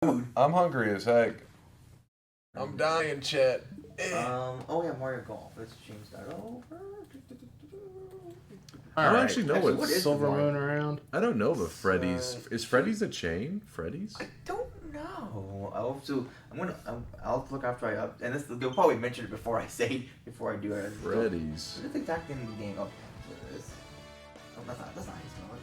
I'm hungry as heck. I'm dying, Chet. Oh yeah, Mario Golf. Let's change that over. I don't actually know what what's is Silvermoon around. I don't know, but Freddy's is Freddy's a chain? Freddy's? I don't know. I'll look after I up, and they'll probably mention it before I before I do it. Freddy's. What is the exact name of the game? Oh, there it is. Oh, that's not how you spell it.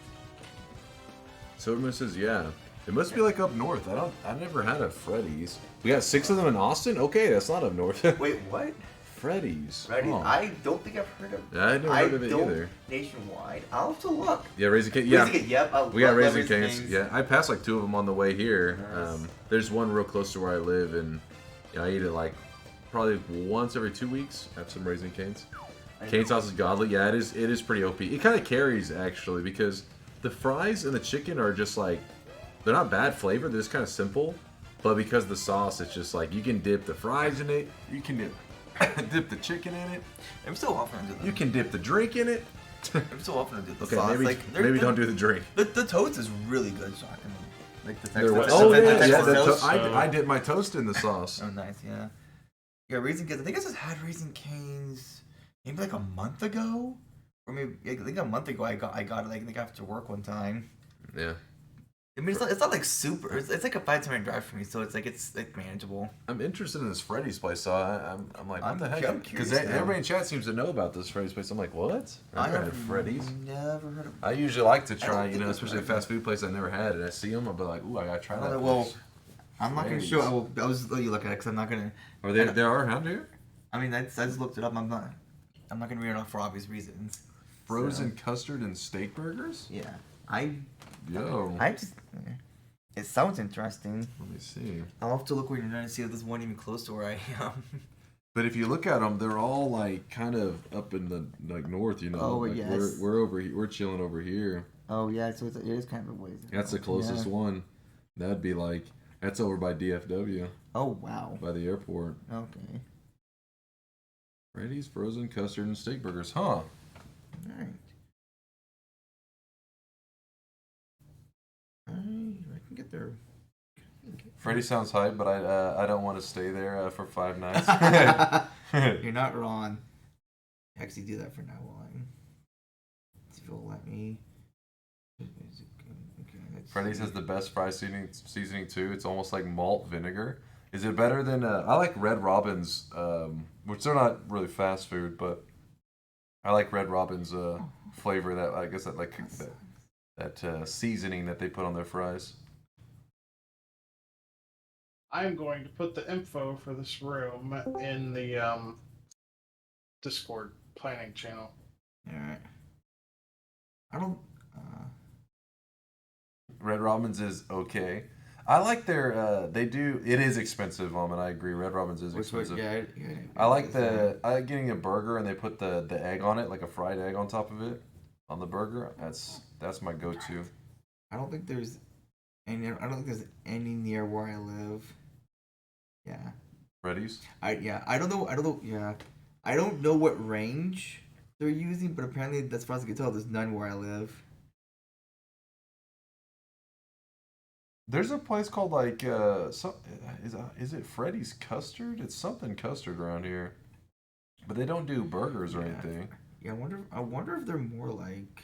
Silvermoon says yeah. It must be like up north. I've never had a Freddy's. We got 6 of them in Austin? Okay, that's not up north. Wait, what? Freddy's. Freddy's. Oh. I don't think I've heard of it. I never heard of it either. Nationwide. I'll have to look. Yeah, Raising Cane's. Yeah. Yep. We got Raising Cane's. Yeah, I passed like 2 of them on the way here. Nice. There's one real close to where I live, and I eat it like probably once every 2 weeks. Have some Raising Cane's. Cane sauce is godly. Yeah, it is pretty OP. It kind of carries actually because the fries and the chicken are just like, they're not bad flavor. They're just kind of simple, but because of the sauce, it's just like you can dip the fries in it. You can dip the chicken in it. I'm so often to do that. You can dip the drink in it. I'm so often to do the Okay, sauce. maybe don't do the drink. The toast is really good, so I can like the I dip my toast in the sauce. Oh, nice, yeah. Yeah, Raisin Cane's. I think I just had Raisin Cane's maybe like a month ago, or maybe I think a month ago. I got it like I think after work one time. Yeah. I mean, it's not like super. It's like a 5-10 minute drive for me, so it's like manageable. I'm interested in this Freddy's place, so I'm like, what the heck? Because curious everybody in chat seems to know about this Freddy's place. I'm like, what? I've never had Freddy's. Never heard of. I usually like to try, especially a fast food place I never had, and I see them, I'll be like, ooh, I gotta try that. Well, I'm not gonna show. I'll just let you look at it because I'm not gonna. Are they are around here? I mean, I just looked it up. I'm not gonna read it off for obvious reasons. Frozen custard and steak burgers? Yeah, It sounds interesting. Let me see. I'll have to look where you're trying to see if there's one even close to where I am. But if you look at them, they're all like kind of up in the like north, Oh, like yes. we're over here. We're chilling over here. Oh yeah, so it is kind of a ways. That's the closest one. That'd be like that's over by DFW. Oh wow. By the airport. Okay. Freddy's frozen custard and steak burgers, huh? All right. I can get there. Freddy sounds hype, but I don't want to stay there for 5 nights. You're not wrong. Actually, do that for now on. See if it'll let me. Okay, Freddy's has the best fry seasoning too. It's almost like malt vinegar. Is it better than I like Red Robin's, which they're not really fast food, but I like Red Robin's flavor. That I guess that like that seasoning that they put on their fries. I'm going to put the info for this room in the Discord planning channel. Alright. I don't. Red Robin's is okay. I like their. They do. It is expensive, and I agree. Red Robin's is expensive. I like getting a burger and they put the egg on it, like a fried egg on top of it, on the burger. That's my go-to. I don't think there's any near where I live. Yeah. Freddy's? I don't know. Yeah. I don't know what range they're using, but apparently, as far as I can tell, there's none where I live. There's a place called like is it Freddy's Custard? It's something custard around here, but they don't do burgers or anything. Yeah, I wonder if they're more like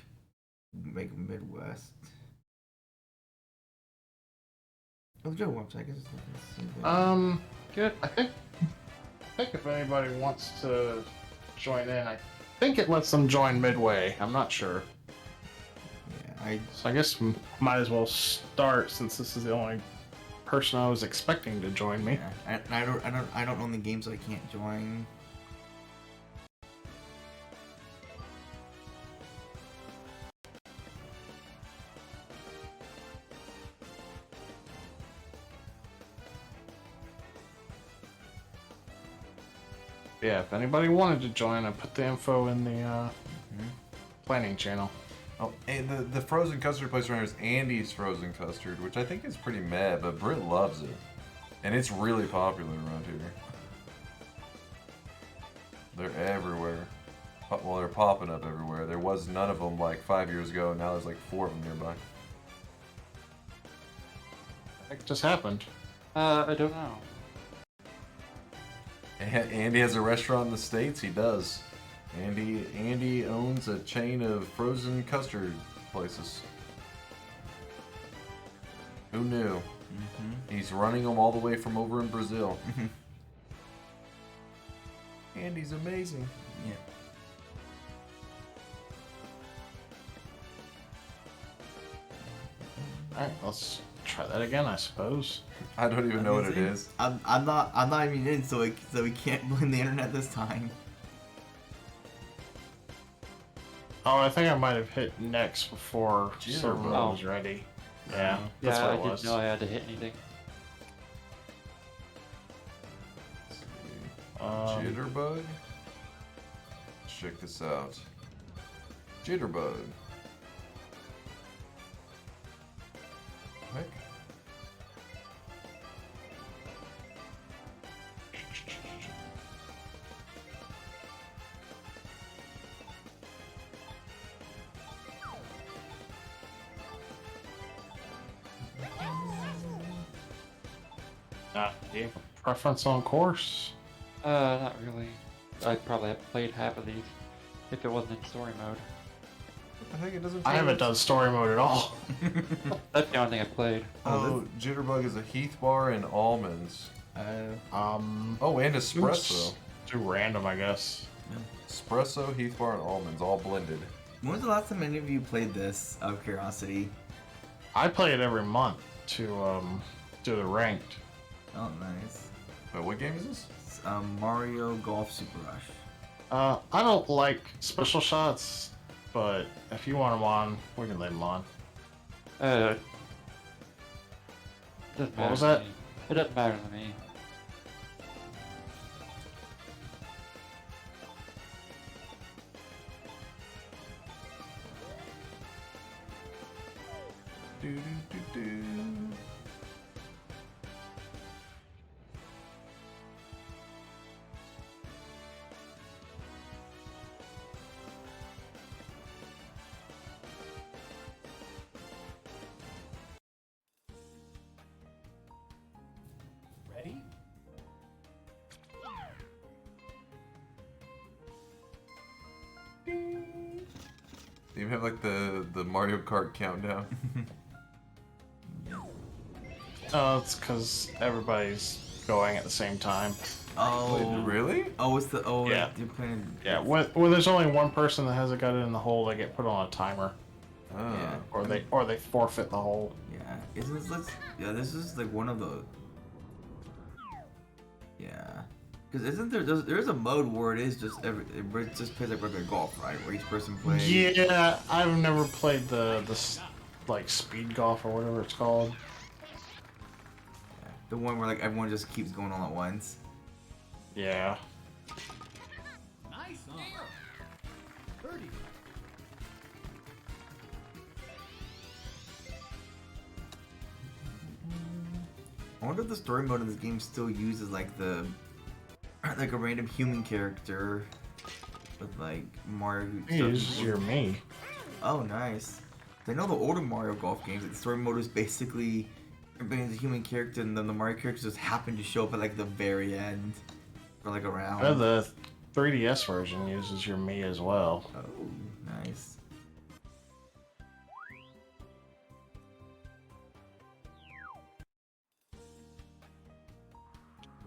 Midwest. Oh, Joe wants. I guess. Good. I think if anybody wants to join in, I think it lets them join midway. I'm not sure. So I guess we might as well start since this is the only person I was expecting to join me. Yeah. I don't own the game, so I can't join. Yeah, if anybody wanted to join, I put the info in the planning channel. Oh, and the frozen custard place around here is Andy's Frozen Custard, which I think is pretty mad, but Britt loves it. And it's really popular around here. They're everywhere. Well, they're popping up everywhere. There was none of them like 5 years ago, and now there's like 4 of them nearby. It just happened. I don't know. Andy has a restaurant in the States. He does. Andy owns a chain of frozen custard places. Who knew? Mm-hmm. He's running them all the way from over in Brazil. Andy's amazing. Yeah. Alright, let's try that again, I suppose. I don't even know what it is. I'm not even in, so we can't blame the internet this time. Oh, I think I might have hit next before Jitterbug. Silvermoon was ready. Yeah, that's yeah, what it I was. didn't know I had to hit anything. Jitterbug? Check this out. Jitterbug. Heck? Do you have a preference on course? Not really. I'd probably have played half of these if it wasn't in story mode. What the heck? It doesn't. I haven't done story mode at all. That's the only thing I played. Oh, Jitterbug is a Heath bar and almonds. Oh, and espresso. Too random, I guess. Espresso, Heath bar, and almonds, all blended. When was the last time any of you played this? Out of curiosity. I play it every month to do the ranked. Oh, nice. Wait, what game is this? It's, Mario Golf Super Rush. I don't like special shots, but if you want them on, we can leave them on. Doesn't matter What was to that? me. It doesn't matter to me. Do do do do. Ready? Do you have like the Mario Kart countdown? It's because everybody's going at the same time. Oh, Really? Oh, it's the Yeah. You're playing. Yeah, when there's only one person that hasn't got it in the hole, they get put on a timer, Oh. Yeah. or they forfeit the hole. Yeah. Isn't this like? Yeah, this is like one of the. Yeah. Because isn't there's a mode where it is just where it just plays like regular golf, right? Where each person plays. Yeah, I've never played the like speed golf or whatever it's called. The one where like everyone just keeps going all at once. Yeah. Nice on. Birdie. I wonder if the story mode in this game still uses like like a random human character with like Mario. It uses your me. Oh, nice. I know the older Mario Golf games, the story mode is basically everybody's a human character, and then the Mario characters just happen to show up at like the very end for like a round. I know the 3DS version uses your me as well. Oh, nice.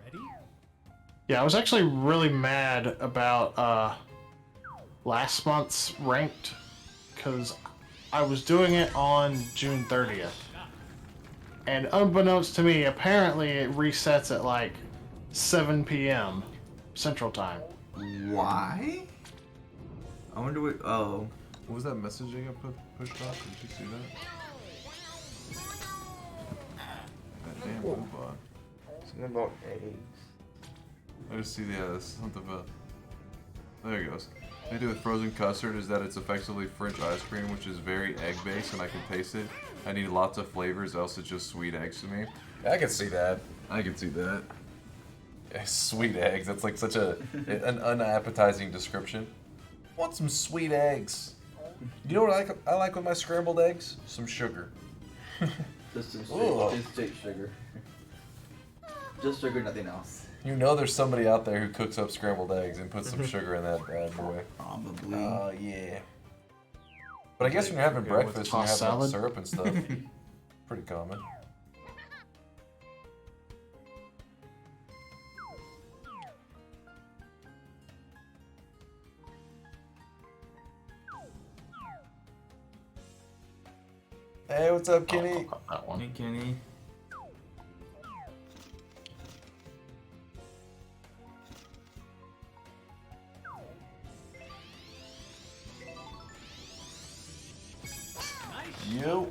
Ready? Yeah, I was actually really mad about last month's ranked because I was doing it on June 30th. And unbeknownst to me, apparently it resets at like 7 p.m. Central Time. Why? I wonder what. Oh. What was that messaging I pushed off? Did you see that? That damn robot. Something about eggs. I just see something about. There it goes. What I do with frozen custard is that it's effectively French ice cream, which is very egg based, and I can taste it. I need lots of flavors, else it's just sweet eggs to me. I can see that. I can see that. Yeah, sweet eggs. That's like such an unappetizing description. Want some sweet eggs? You know what I like with my scrambled eggs? Some sugar. Just Ooh. instant sugar. Just sugar, nothing else. You know there's somebody out there who cooks up scrambled eggs and puts some sugar in that bad boy. Probably. Oh, yeah. But I guess when you're having Okay, with breakfast and you're having like, salad? syrup and stuff, pretty common. Hey, what's up, Kenny? That one. Hey, Kenny. Yo.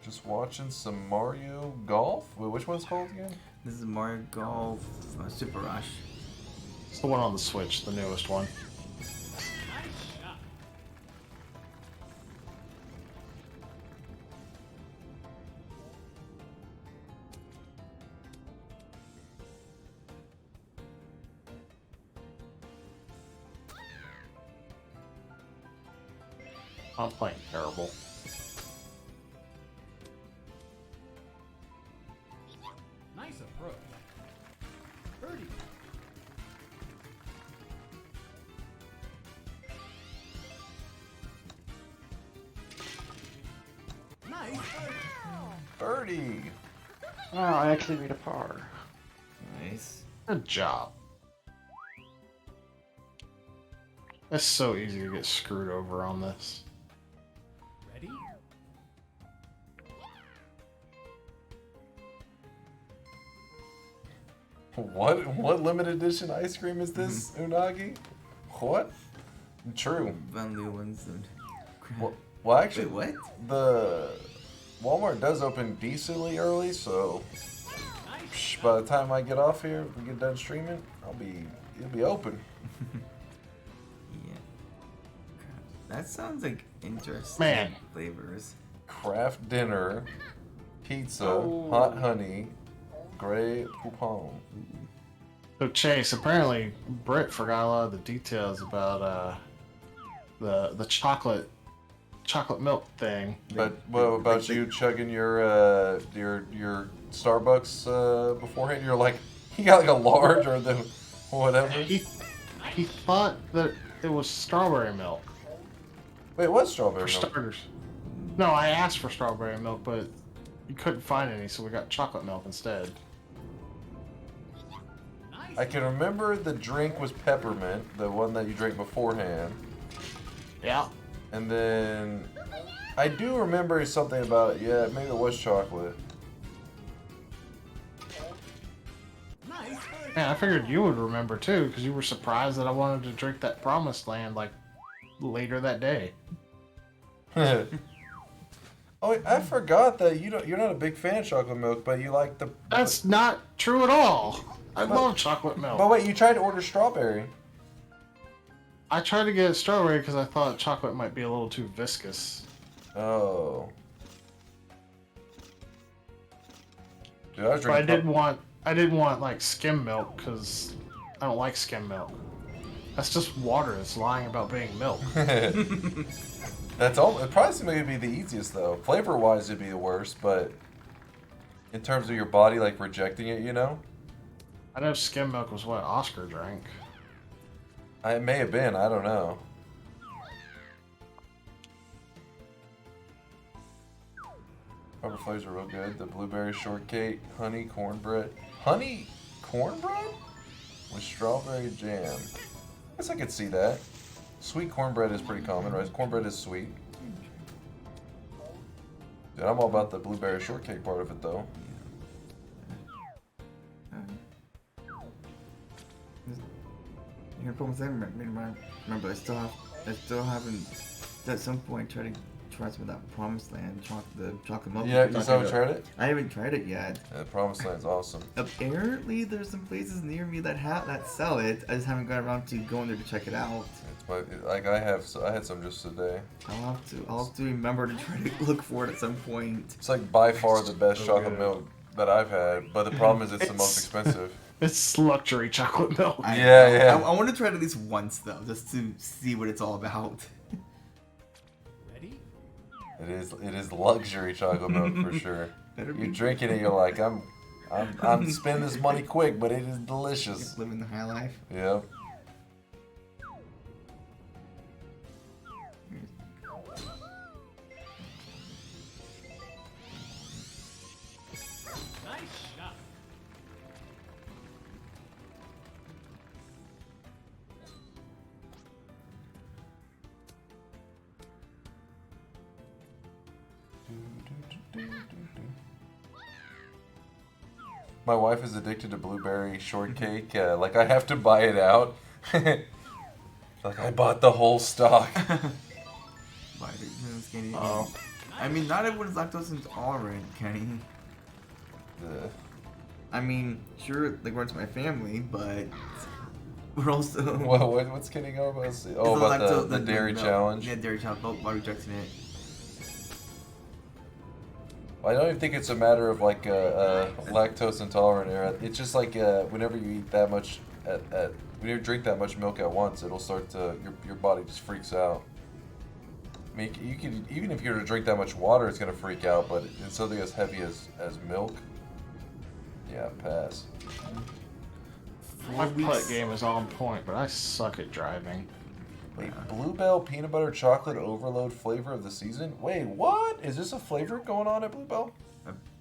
Just watching some Mario Golf? Wait, which one's called again? This is Mario Golf Super Rush. It's the one on the Switch, the newest one. Nice shot. I'm playing terrible. Nice approach. Birdie. Nice birdie. Birdie! Oh, I actually made a par. Nice. Good job. It's so easy to get screwed over on this. Ready? What limited edition ice cream is this, Unagi? What? True. Van Leeuwen's and... Well, actually, Wait, what? the Walmart does open decently early, so Nice. by the time I get off here, we get done streaming, it'll be open. Yeah. That sounds like interesting Man. flavors. Kraft dinner, pizza, Oh. hot honey, gray poupon. So Chase, apparently Britt forgot a lot of the details about the chocolate milk thing. But what about you chugging your Starbucks beforehand? You're like, you got like a large or the whatever. He thought that it was strawberry milk Wait, what's strawberry for milk? starters. No, I asked for strawberry milk, but you couldn't find any, so we got chocolate milk instead. I can remember the drink was peppermint, the one that you drank beforehand. Yeah. And then I do remember something about, yeah, maybe it was chocolate. Nice birdie. Man, I figured you would remember too, because you were surprised that I wanted to drink that Promised Land like later that day. Oh, wait, I forgot that you're not a big fan of chocolate milk, but you like the. That's not true at all. I love chocolate milk. But wait, you tried to order strawberry. I tried to get strawberry because I thought chocolate might be a little too viscous. Oh. Dude, I was But I drinking. didn't want like skim milk because I don't like skim milk. That's just water. It's lying about being milk. That's all. It probably seems like it'd be the easiest though. Flavor wise, it'd be the worst, but in terms of your body like rejecting it, you know. I know skim milk was what Oscar drank. It may have been. I don't know. Rubber flavors are real good. The blueberry shortcake, honey cornbread. Honey cornbread? With strawberry jam. I guess I could see that. Sweet cornbread is pretty common, right? Cornbread is sweet. Dude, I'm all about the blueberry shortcake part of it, though. Your problem is remember, I still haven't, at some point, tried to try some of that Promised Land the chocolate milk. Yeah, you're you talking haven't about. tried it? I haven't tried it yet. Yeah, Promised Land's awesome. Apparently, there's some places near me that sell it. I just haven't got around to going there to check it out. It's like I had some just today. I'll have to remember to try to look for it at some point. It's like by far the best So chocolate good. milk that I've had, but the problem is it's the most It's- expensive. It's luxury chocolate milk. Yeah. I want to try it at least once though, just to see what it's all about. Ready? It is luxury chocolate milk for sure. Better You're be. drinking it, you're like, I'm spending this money quick, but it is delicious. Just living the high life. Yep. Nice shot. My wife is addicted to blueberry shortcake. Like I have to buy it out. Like I bought the whole stock. Oh. I mean, not everyone's lactose intolerant, Kenny. I mean, sure, like runs my family, but we're also. What's getting over? Oh, about the dairy challenge. Yeah, dairy challenge. Why rejecting it? I don't even think it's a matter of like lactose intolerant era. It's just like whenever you eat that much when you drink that much milk at once, it'll start to your body just freaks out. I mean, you can even if you were to drink that much water, it's gonna freak out. But in something as heavy as milk, yeah, pass. My putt game is on point, but I suck at driving. Wait, Bluebell peanut butter chocolate overload flavor of the season? Wait, what? Is this a flavor going on at Bluebell?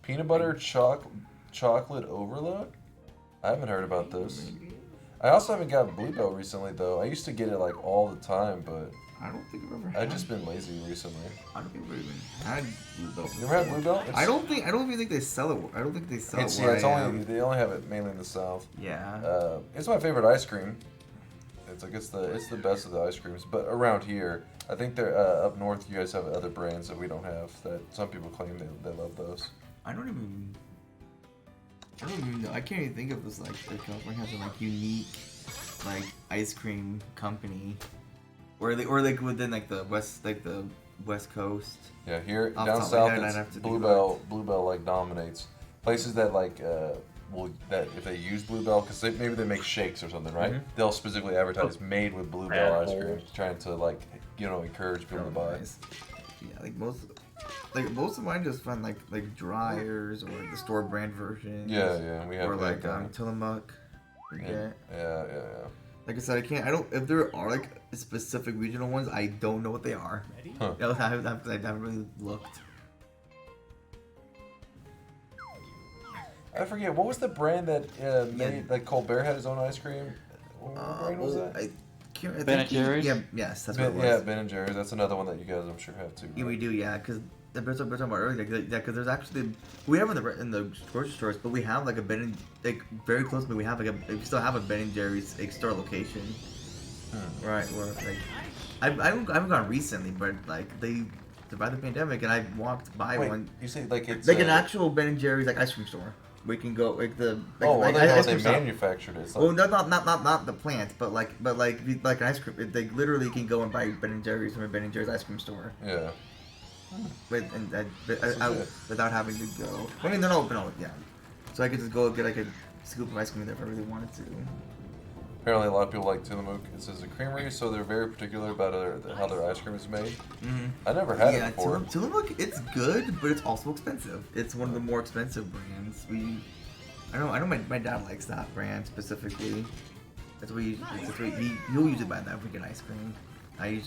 Peanut butter chocolate overload? I haven't heard about this. I also haven't got Bluebell recently though. I used to get it like all the time, but I don't think I've ever had. I've just been lazy recently. I don't think I've even had Bluebell. You ever had Bluebell? I don't even think they sell it. I don't think they sell It's, it. yeah, where it's I only am. they only have it mainly in the South. Yeah. It's my favorite ice cream. It's like it's the best of the ice creams. But around here, I think they're up north. You guys have other brands that we don't have. That some people claim they love those. I don't even know. I can't even think of this like California has a like unique like ice cream company, or like within like the west coast. Yeah, here Off down the top of south, my head, I'd it's have to think Bluebell like dominates. Places that like that if they use Bluebell because maybe they make shakes or something, right? Mhm. They'll specifically advertise made with Bluebell Red ice cream, Bull. trying to like encourage people to buy. Nice. Yeah, like most of mine just find like dryers or like the store brand versions. Yeah, we have Or like that. Tillamook. Yeah. Like I said, I don't. If there are like specific regional ones, I don't know what they are. Ready? Huh. I haven't really looked. I forget what was the brand that made like Colbert had his own ice cream. What brand was that? I can't. I Ben think and Jerry's? Yes, that's what it was. Yeah, Ben and Jerry's. That's another one that you guys I'm sure have too. Yeah, we right? do. Yeah, because the bit talking about earlier. Because there's actually we have in the grocery stores, but we have like a Ben and like very close. But we have we still have a Ben and Jerry's like, store location. Right. Where like I haven't gone recently, but like they survived the pandemic, and I walked by Wait, one you say like it's like an actual Ben and Jerry's like ice cream store. We can go like the like, oh, well, like, they, ice they cream shop. manufactured it. It's like, Well, not the plant, but like an ice cream. They literally can go and buy Ben and Jerry's from a Ben and Jerry's ice cream store, yeah. without having to go. I mean, they're not open all. Yeah, so I could just go get like a scoop of ice cream there if I really wanted to. Apparently, a lot of people like Tillamook. It says a creamery, so they're very particular about how their ice cream is made. Mm-hmm. I never had Yeah, it before. Tillamook, it's good, but it's also expensive. It's one of the more expensive brands. I know my dad likes that brand specifically. That's what he'll usually buy that for good ice cream. I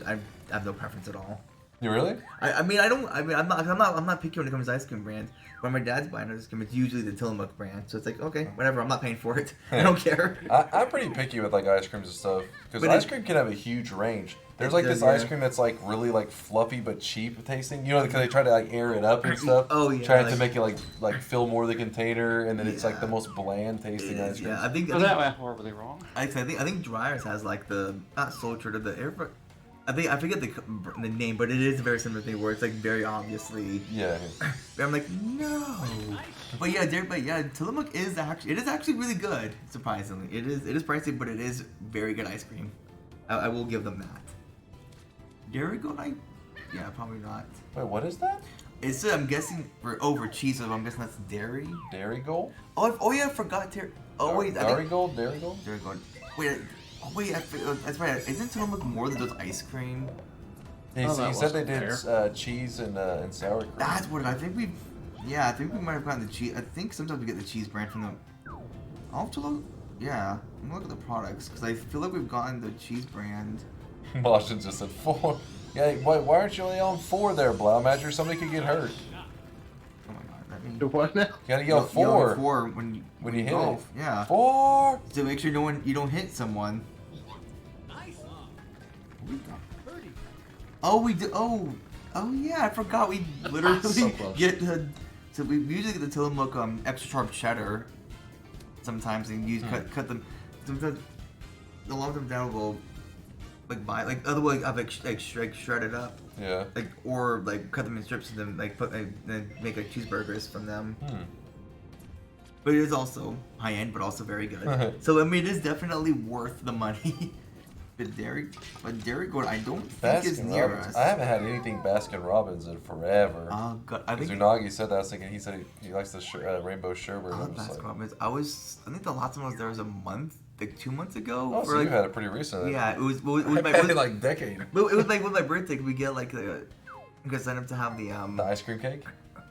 have no preference at all. You really? I'm not picky when it comes to ice cream brands. When my dad's buying ice cream, it's usually the Tillamook brand. So it's like, okay, whatever. I'm not paying for it. I don't care. I'm pretty picky with like ice creams and stuff because But ice cream can have a huge range. There's like this ice yeah. cream that's like really like fluffy but cheap tasting. You know, because they try to like air it up and stuff. Oh, yeah, Trying to like- make it like fill more of the container, and then it's like the Yeah. most bland tasting It ice is, cream. yeah, I think Well, that went horribly wrong. I think Dryers has like the not Soul Trader, the air. I forget the name, but it is a very similar thing where it's like very obviously. Yeah. But I'm like, no. But yeah, Tillamook is actually really good. Surprisingly, it is pricey, but it is very good ice cream. I will give them that. Dairy Goat, yeah, probably not. Wait, what is that? It's I'm guessing for over cheese, so I'm guessing that's dairy. Dairy Gold? Oh yeah, I forgot dairy. Oh wait, I Dairy think Gold? Dairy Gold? dairy gold. Wait, that's right. Isn't Tillamook more than just ice cream? He, Oh, he that said they wasn't did cheese and sour cream. That's what I think we. Yeah, I think we might have gotten the cheese. I think sometimes we get the cheese brand from them. I'll have to look. Yeah, I'm gonna look at the products because I feel like we've gotten the cheese brand. Boston just said 4. Yeah, why aren't you only on 4 there, Blaumagier? Somebody could get hurt. Oh my god, that means Do what now? You gotta yell 4 4 when you hit golf. it. Yeah. 4! To make sure you don't hit someone. Nice. Birdie. Oh, we did. Oh yeah, I forgot. We literally So close. get the. So we usually get the Tillamook extra sharp cheddar. Sometimes and use cut them. Sometimes a lot of them down will otherwise I've shredded up. Yeah. Or cut them in strips and then then make cheeseburgers from them. But it is also high end, but also very good. So I mean, it is definitely worth the money. but Dairy Gold, I don't think is Baskin near Robbins. us. I haven't had anything Baskin Robbins in forever. Oh god, I think Zunagi said that. I was thinking he said he likes the rainbow sherbet. I I love was Baskin like, Robbins. I think the last time I was there was a month, 2 months ago. oh, so you had it pretty recently. Yeah, it was I've my had it like decade. it was like with my birthday. We get we got signed up to have the The ice cream cake.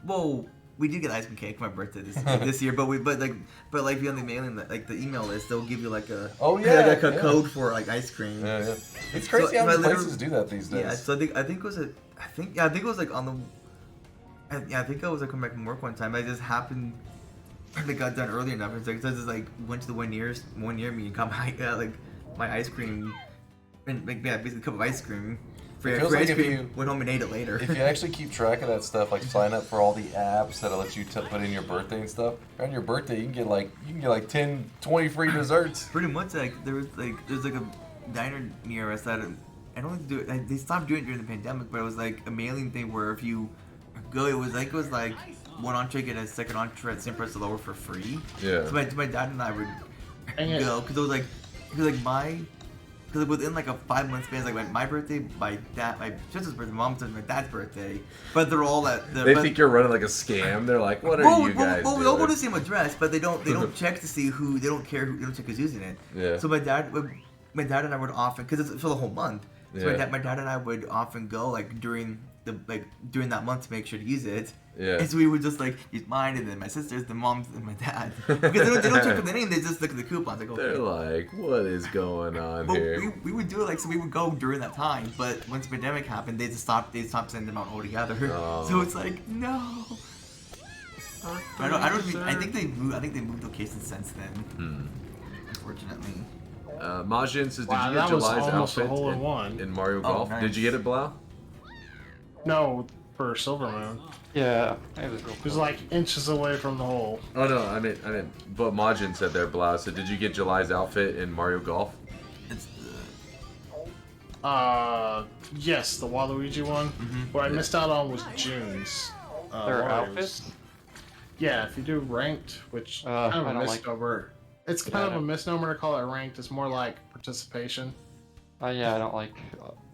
Well, we did get ice cream cake for my birthday this year, but if you're on the mailing the email list, they'll give you a yeah, a code for ice cream. Yeah, yeah. It's crazy how many places do that these days. Yeah, so I think it was I think it was on the. I think I was coming back from work one time. I just happened. They got done early enough. It's I just went to the one near me and got my ice cream, and basically a cup of ice cream. For It feels like ice if cream, you- went home and ate it later. If you actually keep track of that stuff, like sign up for all the apps that'll let you put in your birthday and stuff, on your birthday you can get 10, 20 free desserts. Pretty much there's a diner near us that I don't think they do it. They stopped doing it during the pandemic, but it was a mailing thing where if you go, it was one entree get a second entree at the same price or lower for free. Yeah. So my dad and I would Dang it. go because it was because within a 5-month span, it's my birthday, my sister's birthday, my mom's birthday, my dad's birthday, but they're all They think you're running like a scam. They're like, "What are you guys we all go to doing?" the same address, but they don't check to see who. They don't care who. They don't check who's using it. Yeah. So my dad and I would often, because it's for the whole month. So Yeah. my dad and I would often go during that month to make sure to use it. Yeah. And so we would just use mine and then my sister's, the mom's, and my dad. Because they don't check for the name. They just look at the coupons. Okay. They're like, "What is going on But here?" we would do it so we would go during that time. But once the pandemic happened, they stopped sending them out altogether. Oh. So it's no. I think they moved locations since then. Unfortunately. Majin says, "Did Wow, you get that was July's almost a outfit hole in one. in Mario Oh, Golf? nice. Did you get it, Blau?" No, for Silvermoon. Yeah, it was real It was cool. inches away from the hole. Oh no, I meant. But Majin said there, Blau. So did you get July's outfit in Mario Golf? It's Yes, the Waluigi one. What I missed out on was June's. Their Mario's. outfits? Yeah, if you do ranked, which I kind of a don't like- misnomer. It's Yeah, kind I of a don't- misnomer to call it ranked. It's more like participation. Yeah, I don't like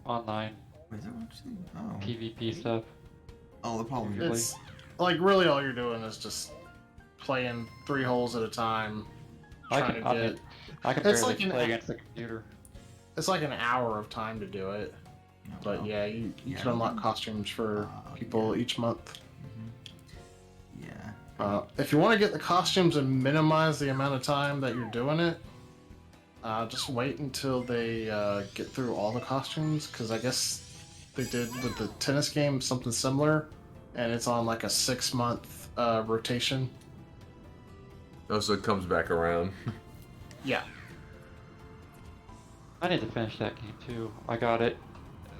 online Is it actually? Oh. PvP stuff. Oh, the problem Really? It's really all you're doing is just playing 3 holes at a time. I Trying can, to I, get. mean, I can It's barely like an- play against the computer. It's like an hour of time to do it. But yeah, you can unlock costumes for people each month. Yeah. If you want to get the costumes and minimize the amount of time that you're doing it, just wait until they get through all the costumes, because I guess they did with the tennis game something similar, and it's on a 6-month rotation. Oh, so it comes back around. Yeah. I need to finish that game too. I got it.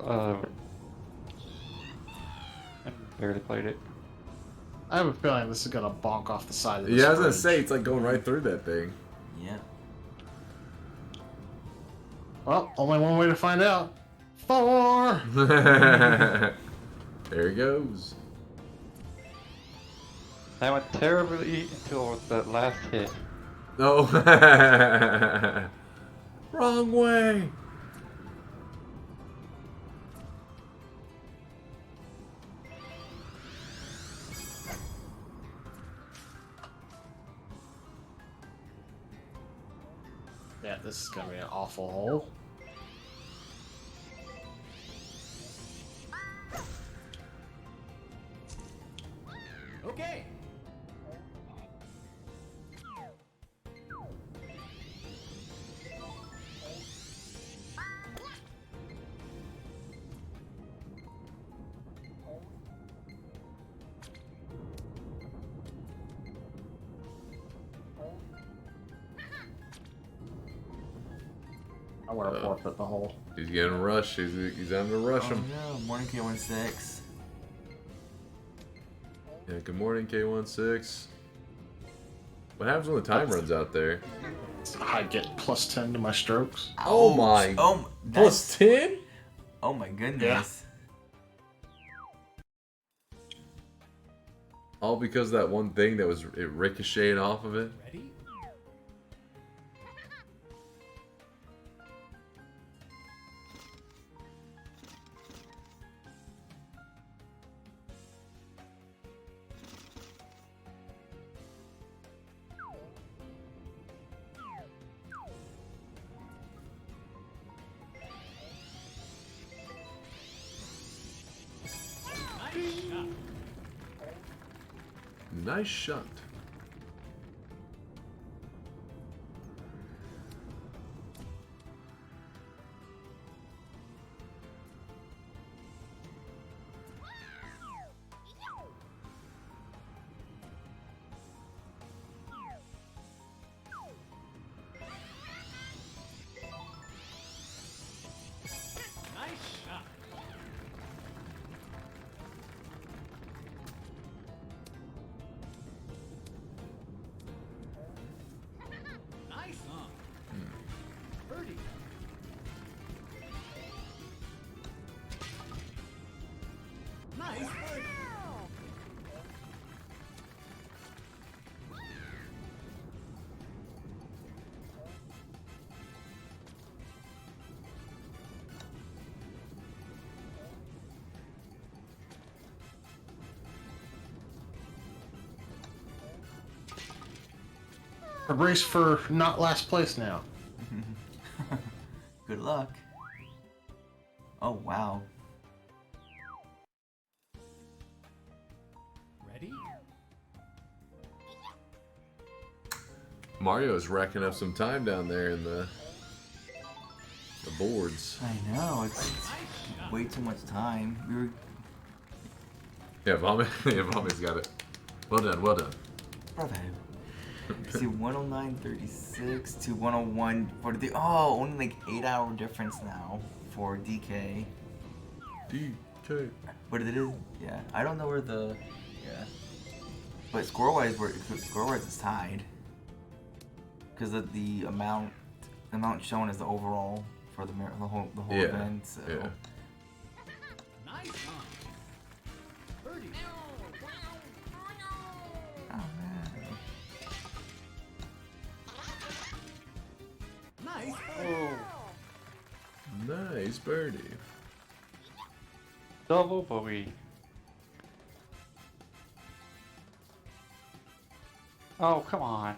And barely played it. I have a feeling this is gonna bonk off the side of the Yeah, I was gonna fridge. say it's like going right through that thing. Yeah. Well, only one way to find out. 4! There he goes. I went terribly until the last hit. Oh. Wrong way. this is gonna be an awful hole. Okay. I want to forfeit the hole. He's getting rushed. He's having to rush him. no, morning K16. Yeah, good morning, K16. What happens when the time runs out there? I get plus 10 to my strokes. Oh my. Oh, Plus 10? oh my goodness. All because of that one thing that was it ricocheted off of it? Ready? Nice shot. Nice shot. Nice. Birdie. Nice birdie. A race for not last place now. Good luck. Oh, wow. Ready? Mario's racking up some time down there in the boards. I know, it's way too much time. We were. Yeah, Vomit's got it. Well done, well done. Bravo. See, 109.36 to 101.43. Oh, only like 8-hour difference now for DK. DK. But it is, yeah. I don't know where the, yeah. But score-wise, it's tied. Because of the amount shown as the overall for the whole Yeah, event. So. yeah. Nice. Birdie. Oh man. Nice birdie. Nice birdie. Double bogey. Oh, come on.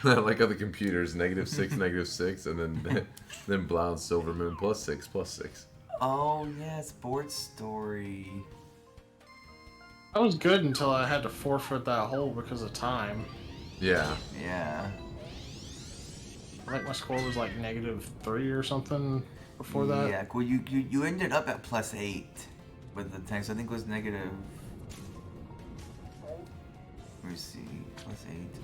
I like how the computer's -6, -6, and then Blount Silvermoon +6, +6. Oh yeah, sports story. That was good until I had to forfeit that hole because of time. Yeah. Yeah. I think my score was like -3 or something before that. Yeah, cool. You ended up at +8 with the tank, so I think it was negative. Let me see, +8.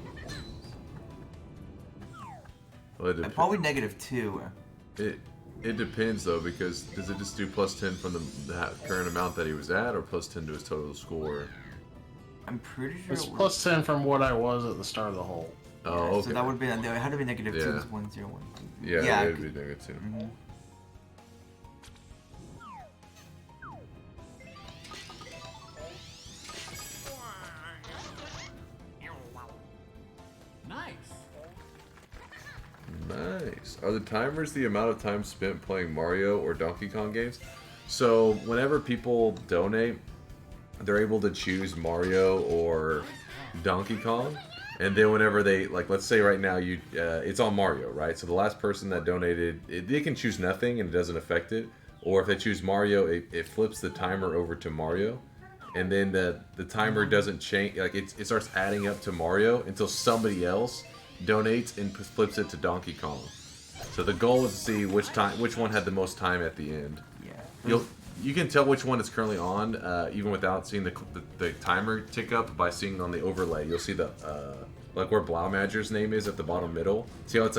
Well, it Probably -2. It depends though, because does it just do +10 from the current amount that he was at, or +10 to his total score? I'm pretty sure It's it was. plus 10 from what I was at the start of the hole. Oh, Yeah, okay. So that would be. It had to be -2. Yeah. It's 1, 0, 1. Yeah, it would be -2. Mhm. Nice. Are the timers the amount of time spent playing Mario or Donkey Kong games? So whenever people donate, they're able to choose Mario or Donkey Kong, and then whenever they let's say right now it's on Mario, right? So the last person that donated, they can choose nothing and it doesn't affect it, or if they choose Mario, it flips the timer over to Mario, and then the timer doesn't change. Like it starts adding up to Mario until somebody else donates and flips it to Donkey Kong. So the goal is to see which one had the most time at the end. Yeah. You can tell which one is currently on, even without seeing the timer tick up by seeing on the overlay. You'll see the like where Blaumagier's name is at the bottom middle. See how it's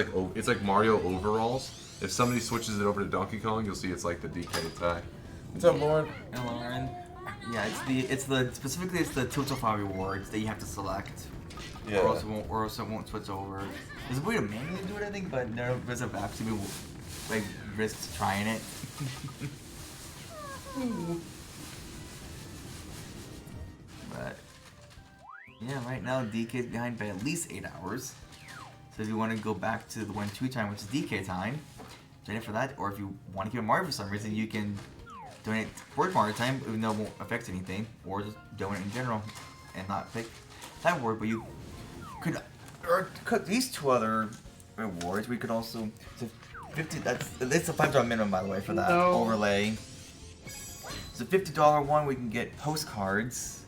like Mario overalls. If somebody switches it over to Donkey Kong, you'll see it's like the DK tag. What's up, Lauren? Hello, Lauren. Yeah, it's the Total rewards that you have to select. Yeah. Or else it won't switch over. There's a way to manually do it, I think, but none of us have actually risked trying it. But yeah, right now DK is behind by at least 8 hours. So if you want to go back to the 1-2 time, which is DK time, join it for that. Or if you want to keep it Mario for some reason, you can donate for Mario time, even though it won't affect anything, or just donate in general and not pick that word. But you could cut these two other rewards. We could also 50. It's a $5 minimum, by the way, for that overlay. It's a $50 one. We can get postcards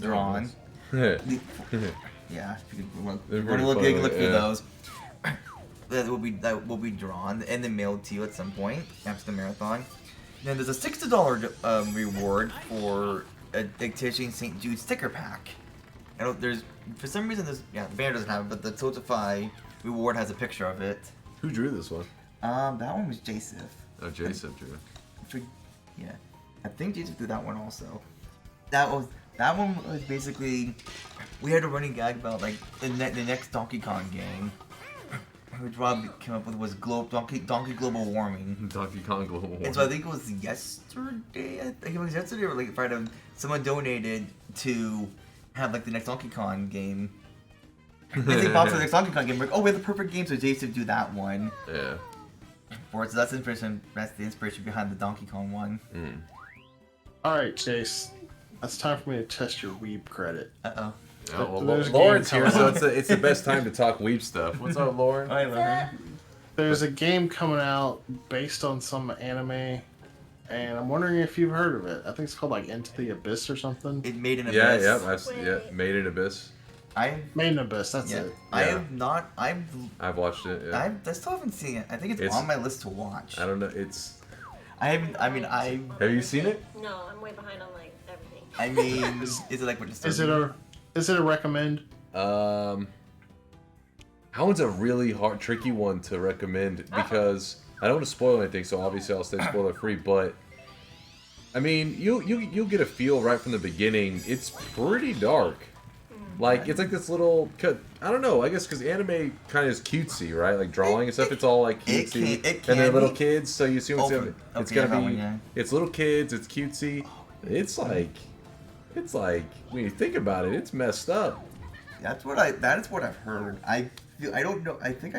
drawn. Yeah, if you want to look for those. That will be drawn and then mailed to you at some point after the marathon. Then there's a $60 reward for a TSG St. Jude sticker pack. I don't. There's for some reason the banner doesn't have it, but the Totify reward has a picture of it. Who drew this one? That one was Jasif. Oh, Jasif drew it. Yeah, I think Jasif did that one also. That one was basically we had a running gag about like the next Donkey Kong game, which Rob came up with was Donkey Global Warming. Donkey Kong Global Warming. And so I think it was yesterday. I think it was yesterday or like Friday. Someone donated to have like the next Donkey Kong game. They bought for the next Donkey Kong game. We're like, oh, we have the perfect game, so Jason do that one. Yeah. So that's the inspiration. That's the inspiration behind the Donkey Kong one. Mm. All right, Chase. It's time for me to test your weeb credit. Uh-oh. Oh, well, There's a Lauren's game here, so coming it's the best time to talk weeb stuff. What's up, Lauren? Hi, Lauren. There's a game coming out based on some anime, and I'm wondering if you've heard of it. I think it's called like Into the Abyss or something. It made an Yeah, abyss. Made in Abyss. Made in Abyss, that's it. I Yeah. have not. I've watched it. Yeah. I still haven't seen it. I think it's It's- on my list to watch. I don't know. It's. I haven't. I mean, Have you seen it? No, I'm way behind on like everything. I mean, is it like what? Is it a recommend? That one's a really hard, tricky one to recommend because I don't want to spoil anything. So obviously I'll stay spoiler free. But I mean, you'll get a feel right from the beginning. It's pretty dark. Like it's like this little. I don't know. I guess because anime kind of is cutesy, right? Like drawing and stuff. It's all like cutesy, it and they're can little be. kids. So you see what's Okay, it's okay, gonna that be. one, yeah. It's little kids. It's cutesy. It's like when you think about it, it's messed up. That is what I've heard. I don't know. I think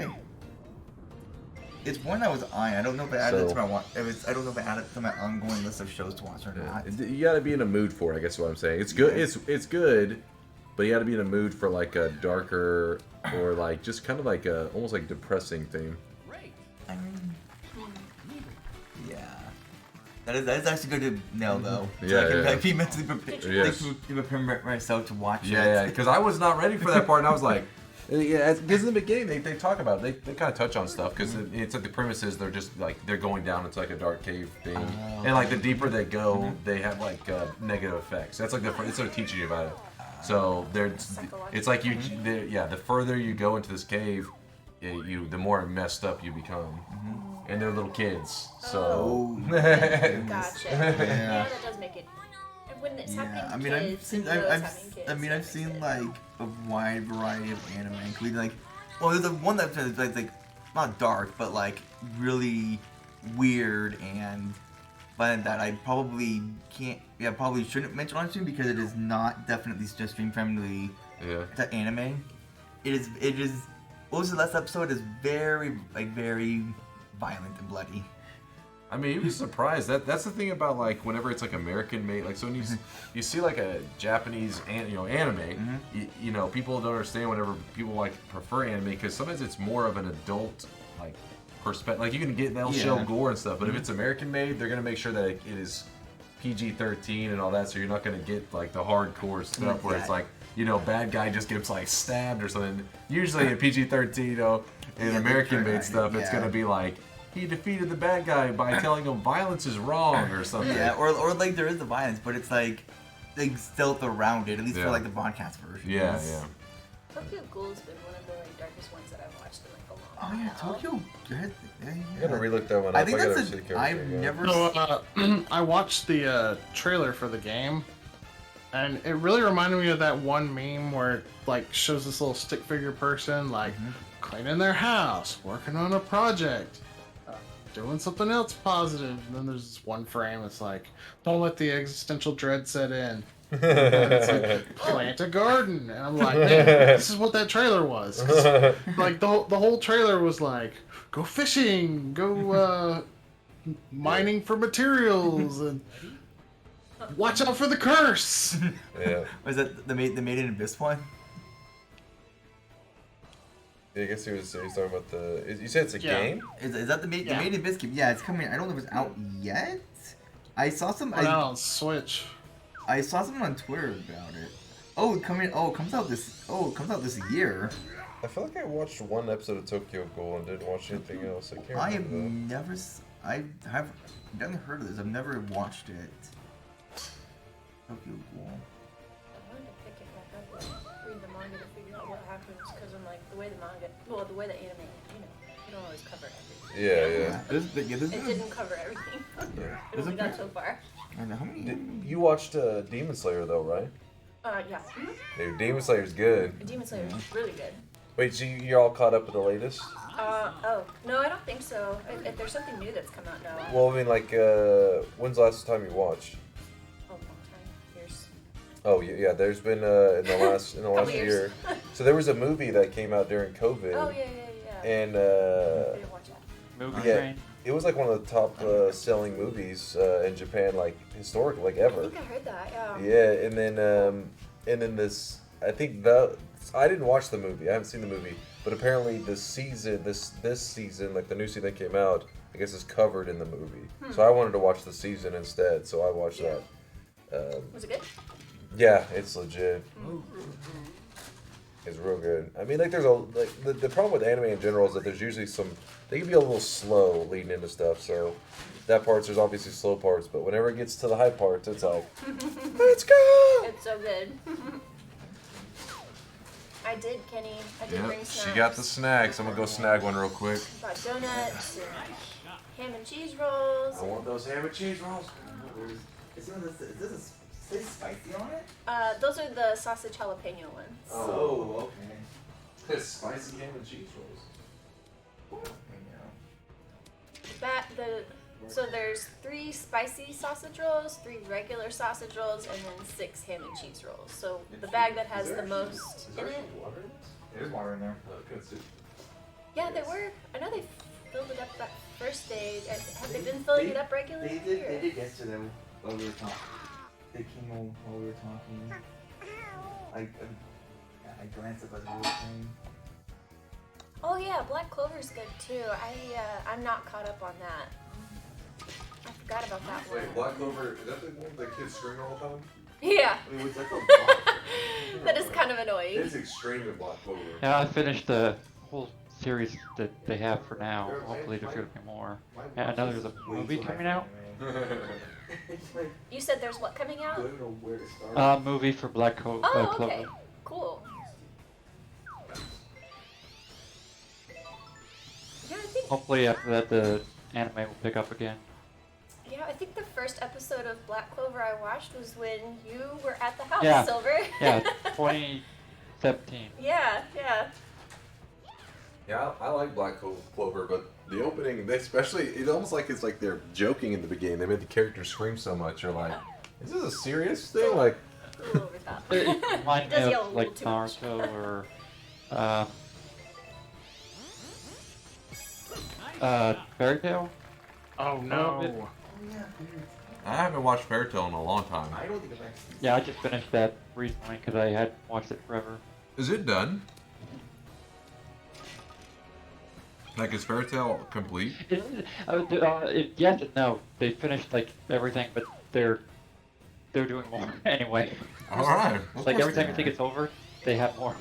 it's one I was eyeing. I don't know if I added it to my I don't know if I added it to my ongoing list of shows to watch or not. You gotta be in a mood for it, I guess is what I'm saying. It's good. It's good, but you gotta be in a mood for like a darker or like just kind of like a almost like depressing theme. Great. I mean, yeah. That is actually good to know though. Yeah, I can yeah. be mentally prepared. Yes. Prepare myself to watch it. Yeah, because I was not ready for that part, and I was like, yeah, because in the beginning they talk about it, they kind of touch on stuff because it's like the premise is they're just like they're going down into like a dark cave thing, and like the deeper they go, they have like negative effects. That's like it's sort of teaching you about it. So it's like the further you go into this cave, the more messed up you become, and they're little kids. So Gotcha. Yeah. Yeah, that does make it. When it's Yeah, happening I to mean, kids, you know it's happening to kids, I've seen like a wide variety of anime, including like, well, there's the one that's like not dark, but like really weird and violent that I probably probably shouldn't mention on stream because it is not definitely just stream friendly yeah. to anime. It is what was the last episode? Is very violent and bloody. I mean, you'd be surprised. That's the thing about like whenever it's like American made, like so when you see like a Japanese anime, you know people don't understand whenever people like prefer anime because sometimes it's more of an adult like perspective. Like they'll show gore and stuff, but if it's American made, they're gonna make sure that it is PG-13 and all that, so you're not gonna get like the hardcore stuff where it's like bad guy just gets like stabbed or something. Usually in PG-13, in American made stuff, it's gonna be like. He defeated the bad guy by telling him violence is wrong or something. Yeah, or like there is the violence, but it's like stealth around it, at least for like the broadcast version. Yeah. Tokyo Ghoul's been one of the like darkest ones that I've watched in like a long Oh time. yeah, Tokyo. I gotta relook that one up. I think gotta that's see the character I've again. never. So, I watched the trailer for the game, and it really reminded me of that one meme where it like shows this little stick figure person like cleaning their house, working on a project, doing something else positive, and then there's this one frame that's like, don't let the existential dread set in. It's like, plant a garden, and I'm like, man, this is what that trailer was. 'Cause, like the whole trailer was like, go fishing, go mining for materials, and watch out for the curse. Yeah. Was that the Made in Abyss one? I guess he was talking about the. You said it's a game? Is that the Made in Abyss game? Yeah, it's coming. I don't know if it's out yet. I saw some. On Switch. I saw something on Twitter about it. Oh, it comes out this year. I feel like I watched one episode of Tokyo Ghoul and didn't watch anything else. I can't remember. I have never heard of this. I've never watched it. Tokyo Ghoul. I wanted to pick it back up and read the manga to figure out what happens because I'm like the way the anime, you don't always cover everything. Yeah. It didn't cover everything. It only got so far. I don't know how many. You watched Demon Slayer though, right? Yeah. Dude, Demon Slayer's good. Demon Slayer is really good. Wait, so you're all caught up with the latest? No, I don't think so. If there's something new that's come out now. Well, I mean, like, when's the last time you watched? A long time. Years. Oh yeah. There's been in the last Couple year. years. So there was a movie that came out during COVID. Oh yeah. And I didn't watch that. Movie yeah, train. it was like one of the top selling movies in Japan, like historically, like I ever. think I heard that. Yeah. Yeah, and then this, I think I didn't watch the movie. I haven't seen the movie, but apparently this season, like the new season that came out, I guess is covered in the movie. So I wanted to watch the season instead, so I watched that. Was it good? Yeah, it's legit. It's real good. I mean, like there's the problem with anime in general is that there's usually they can be a little slow leading into stuff. So there's obviously slow parts, but whenever it gets to the high parts, it's like, let's go. It's so good. I did, Kenny. I did bring snacks. She got the snacks. I'm gonna go snag one real quick. Brought donuts and ham and cheese rolls. I want those ham and cheese rolls. Is this spicy on it? Those are the sausage jalapeno ones. Oh, okay. Spicy ham and cheese rolls. So there's 3 spicy sausage rolls, 3 regular sausage rolls, and then 6 ham and cheese rolls. So the bag that has the most in it. There's water in there. Yeah, there were. I know they filled it up that first day. Have they been filling it up regularly? They did yesterday while we were talking. They came home while we were talking. I glanced up as we were saying. Oh yeah, Black Clover's good too. I'm not caught up on that. I forgot about that one. Wait, Black Clover, is that the one the kids screaming all the time? Yeah. It was like That is kind of annoying. It's extreme in Black Clover. Yeah, I finished the whole series that they have for now. Hopefully there's gonna be more. And I know there's a movie coming out. You said there's what coming out? Movie for Black Clover. Oh, okay. Cool. Yeah, I think. Hopefully after that the anime will pick up again. Yeah, I think the first episode of Black Clover I watched was when you were at the house, Yeah. Silver. Yeah, 2017. Yeah. Yeah, I like Black Clover, but the opening, it's almost like it's like they're joking in the beginning. They made the characters scream so much. You're like, is this a serious thing? Like, A little over the top. It reminded Does me yell a of little like too much. Naruto or Fairy Tale? Oh no. I haven't watched Fairy Tail in a long time. I don't think I've actually. Yeah, I just finished that recently because I hadn't watched it forever. Is it done? Like, is Fairy Tail complete? Yes and no. They finished like everything, but they're doing more anyway. Alright. Like every time you think it's over, they have more.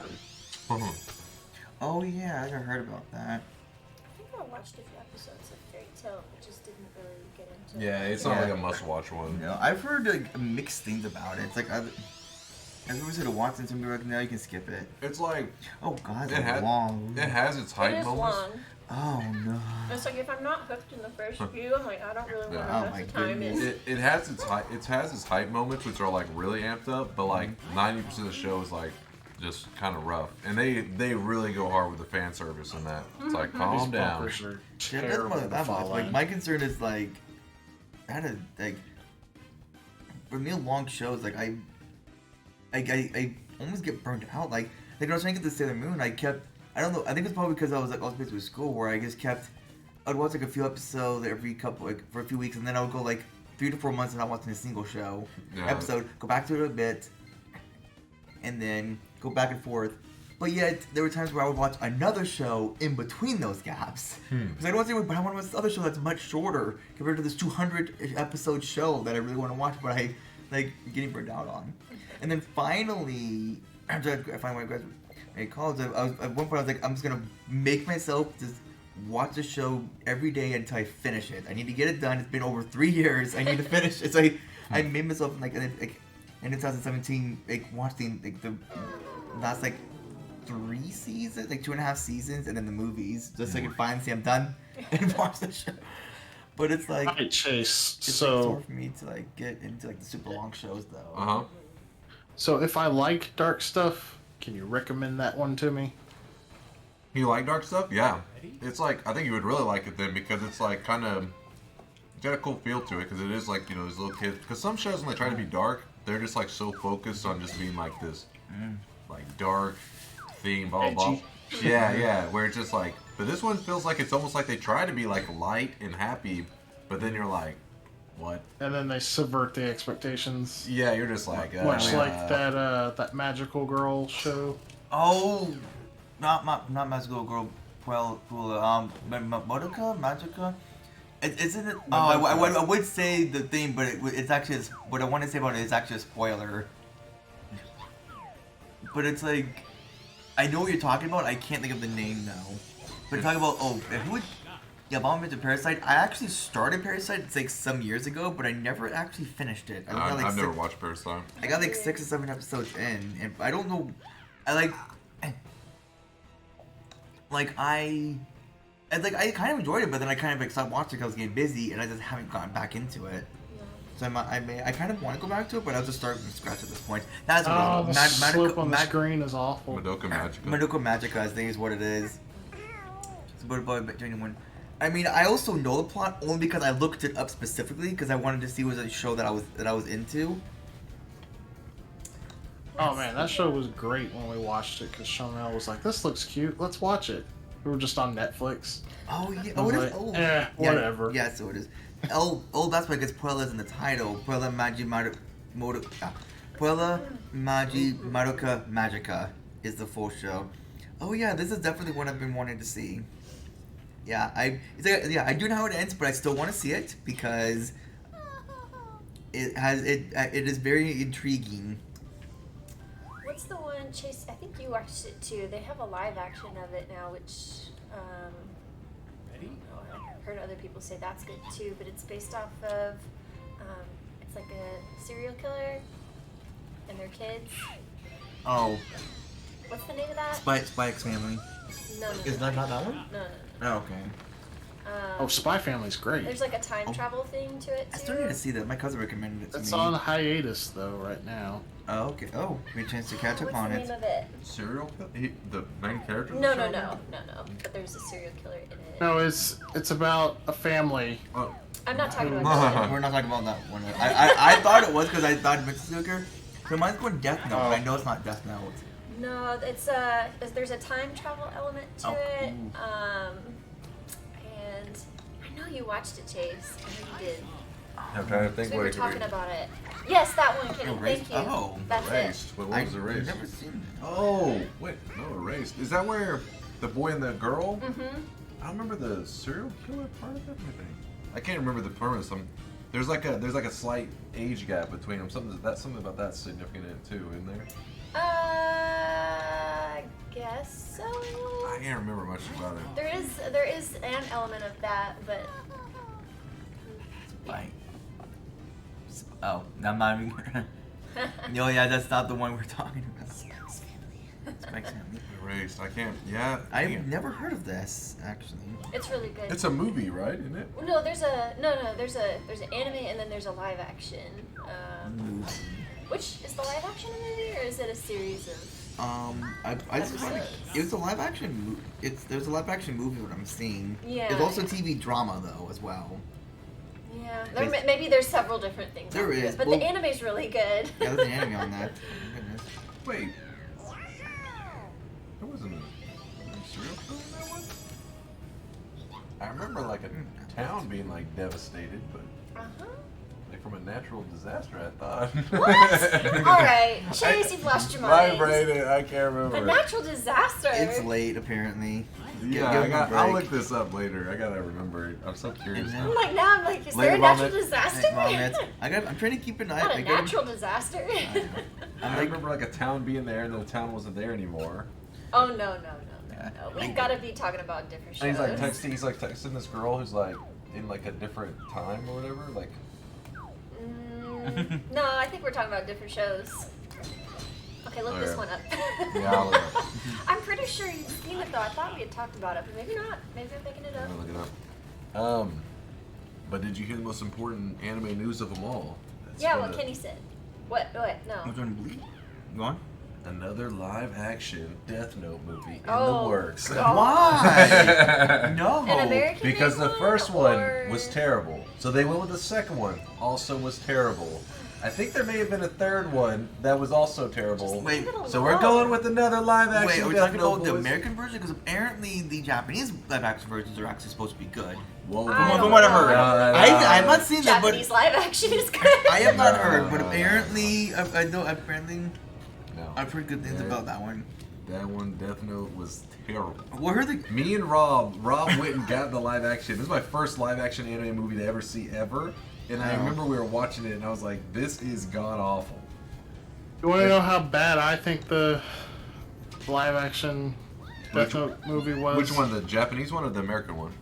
Oh yeah, I heard about that. I think I watched a few episodes of Fairy Tail, but just didn't really get into Yeah, it. it's not Yeah. like a must-watch one. You know, I've heard like mixed things about it. It's like everyone said to watch it, some people are like, no, you can skip it. It's like, Oh god, It it's had- long. it has its hype It is moments. long. Oh no. It's like if I'm not hooked in the first few, I'm like, I don't really want to Yeah. Oh invest my the time in. goodness. It has its hype moments, which are like really amped up, but like 90% of the show is like just kind of rough, and they really go hard with the fan service in that. It's like These calm down. fuckers are Yeah, that's terrible more to that much. follow. Like my concern is like, I had like, for me, long shows like I almost get burnt out. Like when I was trying to get to Sailor Moon, I don't know. I think it's probably because I was busy with school, where I just kept. I'd watch like a few episodes every couple for a few weeks, and then I would go like 3 to 4 months and not watching a single show episode. Go back to it a bit, and then go back and forth. But yet there were times where I would watch another show in between those gaps because I don't want to. But I want to watch this other show that's much shorter compared to this 200 episode show that I really want to watch, but I like getting burned out on. And then finally, after I finally graduated college, I was at one point I was like, I'm just gonna make myself just watch the show every day until I finish it. I need to get it done. It's been over 3 years. I need to finish it. So I made myself like in 2017 watching the last 3 seasons, 2.5 seasons, and then the movies, just so I can finally say I'm done and watch the show. But it's like Alright, Chase. it's hard for me to get into the super long shows though. So if I like dark stuff, can you recommend that one to me? You like dark stuff? Yeah. It's like, I think you would really like it then, because it's like kind of, it's got a cool feel to it, because it is like, these little kids, because some shows when they try to be dark, they're just like so focused on just being like this, like dark theme, blah, blah, blah. Yeah, where it's just like, but this one feels like it's almost like they try to be like light and happy, but then you're like, what? And then they subvert the expectations. Yeah, you're just like, Much like that magical girl show. Oh, not Magical Girl, Magica. Isn't it? Oh, I would say the thing, but it's actually what I want to say about it is actually a spoiler. But it's like, I know what you're talking about. I can't think of the name now. But talking about who would? Yeah, Blaumagier Parasite. I actually started Parasite some years ago, but I never actually finished it. I've never watched Parasite. I got 6 or 7 episodes in, and I don't know. I kind of enjoyed it, but then I kind of stopped watching because I was getting busy, and I just haven't gotten back into it. So I kind of want to go back to it, but I'll just start from scratch at this point. That's what the slip on the screen is awful. Madoka Magica. Madoka Magica, I think is what it is. It's about a boy to anyone. I mean, I also know the plot only because I looked it up specifically because I wanted to see what was a show that I was into. Oh man, that show was great when we watched it because Chanel was like, "This looks cute. Let's watch it." We were just on Netflix. Oh yeah. I was like, whatever. Yeah, so it is. That's why it gets Puella in the title. Puella Magi Madoka Magica is the full show. Oh yeah, this is definitely one I've been wanting to see. Yeah, I do know how it ends, but I still want to see it because it is very intriguing. What's the one, Chase? I think you watched it too. They have a live action of it now, which I've heard other people say that's good too. But it's based off of it's like a serial killer and their kids. Oh, What's the name of that? Spy X Family. No. Is that not that one? No. Oh, okay. Oh, Spy Family's great. There's like a time travel thing to it I too. still need to see that. My cousin recommended it to It's me. on hiatus though right now. Oh, okay. Oh, we had a chance to catch up What's on the it. name of it? Serial killer? The main character? of No. the show? But there's a serial killer in it. No, it's about a family. Oh, I'm not talking about that. We're not talking about that one. I thought it was because I thought it was Snooker. So mine's going Death Note, but I know it's not Death Note. No, it's there's a time travel element to it. And you watched it, Chase. I know you did. I'm trying to think So we what were it could talking be. about it. Yes, that one, Kenny. Erased? Thank you. Oh, That's Erased. Wait, what was I've Erased? never seen it. Oh, wait, no, Erased. Is that where the boy and the girl? it. Mm-hmm. I don't remember the serial killer part of it. I can't remember the premise. There's like a slight age gap between them. Something about that's significant in it too, isn't there? I guess so. I can't remember much about it. There is an element of that, but Like, oh, I'm not even. No, yeah, that's not the one we're talking about. Spike's Family. Erased. I can't. Yeah. I've never heard of this actually. it's really good. It's a movie, right? Isn't it? No, there's an anime and then there's a live action. Movie. Which is the live action movie or is it a series of? I just Episodes. it was a live action. There's a live action movie what I'm seeing. Yeah. It's also TV drama though as well. Yeah, maybe there's several different things. There out is, but well- the anime's really good. Yeah, there's an anime on that. Oh, goodness. Wait. There wasn't a serial killer in that one. I remember like a town being like devastated, but Uh-huh. like from a natural disaster. I thought. What? All right, Chase, you've lost your My mind. brain, I can't A remember. natural disaster. It's late apparently. Yeah, Give him a I'll break. look this up later. I gotta remember. I'm so curious And now. I'm like, is there Later, a natural vomit. disaster? Vomit. I'm trying to keep an eye. Not a I gotta- natural disaster. I remember like a town being there and then the town wasn't there anymore. Oh no. Yeah. We've got to be talking about different shows. And he's like texting this girl who's like in like a different time or whatever. Like, No, I think we're talking about different shows. Okay, look this Okay. one up. yeah, I'll look it up. I'm pretty sure you've seen it though. I thought we had talked about it, but maybe not. Maybe I'm making it up. I'm gonna look it up. But did you hear the most important anime news of them all? That's Yeah, gonna- what Kenny said. What? No. Which one? Bleed? Go on. Another live-action Death Note movie in Oh, the works. God. Why? No. An American Because the made first one one or- was terrible. So they went with the second one, also was terrible. I think there may have been a third one that was also terrible. Wait, Leave it So we're alone. going with another live-action Wait, are we Death talking Note about the boys. American version? Because apparently the Japanese live action versions are actually supposed to be good. Whoa. I don't From what I heard. know. I'm not seeing that, but Japanese live action is good. I have not No, heard. But no, no. apparently, I know. Apparently, No. I've heard good things Yeah. about that one. That one, Death Note, was terrible. What are the? Me and Rob went and got the live action. This is my first live action anime movie to ever see ever. And I Oh. remember we were watching it and I was like, this is god awful. You want to know how bad I think the live action Death Note movie was? Which one, the Japanese one or the American one?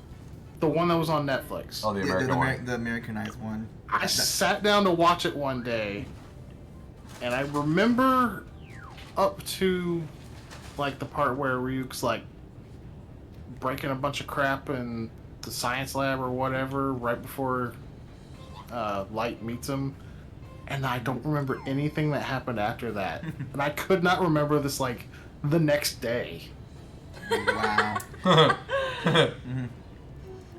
The one that was on Netflix. Oh, the American one. The Americanized one. I sat down to watch it one day, and I remember up to like the part where Ryuk's like breaking a bunch of crap in the science lab or whatever right before Light meets him, and I don't remember anything that happened after that. And I could not remember this like the next day. Wow.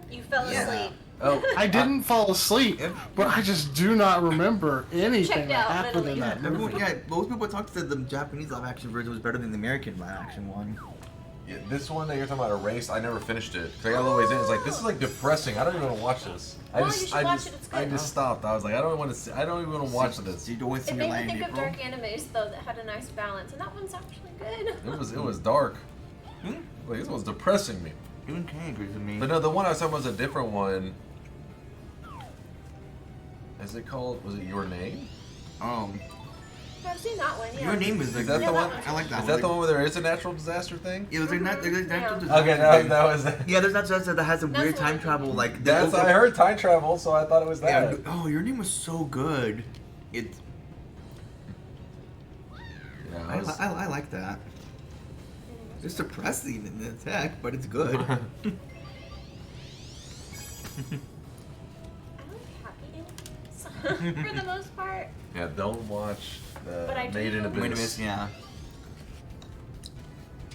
You fell Yeah. asleep. Oh, I didn't fall asleep, but I just do not remember anything Checked that out happened in mentally. that movie. Everyone, yeah, most people talk to the Japanese live action version was better than the American live action one. yeah, this one that you're talking about, Erased, I never finished it. Cause I got a little ways in. It's like, this is like depressing. I don't even want to watch this. No, you should watch it, it's I good. just stopped. I was like, I don't want to see, I don't even want to watch this. You always see It me made me lying think in of April. dark animes though that had a nice balance, and that one's actually good. It was dark. Like, this one's depressing me. Even Kane agrees with me. But no, the one I was talking about was a different one. Is it called? Was it Your Name? I've seen that one. Yeah. Your name is like Is that Yeah, the that one? one's I like that Is one. that the one where there is a natural disaster thing? Yeah, there's like Yeah. natural disaster. Okay, that was. Yeah, there's not that has some That's weird what time I'm travel like. That's I heard time travel, so I thought it was that. Yeah, oh, your name was so good. It. Yeah, I like that. It's depressing in the tech, but it's good. I like happy endings for the most part. yeah, don't watch But I Made in do. Abyss. Wait a minute, yeah.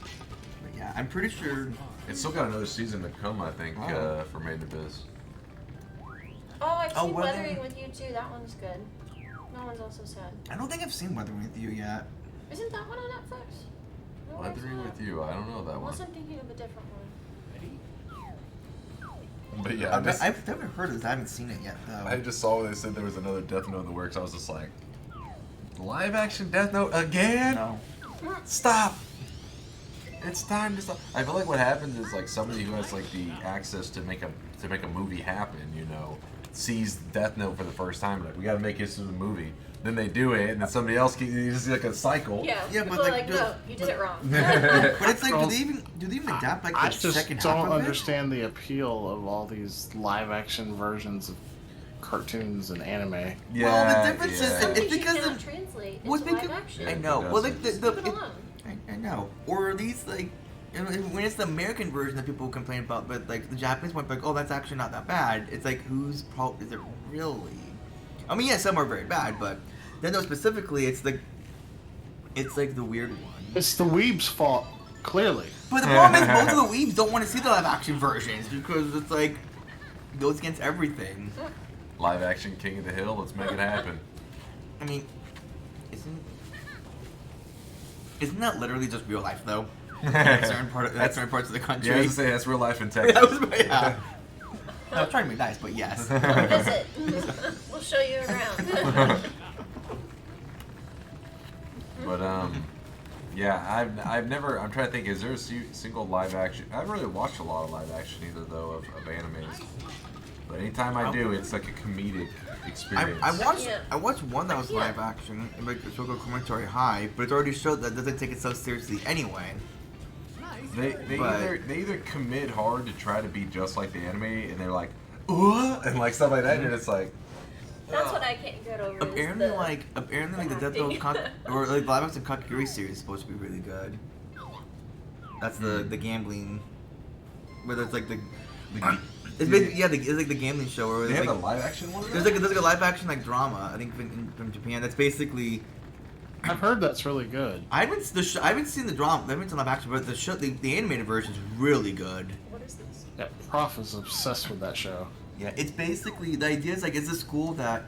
But yeah, I'm pretty sure. It's still got another season to come, I think, Oh. for Made in Abyss. Oh, I've Oh, seen well, Weathering then- with You too. That one's good. That one's also sad. I don't think I've seen Weathering with You yet. Isn't that one on Netflix? No, Weathering it's not. with You, I don't know that one. Unless I'm thinking of a different one. But yeah, I've never heard of this. I haven't seen it yet, though. I just saw when they said there was another Death Note in the works. I was just like, live action Death Note again? No. Stop! It's time to stop. I feel like what happens is like somebody who has like the access to make a movie happen, you know, sees Death Note for the first time. Like, we got to make this into a movie. Then they do it, and then somebody else it's like a cycle. Yeah, Yeah, people but, are like, like, no, you did it wrong. But it's like, do they even adapt like I the just second half don't of it? understand the appeal of all these live action versions of cartoons and anime. Yeah, Well, the difference is Some it's things you because cannot of translate what's into live because action. I know. Yeah, Well, like Leave it alone. I know. Or are these like when it's the American version that people complain about, but like the Japanese one, like, oh, that's actually not that bad. It's like whose fault is it really? I mean, yeah, some are very bad, but then though specifically, it's like the weird one. It's the weeb's fault, clearly. But the problem is most of the weebs don't want to see the live action versions because it's like goes against everything. Live action King of the Hill. Let's make it happen. I mean, isn't that literally just real life though? Like certain parts of the country. Yeah, I was gonna say that's real life in Texas. That was yeah. I was trying to be nice, but yes. Come visit. We'll show you around. But yeah, I've never. I'm trying to think. Is there a single live action? I haven't really watched a lot of live action either, though, of animes. But anytime I do, it's like a comedic experience. I watched one that was live action, like Shoko Commentary High, but it already showed that doesn't take itself seriously anyway. They either commit hard to try to be just like the anime, and they're like, and like stuff like that, and it's like. That's what I can't get over. Apparently, the Death Note or like live action Kakegurui series is supposed to be really good. That's the gambling, where there's like it's basically it's like the gambling show where They have like, a live action one. there's like a live action like drama I think from Japan that's basically. I've heard that's really good. I haven't seen the drama. I haven't seen live action, but the show the animated version is really good. What is this? Yeah, Prof is obsessed with that show. Yeah, it's basically the idea is like it's a school that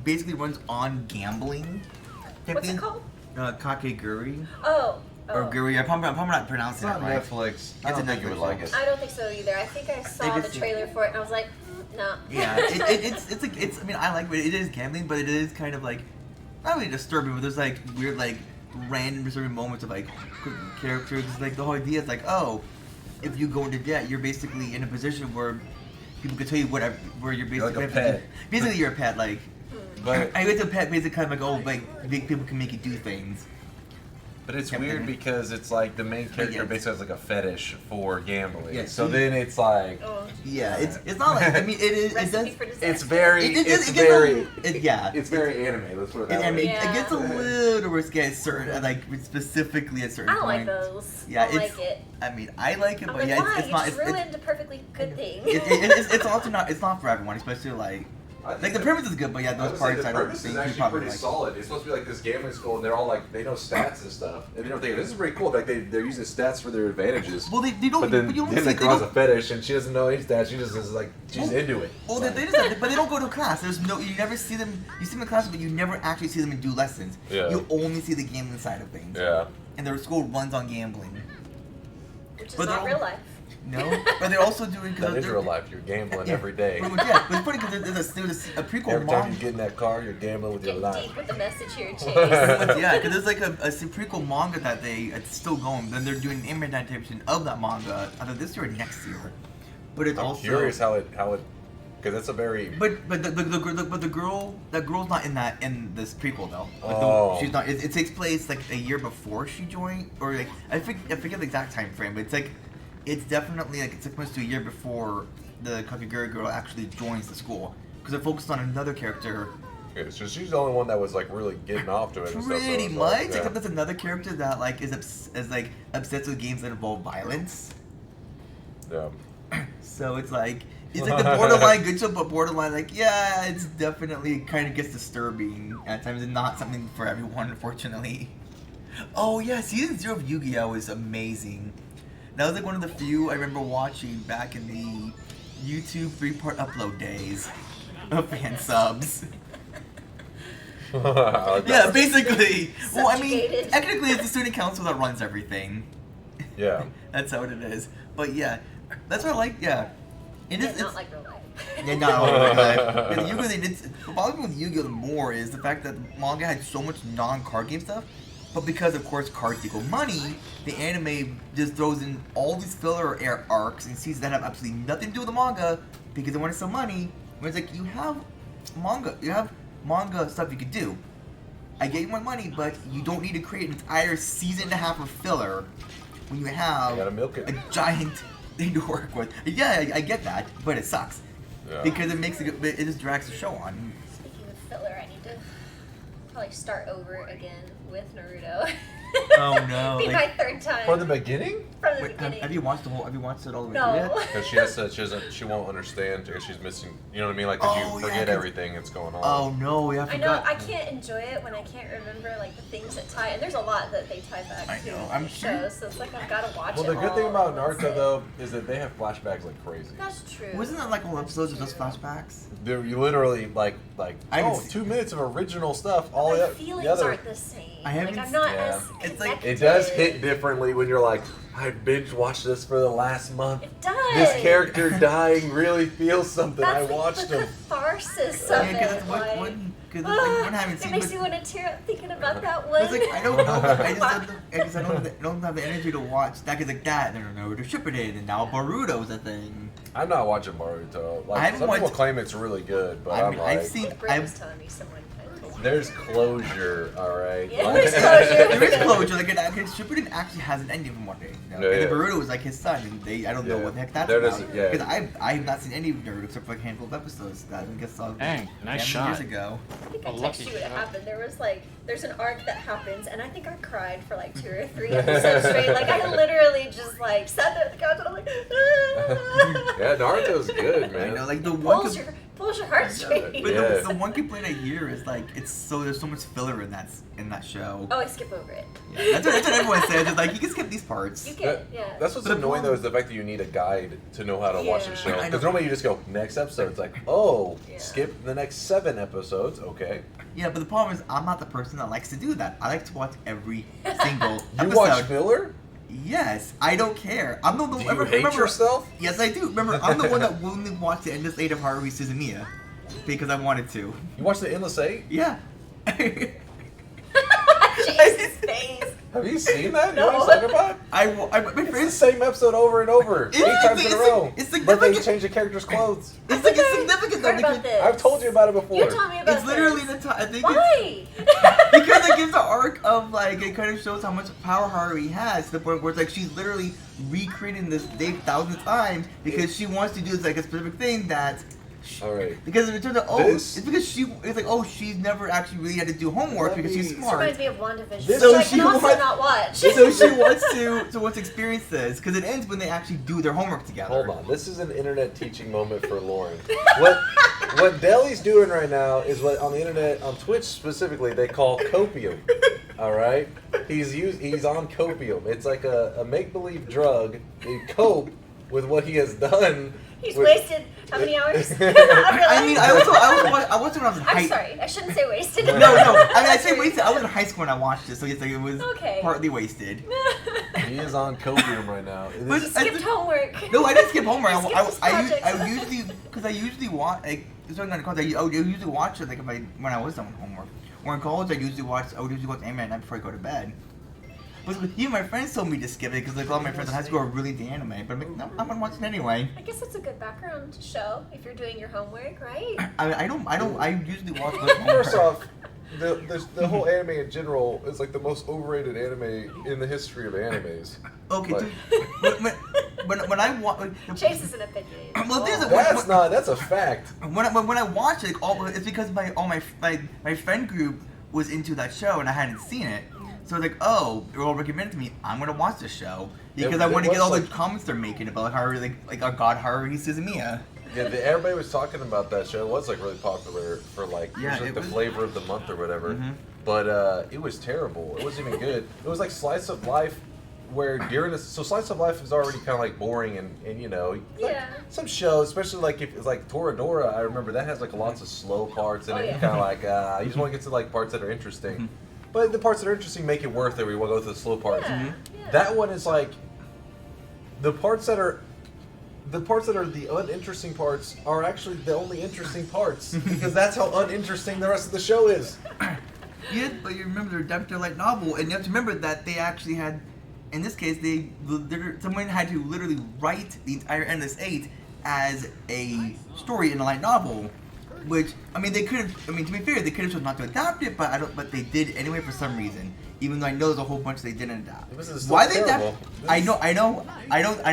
basically runs on gambling. What's it called? Kakegurui. Oh. Or Guri. I'm probably not pronouncing It's it on right. Netflix. It's a think you would Netflix like show. it. I don't think so either. I think I saw the trailer for it and I was like, no. Yeah, it's like I mean I like it. It is gambling, but it is kind of like not really disturbing, but there's like weird like random disturbing moments of like characters. Like the whole idea is like, oh, if you go into debt, you're basically in a position where people can tell you whatever, where you're basically You're like a pet. Basically, you're a pet. Like, But I guess a pet basically kind of like like big people can make you do things. But it's weird because it's like the main character Yeah. basically has like a fetish for gambling. Yeah. So then it's like Oh. Yeah, it's not like I mean it is it Recipe does for disaster. it's very it it's gets very yeah. it's very anime. Let's put it that I mean, way. it gets a little risky at certain, like specifically at certain I don't like points. those. Yeah, I don't it's. like it. I mean, I like it, I'm but like, yeah, why? it's You not. just ruined a perfectly good thing. It's also not. It's not for everyone, especially like the premise is good, but yeah, those parts I don't purpose think is you actually probably pretty like. solid. It's supposed to be like this gambling school, and they're all like they know stats and stuff, and they're thinking this is pretty cool. Like they're using stats for their advantages. Well, they don't. But then, you don't then see. the They girl's a don't, fetish, and she doesn't know any stats. She just is like she's into it. well, they just, but they don't go to class. There's no. You never see them. You see them in class, but you never actually see them do lessons. Yeah. You only see the gambling side of things. Yeah. And their school runs on gambling. Which is But not they're real life. No, but they're also doing That is they're- real life. You're gambling Yeah, every day. pretty much, yeah, but it's funny because there's a prequel Every time manga. you get in that car, you're gambling with your Getting life. deep with the message here, Chase. Yeah, because there's like a prequel manga that it's still going. Then they're doing an anime adaptation of that manga either this year or next year. But it's I'm also curious how it because that's a very But the girl that girl's not in this prequel though. Like Oh. she's not. It takes place like a year before she joined, or like I forget the exact time frame, but it's definitely like it's 6 months to a year before the Kakegurui girl actually joins the school because it focused on another character. yeah, so she's the only one that was like really getting off to it. And stuff, so Pretty it's much, like, yeah. except there's another character that like is obsessed with games that involve violence. Yeah. So it's like the borderline good show, but borderline like yeah, it's definitely kind of gets disturbing at times and not something for everyone, unfortunately. Oh yeah, season 0 of Yu-Gi-Oh is amazing. That was like one of the few I remember watching back in the YouTube 3-part upload days of fan subs. I like Yeah, that. basically. Well, I mean, Subjugated. technically it's the student council that runs everything. Yeah. That's how it is. But yeah, that's what I like. Yeah, It Yeah, is, not like real life. Yeah, no. The Yu-Gi-Oh! They did. The problem with Yu-Gi-Oh! More is the fact that the manga had so much non-card game stuff, but because of course cards equal money, the anime just throws in all these filler arcs and seasons that have absolutely nothing to do with the manga because they want to sell money. When it's like you have manga stuff you could do. I get you my money, but you don't need to create an entire season and a half of filler when you have You gotta milk it. a giant thing to work with. Yeah, I get that, but it sucks. Yeah. Because it just drags the show on. Speaking of filler, I need to probably start over again with Naruto. Oh, no, Be like- my third time. From the beginning? From the Wait, beginning. have you watched it all the way No. through yet? Because she won't understand because she's missing. You know what I mean? Like, Oh, you yeah, forget 'cause- everything that's going on. Oh no, I I forgot. know I can't enjoy it when I can't remember like the things that tie, and there's a lot that they tie back I to know, in I'm the sure. show, so it's like I've got to watch Well, it. the good thing all about in one Naruto sit. though is that they have flashbacks like crazy. That's true. Wasn't that like all episodes of just flashbacks? You literally like I haven't 2 minutes of original stuff. All My the feelings other. aren't the same. I haven't like I'm not yeah. as It's like- It does connected. hit differently when you're like, I binge watched this for the last month. It does. This character dying really feels something. That's I like watched the him. catharsis Yeah, of because it. it's Like, one haven't it seen. makes but- me want to tear up thinking about that one. It's like I don't know. I just don't have the energy to watch that. Cause like that, and then Naruto Shippuden, and now Boruto's a thing. I'm not watching Boruto. I Like haven't some people watched- claim it's really good, but I I'm mean, like, I've seen. Britt was telling me someone kind of told me. there's closure. All right. Yeah, Like- there's closure. There is closure. Like Shippuden actually has an ending from what they. You know? Yeah, And yeah. then Boruto was like his son, and I don't know Yeah. what the heck that's There about. doesn't- yeah. Because I have not seen any of Naruto except for like a handful of episodes that I guess saw. Dang, nice 10 shot. years ago. I think A I texted lucky you what shot. happened. There's an arc that happens, and I think I cried for like 2 or 3 episodes straight. Like I literally just like sat there at the couch and I'm like, ah. Yeah, Naruto's good, I man. know, like the one. pulls your heartstrings. But Yeah. the one complaint I hear is like there's so much filler in that show. Oh, I skip over it. Yeah, that's what everyone says. It's like you can skip these parts. You can, That- yeah. That's what's But the annoying though problem- is the fact that you need a guide to know how to watch the Yeah. show. I know. Because normally you just go next episode. It's like, oh, Yeah. skip the next 7 episodes. Okay. Yeah, but the problem is I'm not the person that likes to do that. I like to watch every single You episode. watch filler? Yes, I don't care. I'm the one. Do you hate yourself? Yes, I do. Remember, I'm the one that willingly watched the endless eight of Haruhi Suzumiya because I wanted to. You watch the Endless 8? Yeah. Jesus face. Have you seen that? No. You know what I'm talking about? my It's the friends. same episode over and over. It 8 is, times in a it's row. like- it's But they significant. change the character's clothes. It's like it's significant though Heard because about this. I've told you about it before. You told me about it's literally this. the time. I think it's Why? because it gives the arc of like it kind of shows how much power Haruhi has to the point where it's like she's literally recreating this day thousand times because she wants to do like a specific thing that. All right. Because it turns out, This- it's because it's like, she's never actually really had to do homework Let because she's me- This smart. reminds me of WandaVision. This- So So I she can also wants- not watch. So she wants to experience this because it ends when they actually do their homework together. Hold on. This is an internet teaching moment for Lauren. What Deli's doing right now is what on the internet, on Twitch specifically, they call copium. All right? He's on copium. It's like a make-believe drug. You cope with what he has done. He's with- wasted how many hours? I mean, I watched it when I was in I'm high. sorry. I shouldn't say wasted. No. I mean, I say wasted. I was in high school when I watched it, so it's like it was Okay. partly wasted. He is on copium right now. It But- is- Skipped homework. No, I didn't skip homework. You skipped his projects. I usually because I usually watch like it's not gonna cause I usually watch it like when I was done with homework. Or in college, I would usually watch anime at night before I go to bed. But even my friends told me to skip it because like all my friends in high school are really into anime. But I'm like, no, I'm gonna watch it anyway. I guess it's a good background show if you're doing your homework, right? I mean, I usually watch with homework. First off, the whole anime in general is like the most overrated anime in the history of animes. Okay, Like- when I watch, Chase is an opinion. Well, there's a- That's a fact. when I watch it, it's because my friend group was into that show and I hadn't seen it. So it's like, they were all recommended to me. I'm gonna watch this show because I It want to was get all like- the comments they're making about how like our god Haruhi Suzumiya. Yeah, everybody was talking about that show. It was like really popular for like, Yeah, it was like it the was- flavor of the month or whatever. Mhm. But it was terrible. It wasn't even good. It was like slice of life, where during this, so slice of life is already kind of like boring and you know, like Yeah. some shows, especially like if it's like Toradora, I remember that has like lots of slow parts in Oh, it. yeah. Kind of like you just want to get to like parts that are interesting. Mhm. But the parts that are interesting make it worth it. We want to go through the slow parts. Yeah, yeah. That one is like the parts that are the parts that are the uninteresting parts are actually the only interesting parts because that's how uninteresting the rest of the show is. Yeah, but you remember the Adapted light novel, and you have to remember that they actually had, in this case, someone had to literally write the entire Endless 8 as a story in a light novel. Which, I mean, they could have, I mean, to be fair, they could have chosen not to adapt it, but they did anyway for some reason. Even though I know there's a whole bunch they didn't adapt. This is Why still they terrible. adapt? I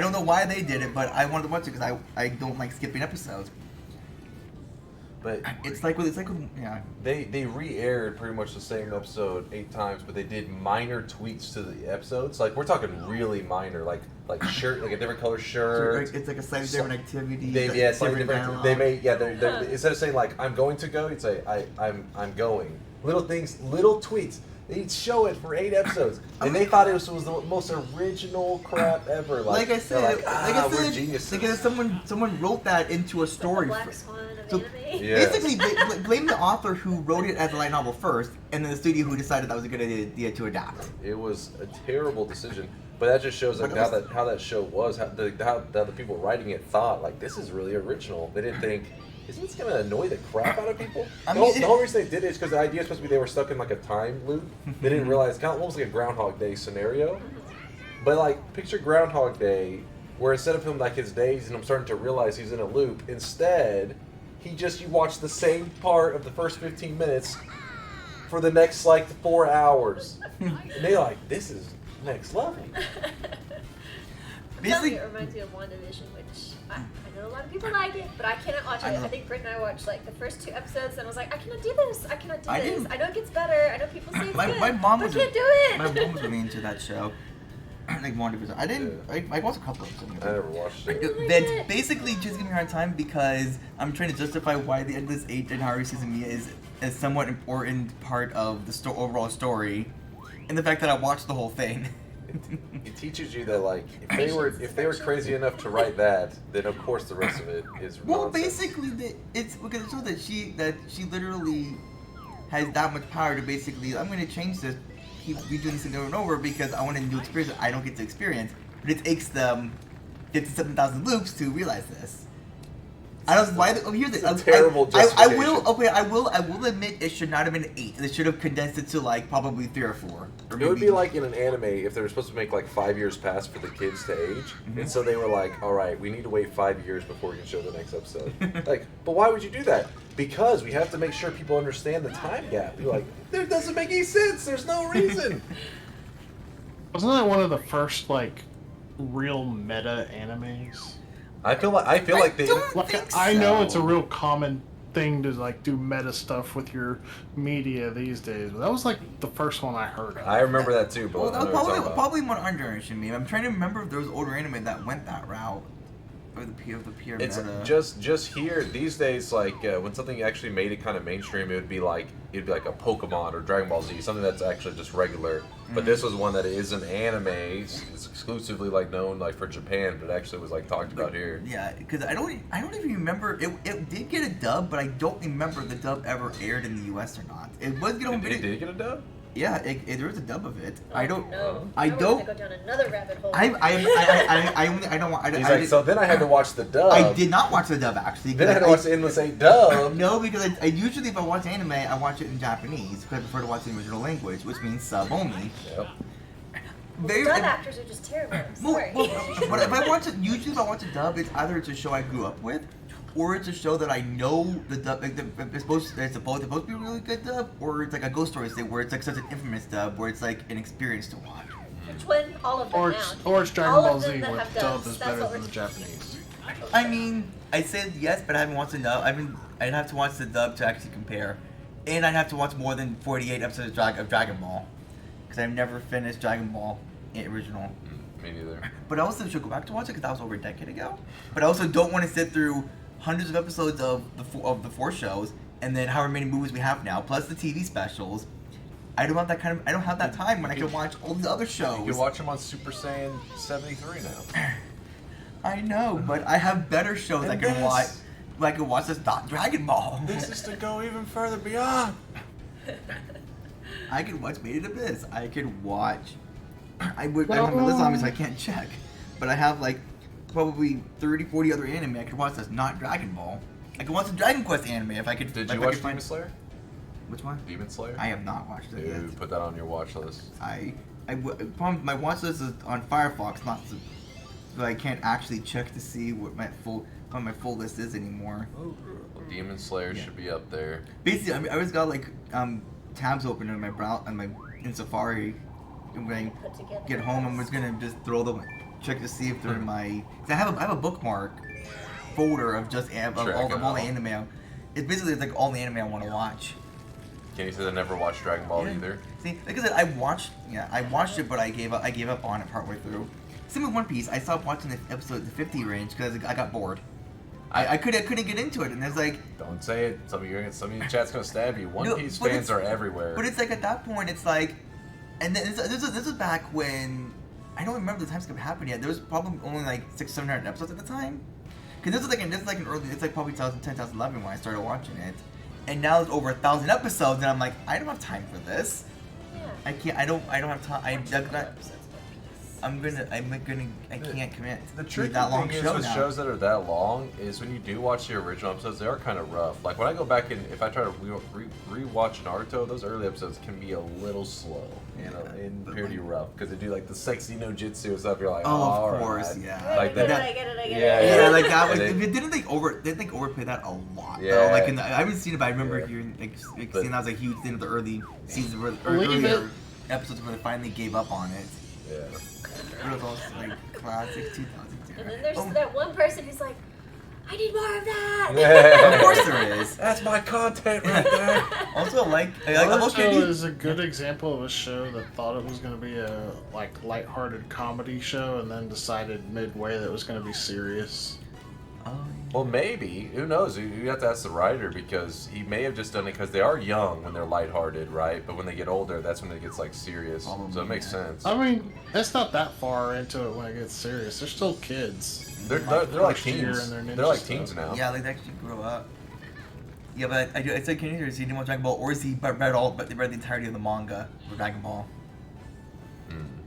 don't know why they did it, but I wanted to watch it because I don't like skipping episodes. But It's like with yeah. they re-aired pretty much the same episode 8 times, but they did minor tweaks to the episodes. Like we're talking really minor, like shirt, like a different color shirt. It's like a slightly different activity. Slightly different. dialogue. They made they're instead of saying like I'm going to go, you'd say I'm going. Little things, little tweets. They'd show it for 8 episodes, and they thought it was the most original crap ever. Like I said, we're geniuses. because someone wrote that into a story. Black Swan of So- anime. Yeah. Basically, blame the author who wrote it as a light novel first, and then the studio who decided that was a good idea to adapt. It was a terrible decision, but that just shows like But how that show was, how the people writing it thought like this is really original. They didn't think, is this gonna annoy the crap out of people? I The mean, whole reason they did it is because the idea is supposed to be they were stuck in like a time loop. They didn't realize kind of almost like a Groundhog Day scenario, but like picture Groundhog Day where instead of him like his days and I'm starting to realize he's in a loop, instead you watch the same part of the first 15 minutes for the next like 4 hours. And they're like, this is next level. Basically, it reminds me of WandaVision, which I know a lot of people like it, but I cannot watch it. I think Britt and I watched like the first 2 episodes, and I was like, I cannot do this. I cannot do this. I know it gets better. I know people say it's good. My mom was but I can't do it. My mom was really into that show. Like WandaVision. I didn't. I watched a couple of them. I never watched it. That's basically just giving me a hard time because I'm trying to justify why the Endless 8 and Haru Suzumiya is a somewhat important part of the overall story, and the fact that I watched the whole thing. It teaches you that like if they were crazy enough to write that, then of course the rest of it is Well, nonsense. basically, it's because it shows that she literally has that much power to basically, I'm going to change this, keep redoing this over and over because I want a new experience that I don't get to experience. But it takes them 57,000 loops to realize this. I don't know why. Here's It's the a terrible I will. justification. Okay, I will admit it should not have been 8. They should have condensed it to like probably 3 or 4. Or It would maybe- be like in an anime if they were supposed to make like 5 years pass for the kids to age, and so they were like, "All right, we need to wait 5 years before we can show the next episode." Like, but why would you do that? Because we have to make sure people understand the time gap. You're like, there doesn't make any sense. There's no reason. Wasn't that one of the first like real meta animes? I feel like they. don't Like think I know so. it's a real common thing to like do meta stuff with your media these days, but that was like the first one I heard of. I remember that too, but Well, that I was know what you're talking about. probably one our generation meme. I'm trying to remember if there was older anime that went that route. Or the peer It's meta. just here these days. Like when something actually made it kind of mainstream, it'd be like a Pokemon or Dragon Ball Z, something that's actually just regular. But this was one that is an anime. It's exclusively like known like for Japan, but it actually was like talked about here. Yeah, because I don't even remember. It did get a dub, but I don't remember if the dub ever aired in the U.S. or not. It was get on It video. did get a dub. Yeah, there was a dub of it. I don't. No, I we're don't. gonna go down another rabbit hole. I don't want. He's like, so then I had to watch the dub. I did not watch the dub actually. Then I had to watch the Endless 8 dub. No, because I usually if I watch anime, I watch it in Japanese because I prefer to watch the original language, which means sub only. Yep. Very. Dub actors are just terrible. I'm Well, sorry. but if I watch it, usually if I watch a dub, it's either it's a show I grew up with, or it's a show that I know the dub. Like it's supposed to be a really good dub, or it's like a Ghost Story thing where it's like such an infamous dub where it's like an experience to watch. Which one? All of them Or now. it's Dragon All Ball of Z them that where have the dub dubs. is That's better what than we're- the Japanese. I mean, I said yes, but I haven't watched the dub. I'd have to watch the dub to actually compare, and I'd have to watch more than 48 episodes of Dragon Ball, because I've never finished Dragon Ball original. Me neither. But I also should go back to watch it because that was over a decade ago. But I also don't want to sit through hundreds of episodes of the 4 shows and then however many movies we have now, plus the TV specials. I don't have that time when I can watch all these other shows. You can watch them on Super Saiyan 73 now. I know, but I have better shows I And can this- watch. I can watch this Dragon Ball. This is to go even further beyond. I could watch Made in Abyss. I could watch. I don't have a list on me, so I can't check. But I have like probably 30, 40 other anime I could watch that's not Dragon Ball. I could watch the Dragon Quest anime if I could. Did if you I watch could find- Demon Slayer? Which one? Demon Slayer? I have not watched it yet. Dude, put that on your watch list. Problem, my watch list is on Firefox, not so I can't actually check to see what my full list is anymore. Demon Slayer should be up there. Basically, I always got like tabs open in my in Safari. And when I Put together. get home, I'm just gonna just throw them, check to see if they're in my. Cause I have a bookmark folder of just of all the anime. It's basically like all the anime I want to watch. Kenny says I never watched Dragon Ball either. See, like I said, I watched it, but I gave up on it partway through. Same with One Piece. I stopped watching the episode the 50 range because I got bored. I couldn't get into it, and it's like. Don't say it. Some of your chat's gonna stab you. One Piece but fans are everywhere. But it's like at that point, it's like, and then this is back when I don't remember the time skip happened yet. There was probably only like 600-700 episodes at the time. Because this is like an early, it's like probably 2010, 2011 when I started watching it, and now it's over 1,000 episodes, and I'm like, I don't have time for this. Yeah. I can't. I don't have time. I can't commit. The to tricky that long thing is show with now. shows that are that long is when you do watch the original episodes, they are kind of rough. Like when I go back and if I try to rewatch Naruto, those early episodes can be a little slow, and pretty rough because they do like the sexy no jutsu and stuff. You're like, Oh, of all course, right. yeah. Like I that. get it. Yeah, like that was. And Didn't they overplay that a lot? Yeah. Though? Like I haven't seen it, but I remember Yeah. hearing But- seeing that was a huge thing of the early seasons, or Believe earlier it. episodes where they finally gave up on it. Yeah. It was also like classic 2000. And then there's Oh, that one person who's like, I need more of that. Yeah. Of course there is. That's my content right there. Also, like I'm okay. Naruto is a good example of a show that thought it was going to be a like lighthearted comedy show, and then decided midway that it was going to be serious. Well, maybe. Who knows? You have to ask the writer because he may have just done it because they are young when they're lighthearted, right? But when they get older, that's when it gets like serious. So it makes sense. I mean, it's not that far into it when it gets serious. They're still kids. They're like first year teens. in their ninja They're like stuff. teens now. Yeah, like they actually grow up. Yeah, but I said, can you either see anyone Dragon Ball or is he read the entirety of the manga for Dragon Ball?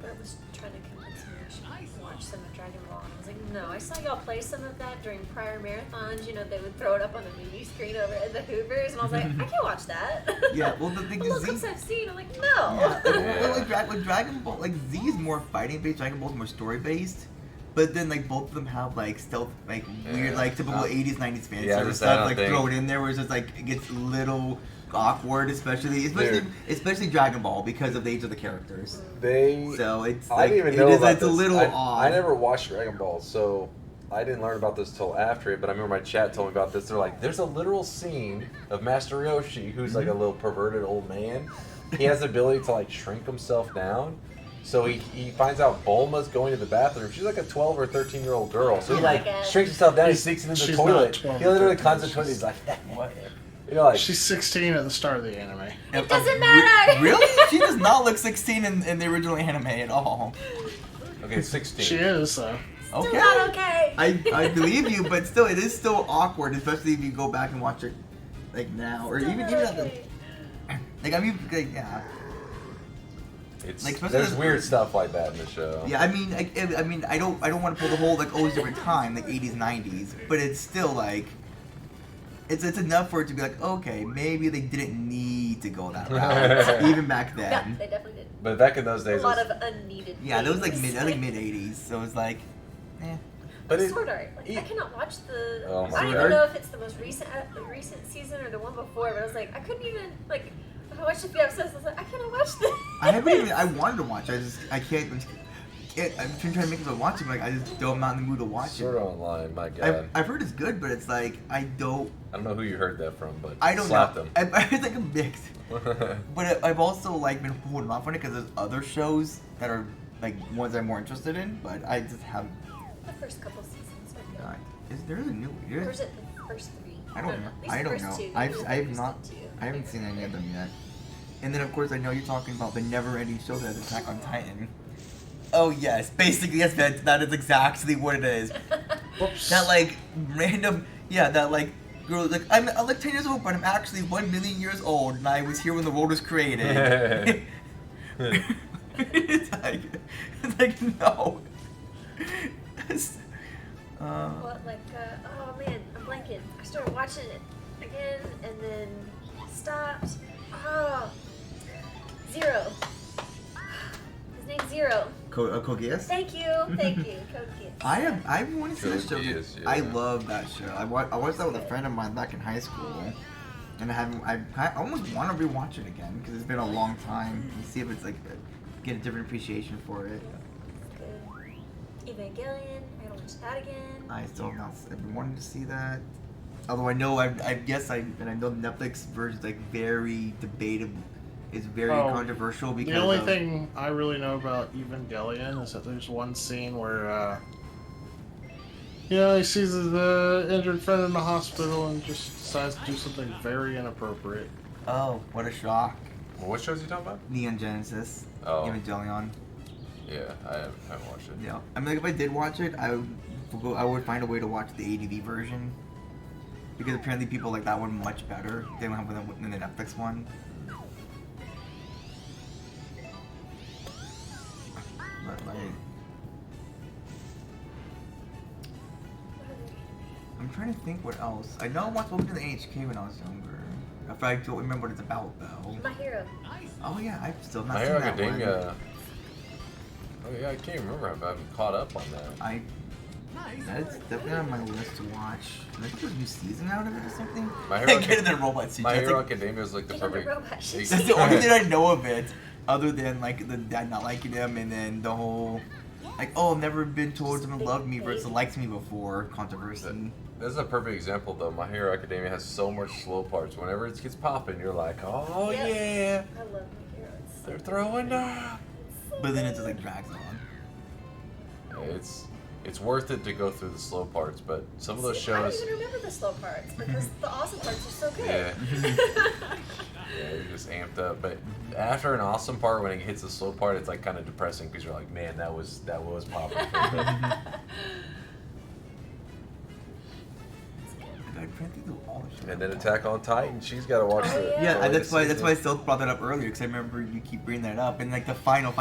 Bert was trying to convince me to watch some of Dragon Ball. And I was like, no, I saw y'all play some of that during prior marathons. You know, they would throw it up on the movie screen over at the Hoovers. And I was like, I can't watch that. Yeah, well the thing All the is clips Z. I've seen, I'm like, no. Yeah, Yeah. with Dragon Ball, like Z is more fighting based, Dragon Ball is more story based. But then like both of them have like stealth, like weird, Yeah. like typical 80s, 90s fan Yeah, service just stuff, that like thing. throw it in there where it's just like it gets a little awkward, especially Dragon Ball because of the age of the characters. They. So it's I like, didn't even know about it's a this. little I odd. never watched Dragon Ball, so I didn't learn about this till after it. But I remember my chat told me about this. They're like, there's a literal scene of Master Roshi, who's like a little perverted old man. He has the ability to like shrink himself down. So he finds out Bulma's going to the bathroom. She's like a 12 or 13-year-old girl. So he Oh my like God. shrinks himself down. He sneaks into the She's toilet. not 12 He literally or 13, climbs the toilet. He's like, what? You know, like She's 16 at the start of the anime. It doesn't matter. Really? She does not look 16 in the original anime at all. okay, 16. She is, so. Still Okay. not okay. I believe you, but still, it is still awkward, especially if you go back and watch it like now, or Still even not at the, okay. like I mean, like, yeah. It's Like, especially there's the- weird stuff like that in the show. Yeah, I mean, I don't want to pull the whole like always different time, like 80s, 90s, but it's still like, it's enough for it to be like, okay, maybe they didn't need to go that route, even back Yeah, then. they definitely did. But back in those A days, lot it was- of unneeded. Yeah, that was like things. mid 80s, so it's like, eh. but it, Sword Art. Like, I cannot watch the. Oh my I don't God. even know if it's the most recent season or the one before, but I was like, I couldn't even like. If I watched a few episodes, I was like, I cannot watch this. I haven't even. I wanted to watch. I can't. I'm trying to make it watch it. Like I just don't. I'm not in the mood to watch Sword it. Art Online, my God. I've heard it's good, but it's like I don't know who you heard that from, but I don't slap know. It's like a mix. them. But I've also like been holding off on it because there's other shows that are like ones I'm more interested in. But I just have. The first couple seasons. Are Not, good. is there a new? Or is it the first three? I don't know. At least I the don't first know. two. I've Maybe the I've first not. two. I haven't seen any of them yet. And then of course I know you're talking about the never-ending show that's Attack on Titan. Oh yes, basically yes, that is exactly what it is. Whoops. That like random, yeah, that like girl like I'm like 10 years old, but I'm actually 1 million years old, and I was here when the world was created. it's like no. What, like, oh man, I'm blanking. I started watching it again and then stopped. Oh, Zero. His name's Zero. Kogias? Thank you, Code Geass. I want to see that show. Code Geass, yeah. I love that show. I watched that with a friend of mine back in high school, and I almost want to rewatch it again because it's been a long time. And see if it's like get a different appreciation for it. Good. Evangelion. I gotta watch that again. I still have not. I've been wanting to see that. Although I know, I know the Netflix version's like very debatable. It's very controversial because the only thing I really know about Evangelion is that there's one scene where, he sees his injured friend in the hospital and just decides to do something very inappropriate. Oh, what a shock! Well, what show is he talking about? Neon Genesis. Oh. Evangelion. Yeah, I haven't watched it. Yeah, I mean, like if I did watch it, I would find a way to watch the ADV version because apparently people like that one much better than the Netflix one. But like, I'm trying to think what else. I know I watched Welcome to the NHK when I was younger. I don't remember what it's about though. My Hero. Oh yeah, I've still not My seen Hero that Academia. one. Oh yeah, I can't remember. I haven't caught up on that. That's definitely on my list to watch. I think there's a new season out of it or something. My Hero Get in the robot CG. My That's Hero like- Academia is like the Get in the perfect. robot shit. That's the only thing I know of it, other than like the dad not liking him, and then the whole like, oh, I've never been told someone loved me versus likes me before controversy. This is a perfect example though. My Hero Academia has so much slow parts. Whenever it gets popping, you're like, oh Yep. yeah, I love My Hero. It's so they're throwing up. But then it just like drags on. It's worth it to go through the slow parts, but some of those See, I don't shows, even remember the slow parts because the awesome parts are so good. yeah, yeah, you're just amped up. But after an awesome part, when it hits the slow part, it's like kind of depressing because you're like, man, that was popping. I'm trying to think of all the shows. And then Attack on Titan, she's got to watch Oh, the yeah. Yeah, that's why season. I still brought that up earlier because I remember you keep bringing that up and like the final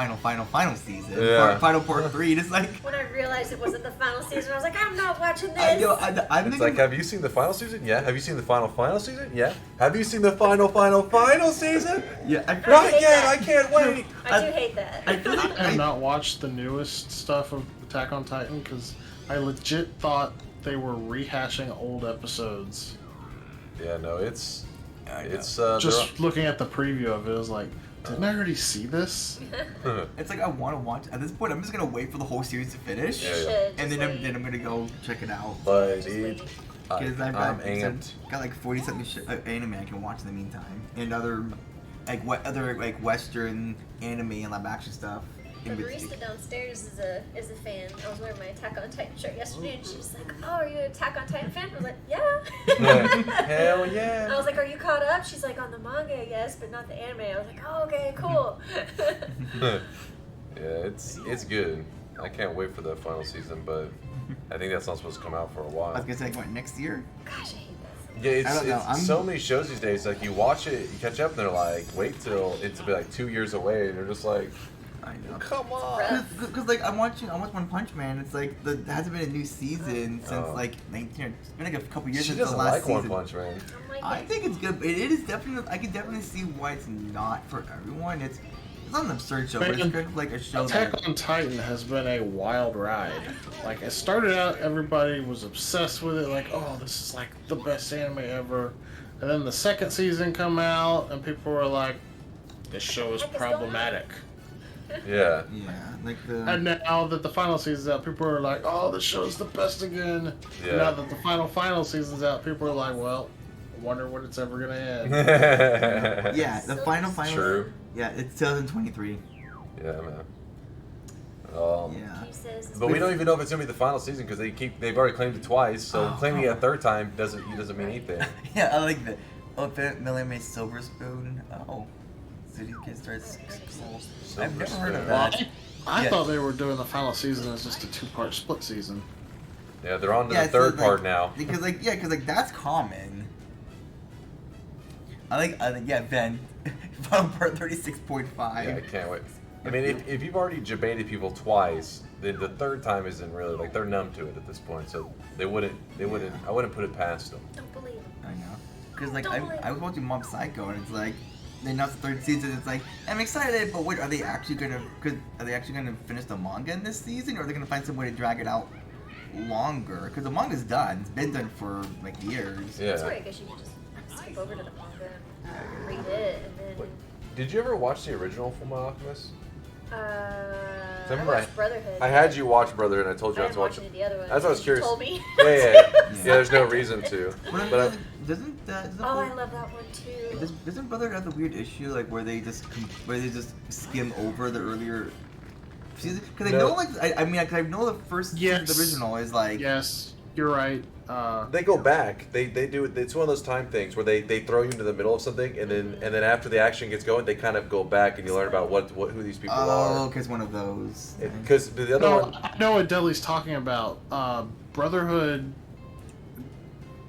season, Yeah. final part 3, just like When I realized it wasn't the final season, I was like, I'm not watching this. I'm It's thinking, like, have you seen the final season? Yeah. Have you seen the final season? Yeah. Have you seen the final season? yeah, I feel Not like, yet. I can't wait. I do hate that. I feel like I have not watched the newest stuff of Attack on Titan because I legit thought they were rehashing old episodes. Yeah. No. It's Just looking at the preview of it, I was like, didn't I already see this? it's like I want to watch. At this point, I'm just gonna wait for the whole series to finish, Yeah, Should and just then wait. I'm gonna go check it out. But wait. Because I'm amped. got like 40 something anime I can watch in the meantime, and other like Western anime and live action stuff. The barista downstairs is a fan. I was wearing my Attack on Titan shirt yesterday, and she was like, "Oh, are you an Attack on Titan fan?" I was like, "Yeah." Hell yeah. I was like, "Are you caught up?" She's like, "On the manga, yes, but not the anime." I was like, "Oh, okay, cool." Yeah, it's good. I can't wait for that final season, but I think that's not supposed to come out for a I was while. gonna say what next year. Gosh, I hate that. Yeah, I don't know, it's so many shows these days. Like you watch it, you catch up, and they're like, wait till it's be like 2 years away, and you're just like, I know. come on. rough. Because like I watch One Punch Man. It's like there hasn't been a new season since Oh. like 19. It's been like a couple years She since the doesn't last like season. One Punch Man. I'm like, I think it's good. But it is definitely. I can definitely see why it's not for everyone. It's not an absurd show, but it's kind of like a show Attack that. on Titan has been a wild ride. Like, it started out, everybody was obsessed with it, like, oh, this is like the best anime ever. And then the second season come out, and people were like, this show is What the heck is going on? problematic. Yeah. Yeah, like the. And now that the final season's out, people are like, oh, this show's the best again. Yeah. Now that the final season's out, people are like, well, I wonder when it's ever gonna end. Yeah, the So final. True. Yeah, it's 2023. Yeah, man. Yeah. he says, But we don't even know if it's gonna be the final season because they've already claimed it twice. So Oh. claiming it a third time doesn't mean anything. Yeah, I like that. Oh, Millie May Silver Spoon. Oh, City Kid starts. I've never heard of Well, that. I Yeah. thought they were doing the final season as just a 2-part split season. Yeah, they're on to Yeah, the third so, part like, now. Because like that's common. I think Ben. Final part 36.5. Yeah, I can't wait. I mean, if you've already debated people twice, then the third time isn't really like they're numb to it at this point. So they wouldn't. I wouldn't put it past them. Don't believe him. I know. Because like Don't believe I was watching Mob Psycho and it's like they announced the third season. It's like I'm excited, but wait, are they actually gonna finish the manga in this season, or are they gonna find some way to drag it out longer? Because the manga's done. It's been done for like years. Yeah. That's where I guess you could just skip over to the manga and read it, and then. Did you ever watch the original Fullmetal Alchemist? I Remember watched Brotherhood. I had you watch Brotherhood, and I told you I not didn't to watch watch any it. of the other ones. That's what I was You curious. told me. Yeah. There's no reason to. But doesn't Oh, I love that one too. Doesn't Brotherhood have the weird issue like where they just skim over the earlier seasons? Because I No. know like I mean I know the first season of the original is like Yes, you're right. they go back. They do it. It's one of those time things where they throw you into the middle of something, and then after the action gets going, they kind of go back and you learn about who these people are. okay, it's one of those. Because the other No, one, I know what Deli's talking about. Brotherhood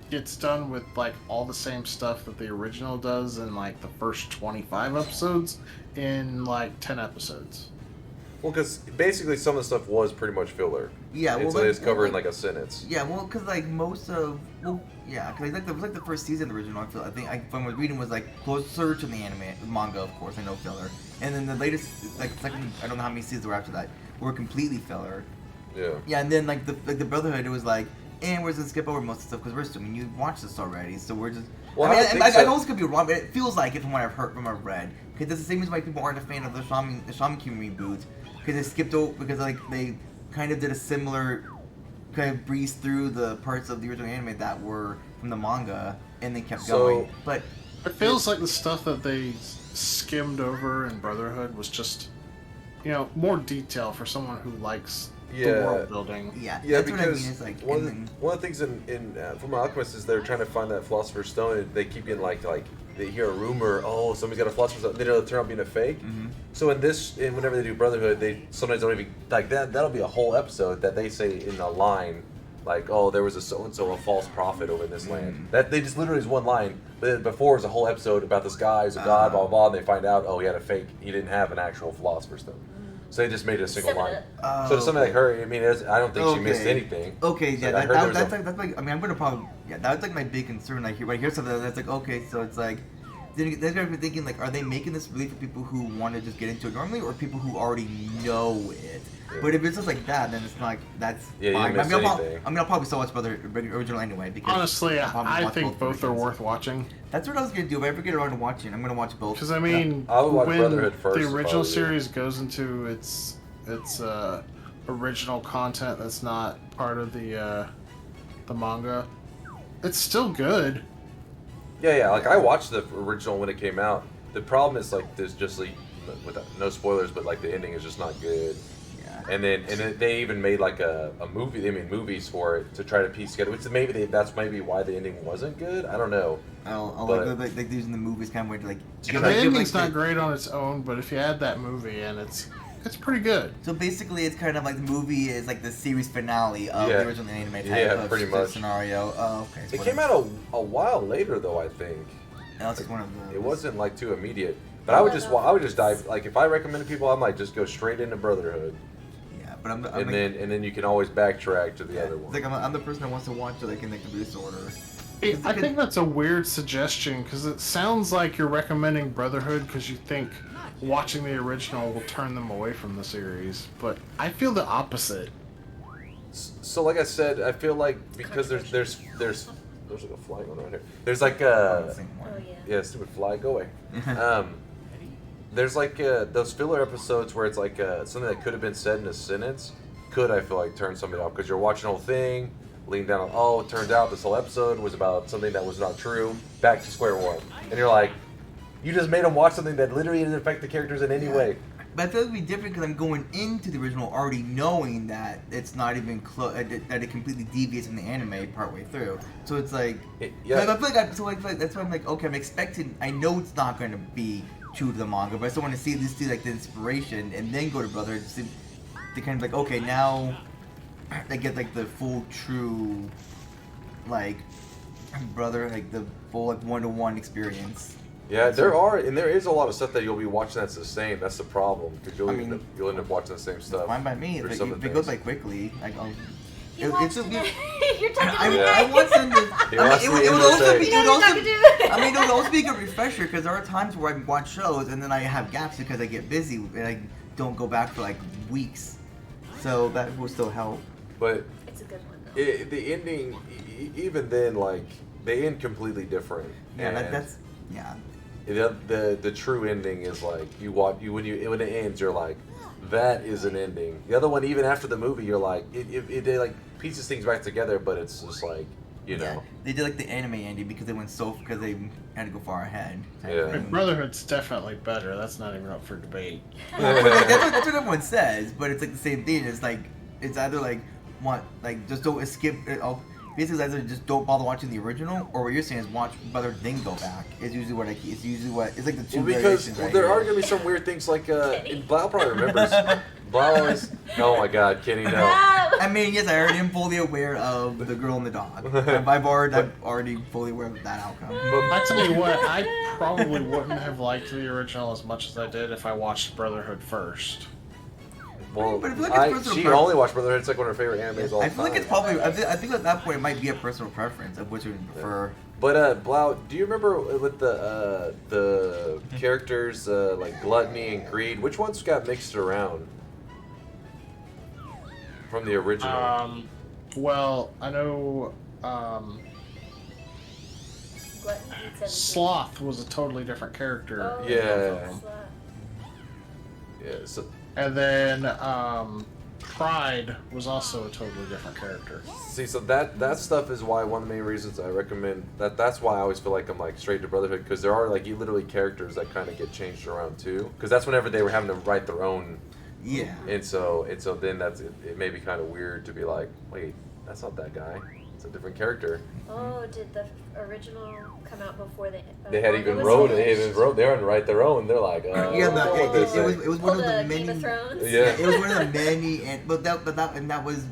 gets done with like all the same stuff that the original does in like the first 25 episodes in like 10 episodes. well, because basically some of the stuff was pretty much filler. Yeah, well, It's covered in like, like a sentence. yeah, well, because like most of because like the first season of the original, I think from what I was reading was like closer to the manga, of course, I know filler, and then the latest like second, I don't know how many seasons were after that were completely filler. Yeah. Yeah, and then like the Brotherhood, it was like, and we're just gonna skip over most of the stuff because we're assuming you've watched this already, so we're just. Well, I I mean, don't think I so. know this could be wrong, but it feels like it from what I've heard, from what I've read. Because that's the same reason why people aren't a fan of the Shaman King reboot, because they skipped over because like they kind of did a similar kind of breeze through the parts of the original anime that were from the manga, and they kept going. But It feels like the stuff that they skimmed over in Brotherhood was just, more detail for someone who likes the world building. yeah, Yeah, that's what I mean. because It's like one and of the things in Fullmetal Alchemist is they're trying to find that Philosopher's Stone, and they keep getting like they hear a rumor, oh, somebody's got a Philosopher's Stone, then it'll turn out being a fake. Mm-hmm. So whenever they do Brotherhood, they sometimes don't even like that. That'll be a whole episode that they say in a line, like, oh, there was a so and so a false prophet over in this land. That they just literally is one line, but before it was a whole episode about this guy who's a god, blah blah blah. And they find out, oh, he had a fake. He didn't have an actual Philosopher's Stone. So they just made it a single Sum it line. up. So to somebody like her, I mean, I don't think she missed anything. Okay, So yeah, I heard there was that's like, I mean, I'm gonna probably, that's like my big concern. Like, when I hear something that's like, okay, so it's like, then they're gonna be thinking, like, are they making this really for people who want to just get into it normally, or people who already know it? But if it's just like that, then it's not like, that's Yeah, you fine. didn't miss anything. I'll probably still watch the original anyway, because Honestly, I'll probably I watch think both are versions. worth watching. That's what I was gonna do, but if I ever get around to watching, I'm gonna watch both. Because I mean, I would watch when Brotherhood first, the original probably. series goes into its original content that's not part of the manga, it's still good. Yeah. Like I watched the original when it came out. The problem is like there's just like with no spoilers, but like the ending is just not good. Yeah. And then they even made like a movie. They made movies for it to try to piece together. Which that's maybe why the ending wasn't good. I don't know. I'll But- like using the movies kind of way to like. The give, like, ending's like, not great on its own, but if you add that movie in, it's pretty good. So basically, it's kind of like the movie is like the series finale of Yeah. the original anime type Yeah, of pretty much. scenario. Oh, okay. It came out a while later though. I think That's just one of the. it wasn't like too immediate. But I would just dive like if I recommend to people, I might just go straight into Brotherhood, Yeah, but I'm and like, then you can always backtrack to the yeah, other it's one. like I'm the person that wants to watch it like in like the release order. I think that's a weird suggestion because it sounds like you're recommending Brotherhood because you think watching the original will turn them away from the series, but I feel the opposite. So like I said, I feel like because there's like a fly going on here. There's like a Oh yeah. yeah, stupid fly, go away. There's like those filler episodes where it's like something that could have been said in a sentence could, I feel like, turn somebody off because you're watching the whole thing, leaning down on, oh, it turned out this whole episode was about something that was not true, back to square one. And you're like, you just made them watch something that literally didn't affect the characters in any way. But I feel like it'd be different because I'm going into the original already knowing that it's not even close, that it completely deviates from the anime partway through. So it's like, Yeah. I feel like that's why I'm like, okay, I'm expecting. I know it's not going to be true to the manga, but I still want to see at least see like the inspiration and then go to Brotherhood to kind of like, okay, now they get like the full true like brother, like the full like 1-to-1 experience. Yeah, there is a lot of stuff that you'll be watching that's the same. That's the problem because you'll end up watching the same stuff. Fine by me. for If some it, of if the it goes things. like quickly, like You it's watched just You're talking I watched them. He wants it to would be also be. entertained. It would You know also. what you're talking to. I mean, it would also be a good refresher because there are times where I watch shows and then I have gaps because I get busy and I don't go back for like weeks. So that will still help. But It's a good one though. the ending, even then, like they end completely different. Yeah, And that's yeah. the true ending is like when it ends, you're like, that is an ending. The other one, even after the movie, you're like, it like pieces things back together, but it's just like, you know. Yeah, they did like the anime ending because they had to go far ahead. Yeah. Brotherhood's definitely better. That's not even up for debate. That's what everyone says, but it's like the same thing. It's like it's either like just don't skip it. Basically, it's either just don't bother watching the original, or what you're saying is watch Brotherhood then go back. It's usually what it's like the two Well, because variations right there here. are gonna be some weird things like and Blau probably remembers. Blau always. Oh my God, Kenny, no. I mean, yes, I already am fully aware of the girl and the dog. I'm already fully aware of that outcome. I tell you what, I probably wouldn't have liked the original as much as I did if I watched Brotherhood first. Well, But I feel like it's personal she preference. only watched Brotherhood. It's like one of her favorite animes all I the feel like time. it's probably. I think at that point it might be a personal preference of which you would prefer. But Blau, do you remember with the characters like Gluttony and Greed? Which ones got mixed around from the original? Well, I know Glutton eats everything. Sloth was a totally different character. Oh, Yeah. Sloth. Yeah. So And then Pride was also a totally different character. see, so that stuff is why one of the main reasons I recommend that. That's why I always feel like I'm like straight to Brotherhood because there are like literally characters that kind of get changed around too. Because that's whenever they were having to write their own. Yeah. And so then that's it. It may be kind of weird to be like, wait, that's not that guy. It's a different character. Oh, did the original come out before they? They had manga even was wrote. finished? They even wrote. They're to write their own. They're like, Yeah, what they say. it was one of the Game many. of Thrones. Yeah. It was one of the many, and that was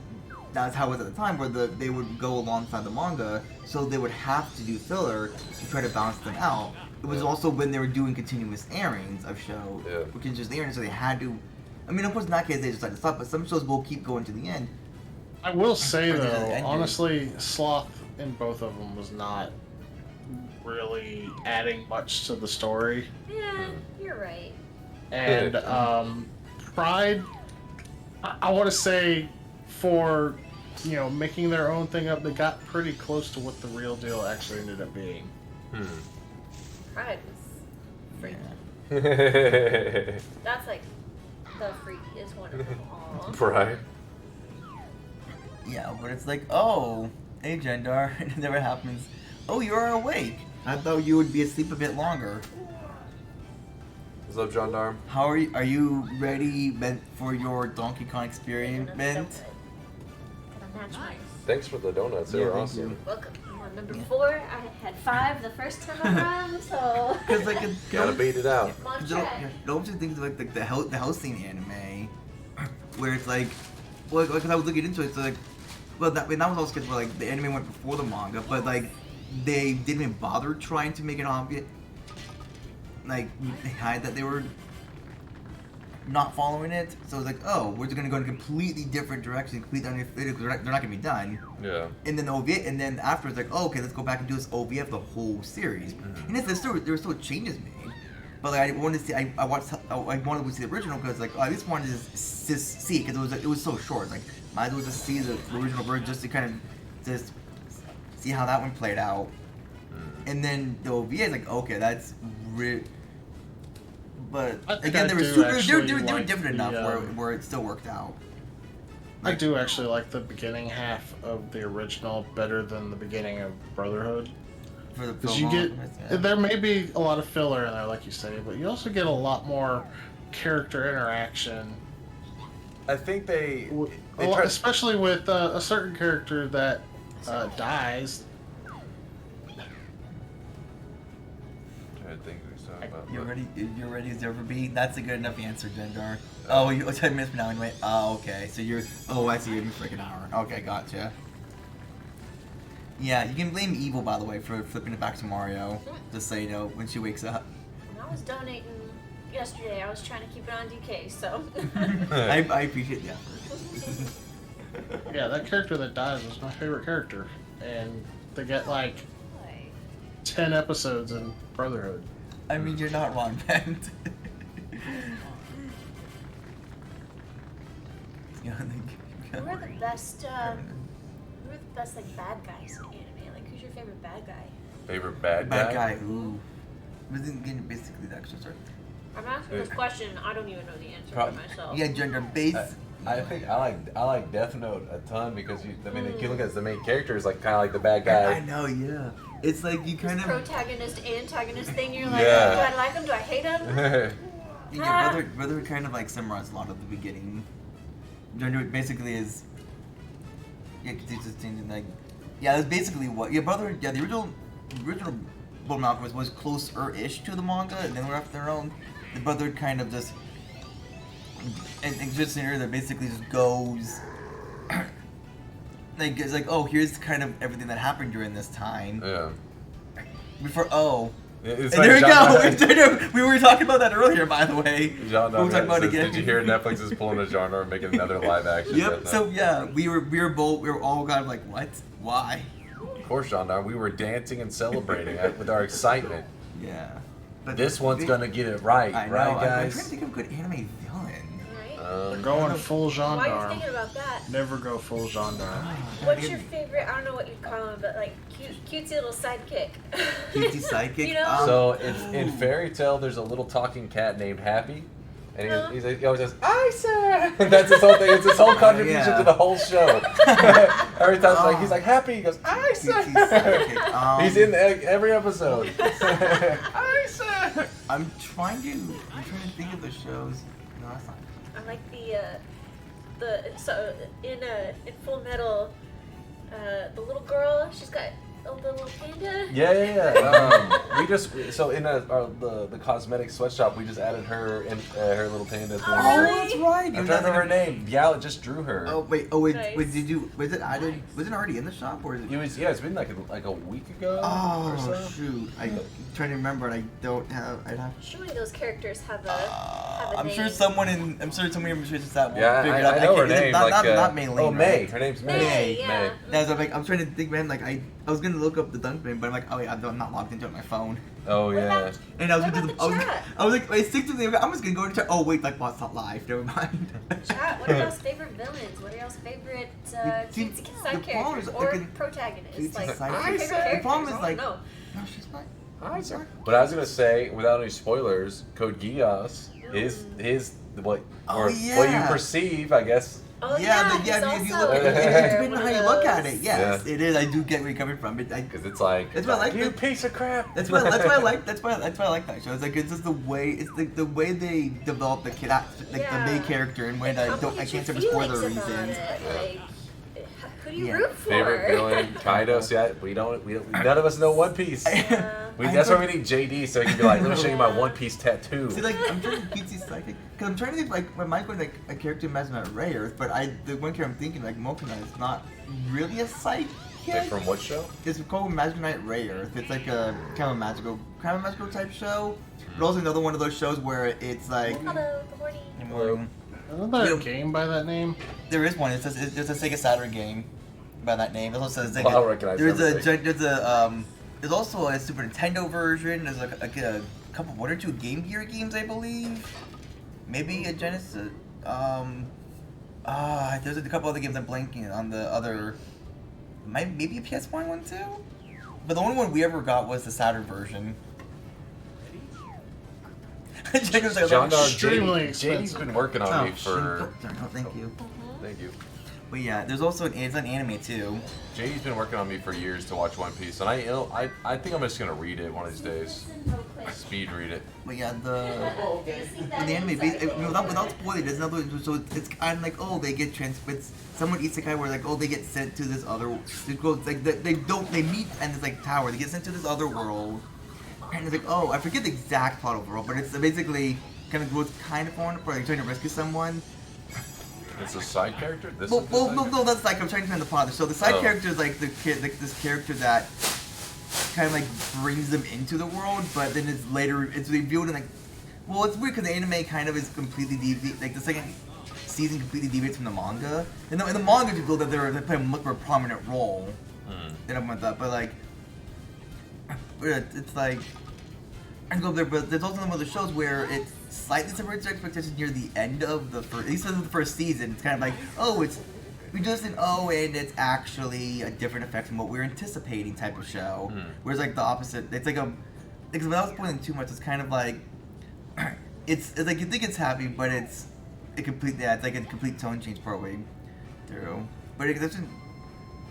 how it was at the time, where they would go alongside the manga, so they would have to do filler to try to balance them out. It was also when they were doing continuous airings of show, Yeah. continuous airings, so they had to. I mean, of course, in that case they decided to stop, but some shows will keep going to the end. I will say Or did it though, end? honestly, Sloth in both of them was not really adding much to the story. Yeah, you're right. And Pride, I want to say, for making their own thing up, they got pretty close to what the real deal actually ended up being. Pride was freaky. Hmm. That's like the freakiest one of them all. Right. Yeah, but it's like, oh, hey Jendar, it never happens. Oh, you're awake. I thought you would be asleep a bit longer. What's up, Gendarme? How are you? Are you ready for your Donkey Kong experiment? Gotta match mine. Thanks for the donuts. They Yeah, were thank awesome. you. Welcome. I'm on number 4. I had 5 the first time around, so. Because like Gotta beat it out. I'm on Don't track. you think like the hosting anime, where it's like, well, because I was looking into it, so like, well, that was also because like the anime went before the manga, but like they didn't even bother trying to make it obvious, like they hide that they were not following it. So it's like, oh, we're just gonna go in a completely different direction, completely unrelated, because they're not gonna be done. Yeah. And then the OVA, and then after it's like, oh, okay, let's go back and do this OVA of the whole series. And there were still changes made. But like, I wanted to see, I wanted to see the original because like, I just wanted to just see because it was so short. Like, might as well just see the original version just to kind of just see how that one played out. And then the OVA is like, okay, that's but I think again, I they were do they actually were like different enough the, where it still worked out. I do actually like the beginning half of the original better than the beginning of Brotherhood. For the Because you get, there may be a lot of filler in there, like you say, but you also get a lot more character interaction. I think they Especially with a certain character that dies. I think we talking about. You're ready as ever be. That's a good enough answer, Dendar. Oh, 10 minutes from now anyway. Oh, okay. So you're. Oh, I see. You're in a freaking hour. Okay, gotcha. Yeah, you can blame Evil, by the way, for flipping it back to Mario. Just so you know, when she wakes up. When I was donating yesterday, I was trying to keep it on DK, so. I appreciate the effort. Yeah, that character that dies was my favorite character. And to get like 10 episodes in Brotherhood. I mean, you're not wrong, Ben. You know, Who are the best, like, bad guys in anime? Like, who's your favorite bad guy? Favorite bad Bad guy? guy, ooh. Wasn't getting basically the extra start. I'm asking this question, I don't even know the answer Pro- for myself. Yeah, gender base. I think I like Death Note a ton because if you look at the main character is like kind of like the bad guy. I know, yeah. It's like you kind This of. protagonist, antagonist thing, you're like, Yeah. do I like him? Do I hate him? Yeah, brother kind of like summarized a lot at the beginning. Gender basically is. Yeah, because he's just changing like. Yeah, that's basically what. Yeah, brother. Yeah, the original Blaumagier was closer-ish to the manga, and then we're after their own. The brother kind of just. And just in here that basically just goes. Like it's like, oh, here's kind of everything that happened during this time. Yeah. Before It's and like there we go. We were talking about that earlier, by the way. John We'll talk about it again. Did you hear Netflix is pulling a genre and making another live action? Yep. So yeah, we were all kind of like, what? Why? Of course, John Dar, we were dancing and celebrating with our excitement. Yeah. But This one's gonna get it right, I know. right, I'm trying guys? to think of a good anime villain. Right? They're going full Why are you gendarme. thinking about that? Never go full gendarme. What's your favorite, I don't know what you'd call him, but like cutesy little sidekick? Cutesy sidekick? You know? So in Fairy Tale, there's a little talking cat named Happy, and Uh-huh. he always says, "I sir." That's his whole thing. It's his whole contribution Yeah. to the whole show. Every time he's like Happy, he goes, "I Cutesy sidekick. sir." He's in every episode. I sir. I'm trying to think of the shows. No, that's not. I like so in Full Metal, the little girl, she's got the little panda. Yeah. We just in the cosmetic sweatshop, we just added her and her little panda thing. Oh, really? That's right. I'm trying to remember her name. Yeah, just drew her. Oh wait, Nice. did you? Was it added? Was it already in the shop or is it? It's been like a week ago or Oh so. shoot! I'm trying to remember, and I don't have. I'd have. Surely those characters have a I'm name. sure someone in. I'm sure someone in just that will Yeah, figure it out. I know her can't- is it name. Not May Lane, oh, May. right? Her name's May, May. yeah. That's what I'm trying to think, man. Like I was gonna look up the Dunkman, but I'm like, oh wait, I'm not logged into it on my phone. Oh What yeah. about- And I was What gonna. about the chat? I was like, wait, stick to the. I'm just gonna go into. Oh wait, like what's not live? Never mind. Chat, what are y'all's favorite villains? What are y'all's favorite See, cutesy the side problem characters is, or like, in- protagonists? cutesy Like, side what's your characters. favorite The problem characters? is, I like- wanna know. No, she's fine. Hi, sir. But I was gonna say, without any spoilers, Code Geass, his what Oh, or yeah. what you perceive, I guess. Oh Yeah, yeah, if you he's look also at it, it depends one on how of you look at those. it. Yes, Yeah. it is. I do get where you're coming from. Because it's like, That's why I like you the- piece of crap. That's why I like that show. It's like it's just the way the way they develop the kid the main character and when I can't say for spoiler reasons. Like, who do you Yeah. root for? Favorite villain, Kaido. See, we none of us know One Piece. That's why we need JD so he can be like, let me show you my One Piece tattoo. See, like I'm trying to cutesy psychic because I'm trying to think like my mind's going like a character imagined Ray Earth, but the one character I'm thinking like Mokina is not really a psychic. Like from what show? It's called Magic Knight Ray Earth. It's like a kind of magical type show, but also another one of those shows where it's like. Hello, good morning. Isn't there a game by that name? There is one. It's a Sega Saturn game by that name. It also says Well, I'll recognize there's also a Super Nintendo version. There's like a couple, 1 or 2 Game Gear games, I believe. Maybe a Genesis. There's a couple other games I'm blanking on the other. Maybe a PS1 one too. But the only one we ever got was the Saturn version. Jacob's like, John Don, Extremely JD's expensive. been working on me for. Sorry, no, thank you. Thank you. But yeah, there's also it's an anime too. JD's been working on me for years to watch One Piece, and I think I'm just gonna read it one of these days. Speed read it. But yeah, the anime, without spoiling, there's another. So it's kind of like, oh, they get it's someone isekai where like, oh, they get sent to this other. It's like they meet and it's like tower. They get sent to this other world, and it's like, oh, I forget the exact plot overall, but it's basically kind of goes kind of on where they're trying to rescue someone. It's a side character. This Well, is the side character? no, that's like I'm trying to find the plot. So the side Oh. character is like the kid, like this character that kind of like brings them into the world, but then it's later it's revealed in like, well, it's weird because the anime kind of is completely like the second season completely deviates from the manga. And in the manga, you feel that they play a much more prominent role than I'm with that, but like, it's like. I can go there, but there's also some other shows where it slightly separates your expectations near the end of the first, at least in the first season. It's kind of like, oh, we just did and it's actually a different effect from what we were anticipating type of show. Whereas like the opposite, it's like because without spoiling too much, it's kind of like, it's like you think it's happy, but it's like a complete tone change partway through. But it doesn't.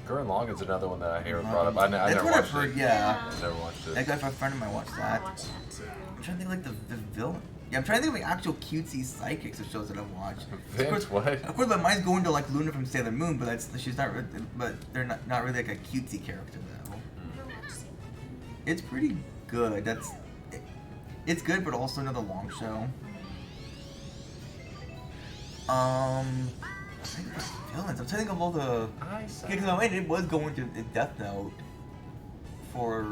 Gurren Lagann's another one that I hear brought up. I That's never what I've watched heard, it. yeah. I never watched it. Like, if a friend of mine watched I that. watched that too. I'm trying to think like the villain. Yeah, I'm trying to think of like actual cutesy sidekicks of shows that I've watched. Vince, what? Of course, my mind's going to like Luna from Sailor Moon, but she's not. But they're not really like a cutesy character though. Never watched Sailor Moon. It's pretty good. It's good, but also another long show. I think about villains. I'm trying to think of all the. Because I mean, it was going to Death Note for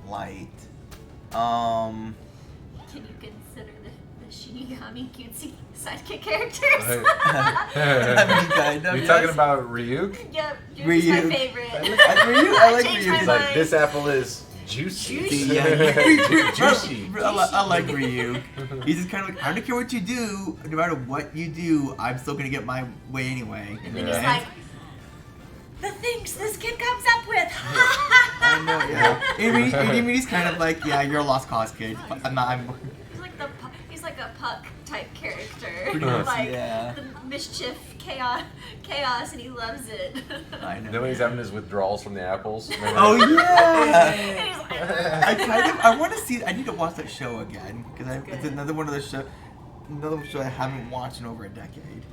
Light. Can you consider the Shinigami cutesy sidekick characters? I mean, kind of. You talking about Ryuk? Yep, you're just my Ryuk. favorite. I like changed Ryuk. my He's Like, mind. this apple is juicy. Juicy. Juicy. I like Ryuk. He's just kind of like, I don't care what you do, no matter what you do, I'm still gonna get my way anyway. And then Yeah. he's like, the things this kid comes up with. I know, yeah. I mean, he's kind of like, yeah, you're a lost cause kid. He's like a Puck type character. Pretty much, Like yeah. the mischief, chaos, and he loves it. I know. Then when he's having his withdrawals from the apples. Oh yeah. And he's like, I want to see. I need to watch that show again because it's good. another one of those another show I haven't watched in over a decade.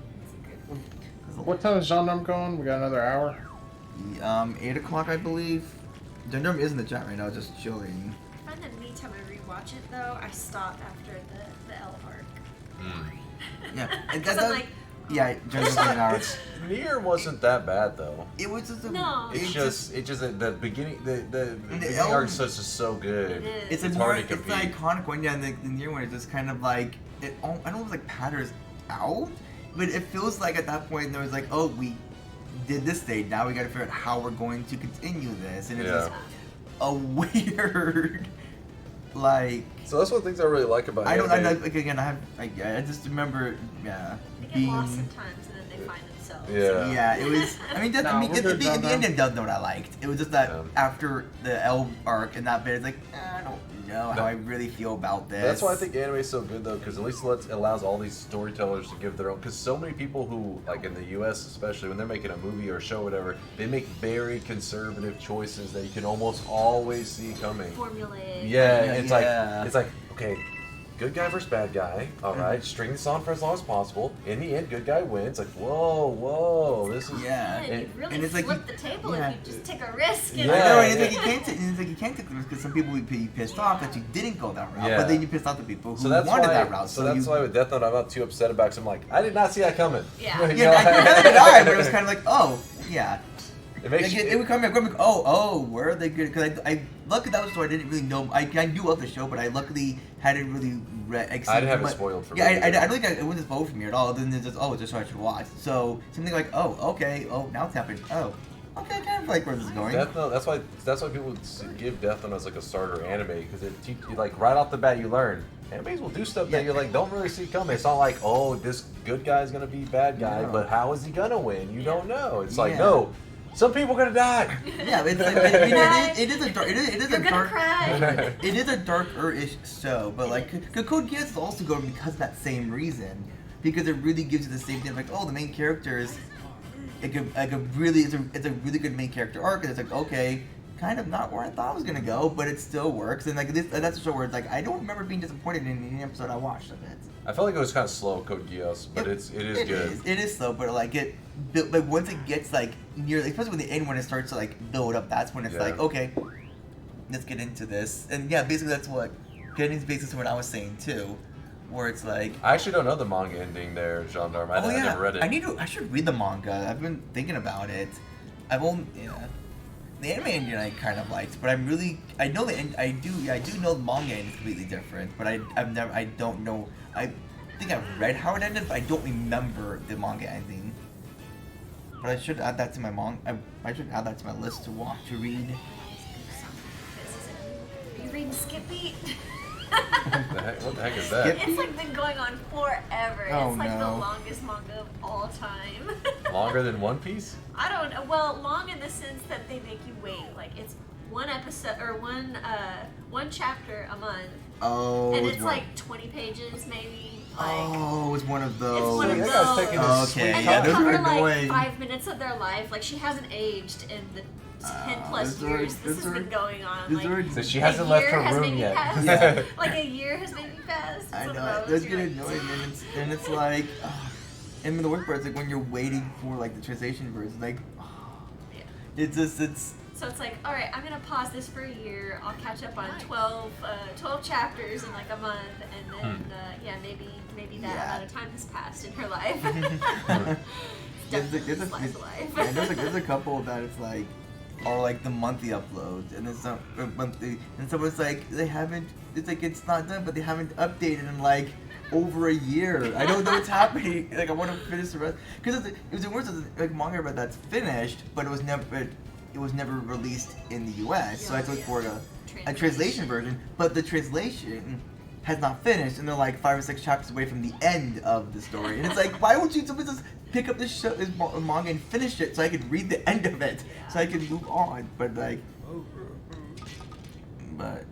What time is Gendarme going? We got another hour. 8 o'clock, I believe. Gundam is in the chat right now, just chilling. I find that anytime I rewatch it though, I stop after the L arc. Yeah, and Because I'm like, yeah, Gundam's in an hour. Nier wasn't that bad though. It was just a, No. It's just the beginning. The beginning Elm- arc is just so good. It is. It's It's a more, hard to it's the compete. iconic one, yeah, and the near one is just kind of like, I don't know if it's like patterns out, but it feels like at that point there was like, oh, we did this stage, now we gotta figure out how we're going to continue this, and it's Yeah. just a weird, like, So that's one of the things I really like about anime. like again, I just remember, yeah, They get being, lost sometimes and then they find themselves. Yeah. yeah, it was, I mean, No, we're good, the John, end of Death Note I liked, it was just that Yeah. after the L arc and that bit, it's like, I don't know how I really feel about this. That's why I think anime is so good though, because at least it allows all these storytellers to give their own. Because so many people who, like in the U.S. especially, when they're making a movie or a show, or whatever, they make very conservative choices that you can almost always see coming. Formulaic. Yeah, Yeah, it's yeah. like okay, good guy versus bad guy. All right, string this on for as long as possible. In the end, good guy wins. Like whoa, this is Yeah. And you really and it's like flip you- the table yeah. if you just take a risk. And Yeah. I know, and yeah. it's like you can't take the risk because some people would be pissed off that you didn't go that route, Yeah. but then you pissed off the people who So that's wanted why. that route. So that's why with Death Note, I'm not too upset about. Because I'm like, I did not see that coming. Yeah. You Yeah, know, neither did I, but it was kind of like, oh, yeah. It makes Like, you. it would come like, oh, where are they good? Because I luckily that was so I didn't really know. I knew of the show, but I luckily hadn't really read. Like, I didn't have it much- spoiled for Yeah, me I either. don't think it wasn't spoiled for me at all. Then it's just it's just what I should watch. So something like, oh, okay, now it's happening. Oh, okay, I kind of like where this is going. Death Note. That's why people give Death Note as like a starter anime because it teach you like right off the bat you learn. Animes will do stuff that Yeah. you're like don't really see coming. It's not like oh this good guy's gonna be bad guy, No. but how is he gonna win? You don't know. It's like Yeah. no, some people are gonna die. Yeah, it's like it is a dark. It is You're a gonna dark. cry. It is a darker-ish show, but like Code Geass is also good because of that same reason, because it really gives you the same thing. Like, oh, the main character is it's a really good main character arc, and it's like okay, kind of not where I thought it was gonna go, but it still works. And like that's a show where it's like I don't remember being disappointed in any episode I watched of it. I felt like it was kind of slow, Code Geass, but it is good. It is slow, but like like once it gets like near, especially when the end when it starts to like build up, that's when it's Yeah. like okay, let's get into this. And yeah, basically that's what getting is basically what I was saying too. where it's like, I actually don't know the manga ending there, Gendarme. I never read it. I should read the manga. I've been thinking about it. I've only, the anime ending I kind of liked, but I know the end. I do know the manga ending is completely different, but I don't know. I think I've read how it ended, but I don't remember the manga ending. But I should add that to my I should add that to my list to read. Are you reading Skippy? What the heck is that? Skip- It's like been going on forever. Oh, it's like the no. longest manga of all time. Longer than One Piece? I don't know. Well, long in the sense that they make you wait. Like it's one episode or one chapter a month, Oh, and it was it's one- like 20 pages maybe. Like, Oh, it was one of those. It's one of that guy's taking those. his sweet Okay, and yeah, they those cover are annoying. like 5 minutes of their life. Like she hasn't aged in the 10 plus those are- years this those has been are- going on. those Like, are- So she a hasn't left year her has room maybe yet. passed. Yeah. Like a year has maybe passed. I Some know, of that's those, getting you're annoying, and it's like, and the worst part is like when you're waiting for like the translation version, like, Yeah. it's just So it's like, all right, I'm gonna pause this for a year. I'll catch up on 12 chapters in like a month, and then maybe that Yeah. amount of time has passed in her life. there's Definitely slice of life. yeah, there's a couple that it's like, or like the monthly uploads, and then some monthly, and so it's like they haven't. It's like it's not done, but they haven't updated in like over a year. I don't know what's happening. Like I want to finish the rest because it was the worst of the like manga but that's finished, but it was never released in the U.S. So I had to look for a translation version, but the translation has not finished, and they're like 5 or 6 chapters away from the end of the story. And it's like, why would you just pick up this manga and finish it so I could read the end of it, so I could move on? But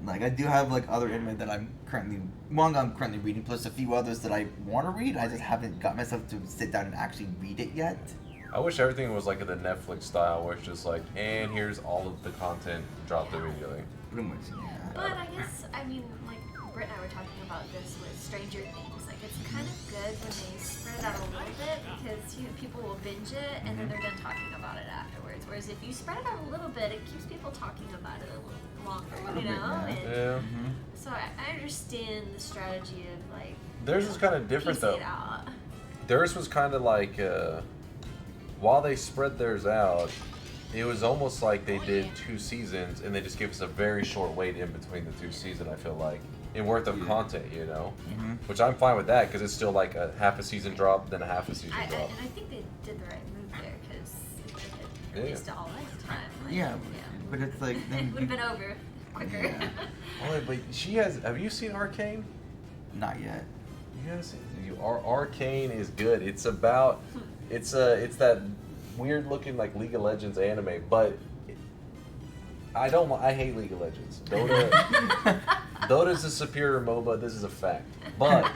I do have like other anime that I'm currently reading, plus a few others that I want to read. I just haven't got myself to sit down and actually read it yet. I wish everything was like in the Netflix style, where it's just like, and here's all of the content dropped immediately. Pretty much, yeah. But I guess, I mean, like Britt and I were talking about this with Stranger Things. Like, it's kind of good when they spread it out a little bit because people will binge it and then they're done talking about it afterwards. Whereas if you spread it out a little bit, it keeps people talking about it a little longer, you know? And Yeah. so I understand the strategy of like. Theirs was kind of different piecing though. it out. Theirs was kind of like, while they spread theirs out, it was almost like they did 2 seasons and they just gave us a very short wait in between the 2 seasons, I feel like. In worth of content, you know? Which I'm fine with that because it's still like a half a season drop, then a half a season drop. And I think they did the right move there because if they had released it all last time. Like, Yeah, but it's like it would have been over quicker. Yeah. Oh, but she has. Have you seen Arcane? Not yet. You guys, Arcane is good. It's about, it's that weird looking like League of Legends anime, but I hate League of Legends. Dota's a superior MOBA. This is a fact, but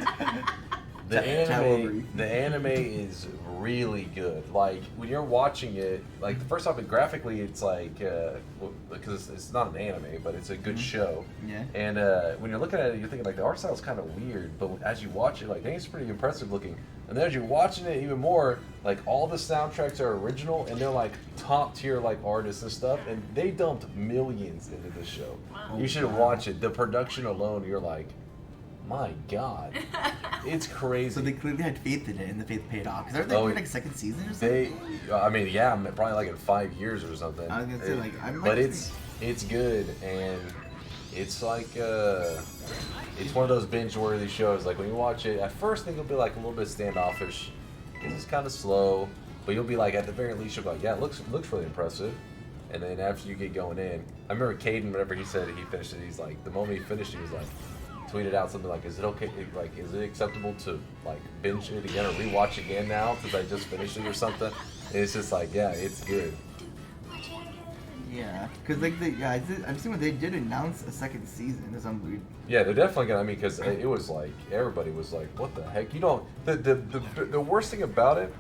the anime is really good. Like when you're watching it, like the first off, graphically it's like because it's not an anime, but it's a good show. Yeah. And when you're looking at it, you're thinking like the art style is kind of weird, but as you watch it, like dang, it's pretty impressive looking. And then as you're watching it even more, like all the soundtracks are original and they're like top tier like artists and stuff, and they dumped millions into this show. Wow. You should watch it. The production alone, you're like, my God, it's crazy. So they clearly had faith in it, and the faith paid off. Because they're like second season or something. I mean, yeah, probably like in 5 years or something. I was gonna say like I'm. But it's good, and it's like it's one of those binge-worthy shows. Like when you watch it, at first I think it'll be like a little bit standoffish, because it's kind of slow. But you'll be like, at the very least, you'll be like, yeah, it looks really impressive. And then after you get going in, I remember Caden, whenever he said he finished it, he's like, the moment he finished, he was like, tweeted out something like, is it okay, like, is it acceptable to like binge it again or rewatch again now because I just finished it or something? And it's just like, yeah, it's good. Watch it again. Yeah, because like I've seen when they did announce a second season. It's weird. Yeah, they're definitely gonna. I mean, because it was like everybody was like, "What the heck?" You don't. The worst thing about it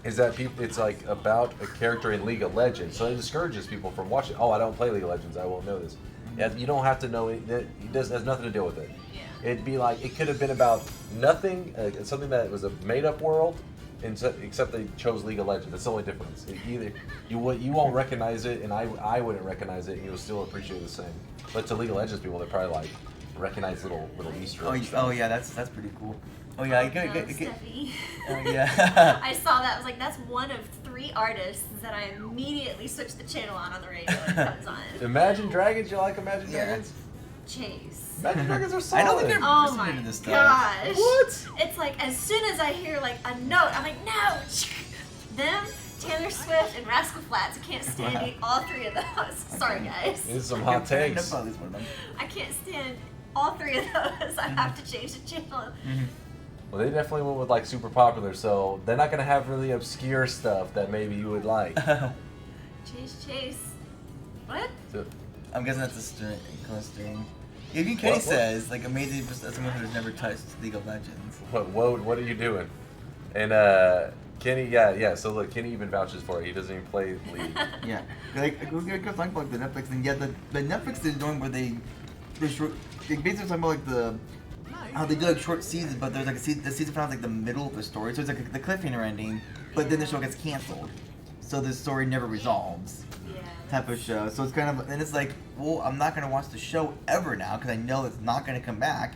is that people. It's like about a character in League of Legends, so it discourages people from watching. Oh, I don't play League of Legends. I won't know this. Yeah, you don't have to know it. It has nothing to do with it. Yeah. It'd be like it could have been about nothing, something that was a made-up world, except they chose League of Legends. That's the only difference. Either you won't recognize it, and I wouldn't recognize it, and you'll still appreciate it the same. But to League of Legends people, they're probably like, recognize little Easter Oh, eggs. oh yeah, that's pretty cool. Oh yeah, No, Steffi. oh yeah. I saw that. I was like, that's one of 3 artists that I immediately switched the channel on the radio when it comes on. Imagine Dragons. You like Imagine Yeah. Dragons? Chase. Imagine Dragons are solid. I don't think I've Oh listened my to this stuff. gosh. What? It's like as soon as I hear like a note, I'm like, no. Them, Taylor Swift, and Rascal Flatts. I can't stand all 3 of those. Sorry, guys. These are some hot takes. One of them. I can't stand all 3 of those. I have to change the channel. Well, they definitely went with like super popular, so they're not gonna have really obscure stuff that maybe you would like. Chase. What? So, I'm guessing that's a string. Even Kenny What? says, like, amazing for someone who's never touched League of Legends. what are you doing? And Kenny, yeah. So look, Kenny even vouches for it. He doesn't even play League. Yeah. Like, we're gonna talk about the Netflix, and yeah, the Netflix is doing where they're short. They basically talking about like how they do like short seasons, but there's like the season finale like the middle of the story, so it's like the cliffhanger ending, but then the show gets canceled, so the story never resolves. Yeah. Type of show. So it's kind of, and it's like, well, I'm not gonna watch the show ever now because I know it's not gonna come back,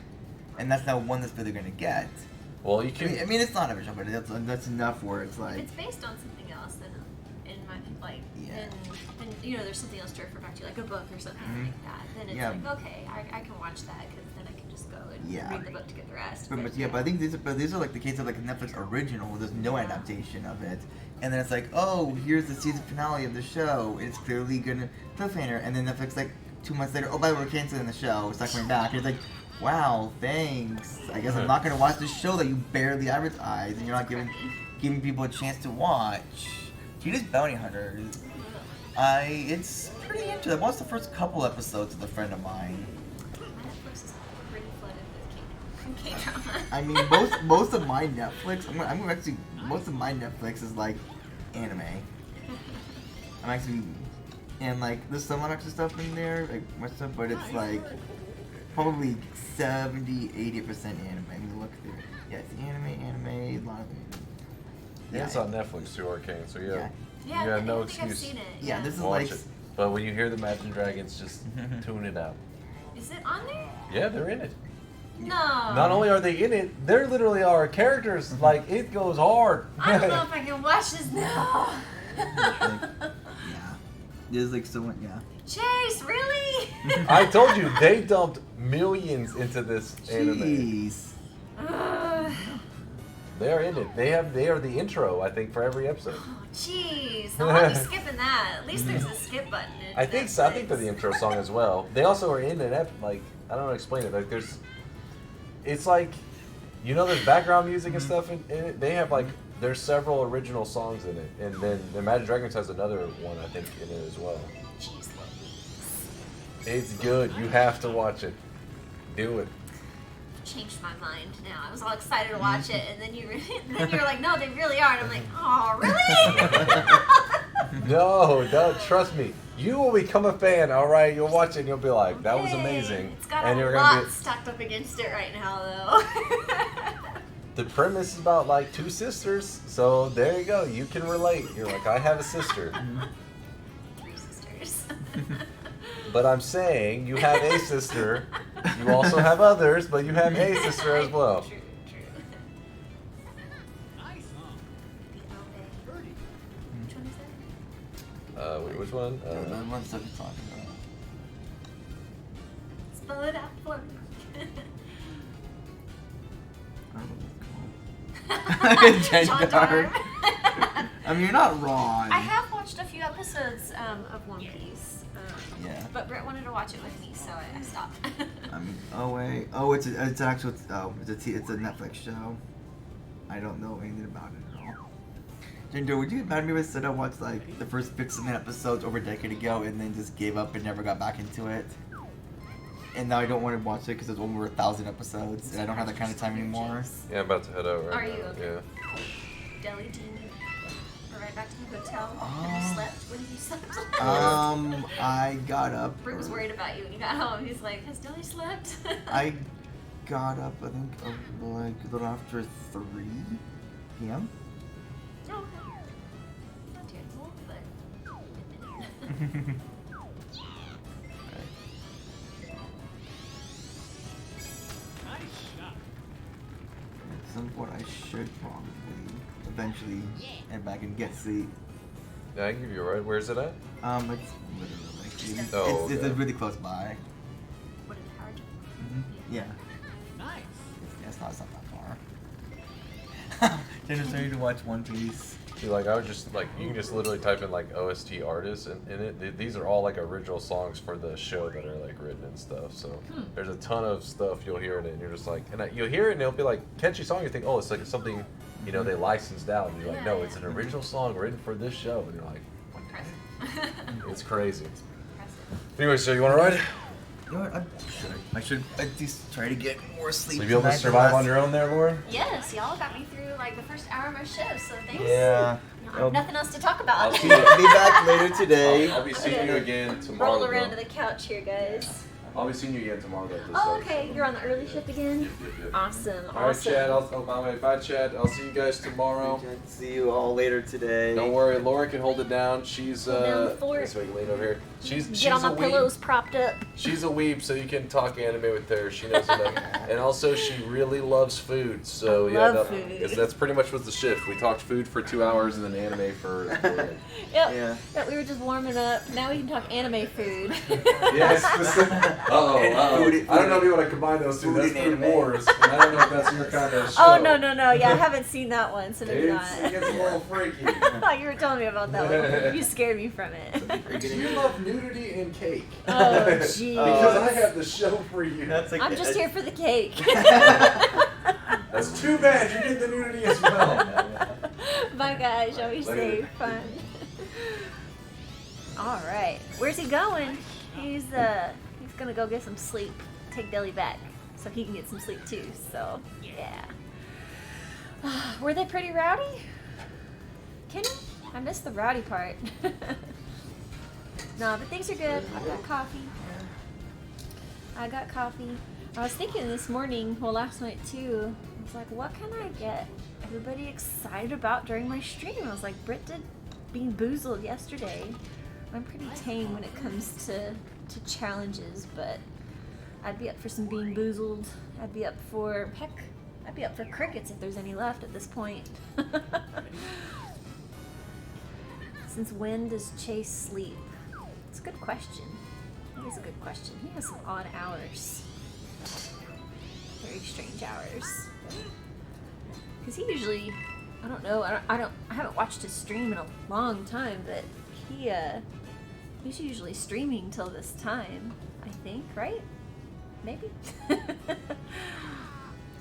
and that's not one that's really gonna get. Well, you can. I mean, it's not every show, but that's enough where it's If like, it's based on something else, then in my like, Yeah. then you know, there's something else to refer back to, like a book or something Mhm. like that. Then it's Yeah. like, okay, I can watch that because then I can just go and Yeah. read the book to get the rest. but yeah, but I think these are like the case of like a Netflix original where there's no adaptation of it, and then it's like, oh, here's the season finale of the show. It's clearly gonna cliffhanger, and then Netflix like 2 months later, oh, by the way, we're canceling the show. It's not coming back. And it's like, wow, thanks. I guess I'm not gonna watch this show that you barely advertise, and you're not giving people a chance to watch. Cheetah's Bounty Hunters. It's pretty interesting. I watched the first couple episodes with a friend of mine. My Netflix is pretty flooded with K-drama. I mean, most of my Netflix, most of my Netflix is like anime. I'm actually, and like there's some extra stuff in there, like much stuff, but it's like probably 70-80% anime. I mean, look through. Yeah, it's anime, a lot of it. Yeah, it's on Netflix too, Arcane. So yeah, Yeah, you have I no don't think I've excuse. seen it. Yeah, this is Watch like, it. But when you hear the Imagine Dragons, just tune it out. Is it on there? Yeah, they're in it. No. Not only are they in it, they literally are characters. Like, it goes hard. I don't know if I can watch this now. yeah, there's like someone, yeah. Chase, really? I told you, they dumped millions into this anime. Jeez. Ugh. They're in it. They are the intro, I think, for every episode. Oh, jeez. No, I'll be skipping that. At least there's a skip button. in I think so. I think they're the Netflix. intro song as well. They also are in an like, I don't know how to explain it. Like, it's like, you know, there's background music and stuff in it. They have like, there's several original songs in it, and then Imagine Dragons has another one, I think, in it as well. Jeez Louise. It's good. You have to watch it. Do it. Changed my mind now. I was all excited to watch it, and then you're like, no, they really are. And I'm like, oh, really? No, don't trust me. You will become a fan. All right, you'll watch it and you'll be like, "That was Yay. amazing." It's got and a you're lot gonna be. stacked up against it right now, though. The premise is about like 2 sisters, so there you go. You can relate. You're like, I have a sister, 3 sisters. but I'm saying you have a sister. You also have others, but you have a sister as well. True, true. Nice, huh? The LA. Birdie. Which one is that? Wait, which one? The one stuff he's talking about. Spell it out for me. I don't know what it's John called. Darm. I mean, you're not wrong. I have watched a few episodes of One Piece. Yeah. But Brett wanted to watch it with me, so I stopped. I mean, oh wait, it's actual, it's a Netflix show. I don't know anything about it at all. Ginger, would you get mad at me if I said I watched like the first 15 episodes over a decade ago and then just gave up and never got back into it? And now I don't want to watch it because there's over 1,000 episodes and I don't have that kind of time anymore. Yeah, I'm about to head out right Are now. you okay? Yeah. Deli Dean. We're right back to the hotel. Have you slept? When have you slept? I got up. Britt was worried about you when you got home. He's like, has Deli slept? I got up, I think, like a little after 3 p.m. Oh, okay. Not terrible, but. some point I should probably eventually head back and get sleep. Yeah, I can give you a ride. Where's it at? It's literally like Oh, it's okay. really close by. What is it, Howard? Yeah. Nice. It's not that far. Jenna's ready to watch One Piece. See, like I would just like you can just literally type in like OST artists in it. These are all like original songs for the show that are like written and stuff. So there's a ton of stuff you'll hear in it, and you're just like, you'll hear it and it'll be like catchy song. You think, oh, it's like something, you know, they licensed out, and you're like, no, it's an original song written for this show, and you're like, Impressive. it's crazy. Impressive. Anyway, so you want to ride? You know what? I should at least try to get more sleep. So you be able to tonight. survive on your own there, Lauren? Yes, y'all got me through like the first hour of my shift, so thanks. Yeah. I have nothing else to talk about. I'll see Be you. back later today. I'll be seeing you again tomorrow. Roll around though. to the couch here, guys. I'll be seeing you again tomorrow. Though, Oh, okay. You're on the early shift again? Awesome. All right, Awesome. Chad. Bye, Chad. I'll see you guys tomorrow. See you all later today. Don't worry, Laura can hold it down. She's Hold down the fort. so we can lean over here. She's Get all a my weeb. pillows propped up. She's a weeb, so you can talk anime with her. She knows enough. And also, she really loves food. So I yeah, love that- food. 'cause that's pretty much was the shift. We talked food for 2 hours and then anime for. Yep. Yeah. Yep, we were just warming up. Now we can talk anime food. Yes. Uh-oh. I don't know if you want to combine those two. Food That's and Food anime. Wars. And I don't know if that's your kind of show. Oh, no. Yeah, I haven't seen that one, so maybe It not. gets a little freaky. I thought you were telling me about that one. You scared me from it. Do you love nudity and cake? Oh, jeez. Because I have the show for you. That's like I'm just here for the cake. That's too bad. You get the nudity as well. Bye, guys. Y'all be Later. safe. Fun. All right. Where's he going? He's gonna go get some sleep. Take Deli back so he can get some sleep too. So yeah. Were they pretty rowdy? Kenny? I missed the rowdy part. No, but things are good. I've got coffee. I got coffee. I was thinking this morning, well, last night too. I was like, what can I get everybody excited about during my stream? I was like, Britt did Being Boozled yesterday. I'm pretty tame when it comes to challenges, but I'd be up for some Being Boozled. I'd be up for crickets if there's any left at this point. Since when does Chase sleep? It's a good question. It is a good question. He has some odd hours. Very strange hours. Because he usually, I don't know, I haven't watched his stream in a long time, but he's usually streaming till this time, I think, right? Maybe?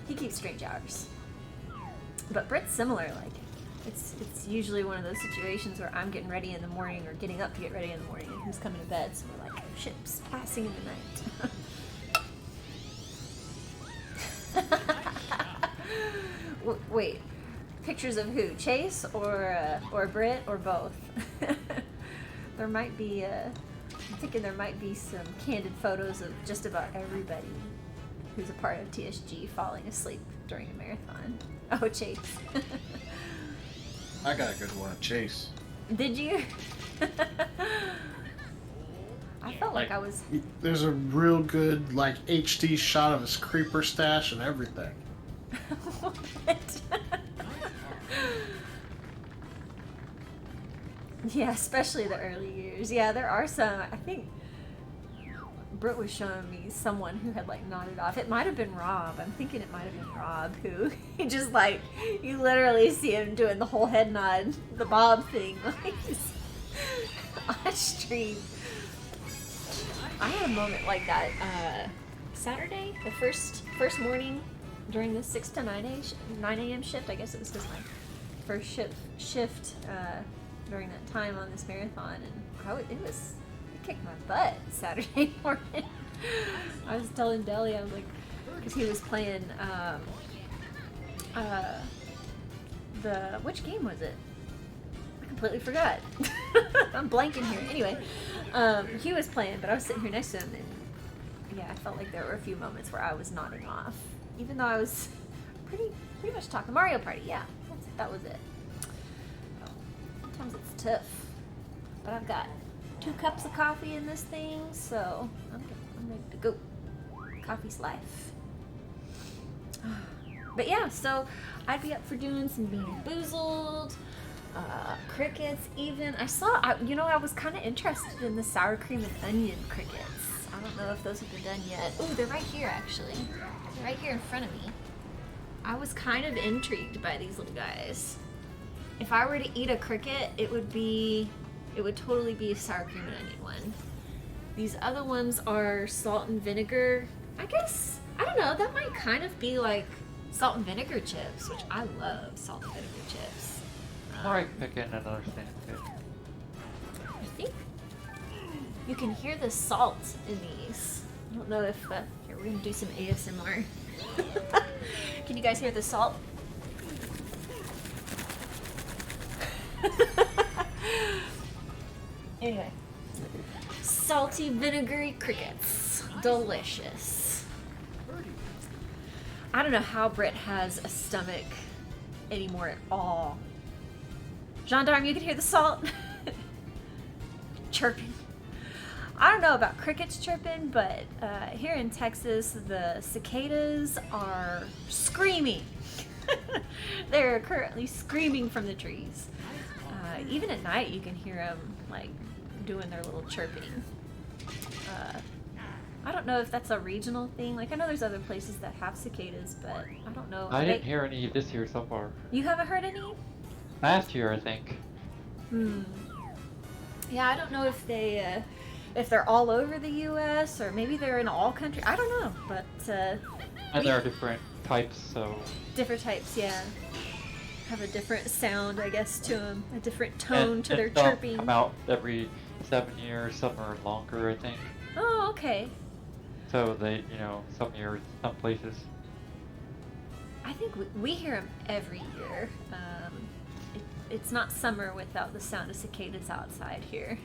He keeps strange hours. But Britt's similar, like, it's usually one of those situations where I'm getting ready in the morning or getting up to get ready in the morning and he's coming to bed, so we're like, ships passing in the night. Wait, pictures of who? Chase or Britt or both? There might be, I'm thinking there might be some candid photos of just about everybody who's a part of TSG falling asleep during a marathon. Oh, Chase. I got a good one. Chase. Did you? I felt like I was. There's a real good, like, HD shot of his creeper stash and everything. What? Yeah, especially the early years. Yeah, there are some. I think Britt was showing me someone who had like nodded off. It might have been Rob. I'm thinking it might have been Rob who he just like you literally see him doing the whole head nod, the bob thing, like just on stream. I had a moment like that Saturday, the first morning during the 6 to 9 a.m. shift. I guess it was just my first shift during that time on this marathon, and it kicked my butt Saturday morning. I was telling Deli, I was like, because he was playing which game was it? I completely forgot. I'm blanking here. Anyway, he was playing, but I was sitting here next to him, and yeah, I felt like there were a few moments where I was nodding off, even though I was pretty much talking Mario Party. Yeah, that was it. Sometimes it's tough, but I've got 2 cups of coffee in this thing, so I'm ready to go. Coffee's life. But yeah, so I'd be up for doing some Bean Boozled, crickets even. I was kind of interested in the sour cream and onion crickets. I don't know if those have been done yet. Oh, they're right here actually. They're right here in front of me. I was kind of intrigued by these little guys. If I were to eat a cricket, it would totally be a sour cream and onion one. These other ones are salt and vinegar. I guess, I don't know, that might kind of be like salt and vinegar chips, which I love salt and vinegar chips. Alright, pick in another thing. I think you can hear the salt in these. I don't know if, here, we're gonna do some ASMR. Can you guys hear the salt? Anyway. Salty vinegary crickets. Delicious. I don't know how Britt has a stomach anymore at all. Gendarme, you can hear the salt chirping. I don't know about crickets chirping, but here in Texas, the cicadas are screaming. They're currently screaming from the trees. Even at night, you can hear them like doing their little chirping. I don't know if that's a regional thing. Like, I know there's other places that have cicadas, but I don't know. I didn't hear any this year so far. You haven't heard any? Last year, I think. Yeah, I don't know if they're all over the U.S. or maybe they're in all countries. I don't know, but And there are different types, so... Different types, yeah. Have a different sound, I guess, to them. A different tone to their some chirping. come out every 7 years, some are longer, I think. Oh, okay. So they, some years, some places. I think we hear them every year. It's not summer without the sound of cicadas outside here.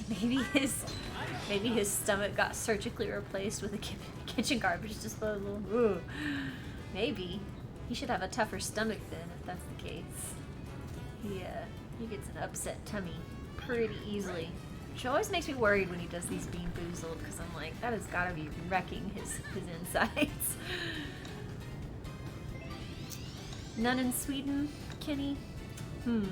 Maybe his stomach got surgically replaced with a kitchen garbage disposal. Ooh. Maybe he should have a tougher stomach then, if that's the case. He gets an upset tummy pretty easily. Which always makes me worried when he does these Bean Boozled, because I'm like, that has got to be wrecking his insides. None in Sweden, Kenny? I'm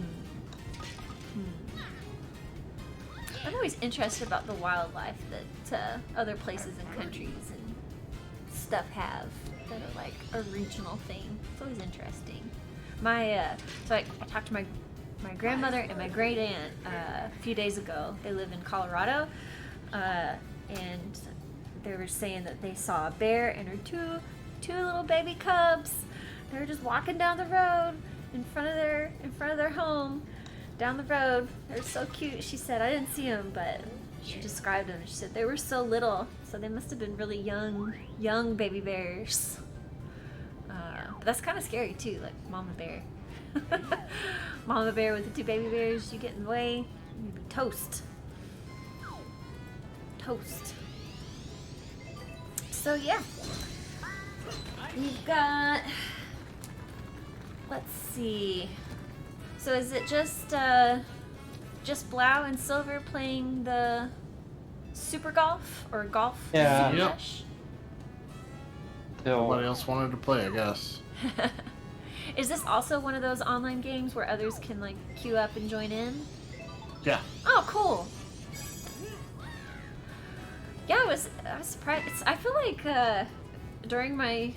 always interested about the wildlife that other places and countries and stuff have that are like a regional thing. It's always interesting. So I talked to my grandmother and my great aunt a few days ago. They live in Colorado, and they were saying that they saw a bear and her two little baby cubs. They were just walking down the road in front of their home. Down the road. They're so cute. She said, I didn't see them, but she described them. She said they were so little, so they must have been really young baby bears. But that's kind of scary too, like Mama Bear. Mama Bear with the two baby bears, you get in the way, you'd be toast. Toast. So yeah. We've got, let's see. So is it just Blau and Silver playing the Super Golf or Golf? Yeah. Super Yep. Dash? Nobody else wanted to play, I guess. Is this also one of those online games where others can like queue up and join in? Yeah. Oh, cool. Yeah, I was surprised. I feel like during my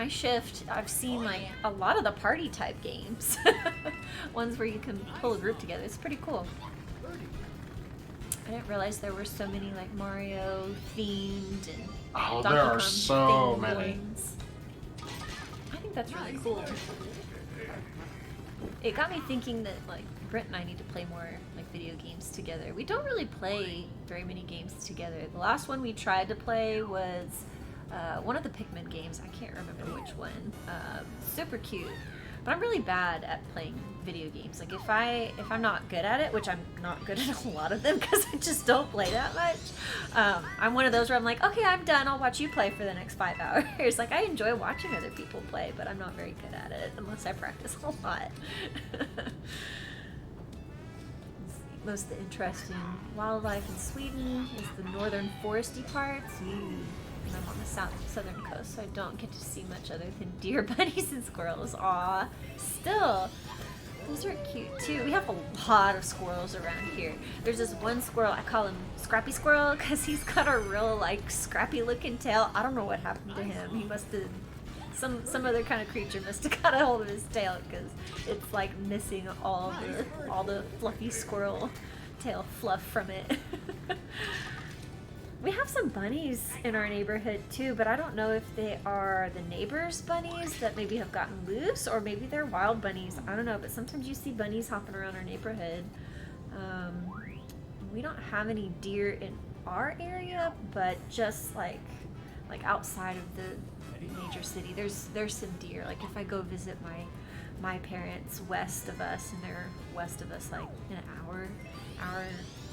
shift, I've seen like a lot of the party type games, ones where you can pull a group together. It's pretty cool. I didn't realize there were so many like Mario themed and Oh, Donkey there Kong are so themed many. ones. I think that's really cool. It got me thinking that like Brent and I need to play more like video games together. We don't really play very many games together. The last one we tried to play was one of the Pikmin games. I can't remember which one. Super cute. But I'm really bad at playing video games. Like if I'm not good at it, which I'm not good at a lot of them because I just don't play that much. I'm one of those where I'm like, okay, I'm done. I'll watch you play for the next 5 hours. Like I enjoy watching other people play, but I'm not very good at it unless I practice a lot. Most interesting wildlife in Sweden is the northern foresty parts. Ooh. and I'm on the southern coast, so I don't get to see much other than deer, bunnies, and squirrels. Aw, still, those are cute too. We have a lot of squirrels around here. There's this one squirrel, I call him Scrappy Squirrel, because he's got a real, like, scrappy looking tail. I don't know what happened to him. He must have, some other kind of creature must have got a hold of his tail, because it's like missing all the fluffy squirrel tail fluff from it. We have some bunnies in our neighborhood too, but I don't know if they are the neighbors' bunnies that maybe have gotten loose, or maybe they're wild bunnies. I don't know, but sometimes you see bunnies hopping around our neighborhood. We don't have any deer in our area, but just like outside of the major city, there's some deer. Like if I go visit my parents west of us, and they're west of us like an hour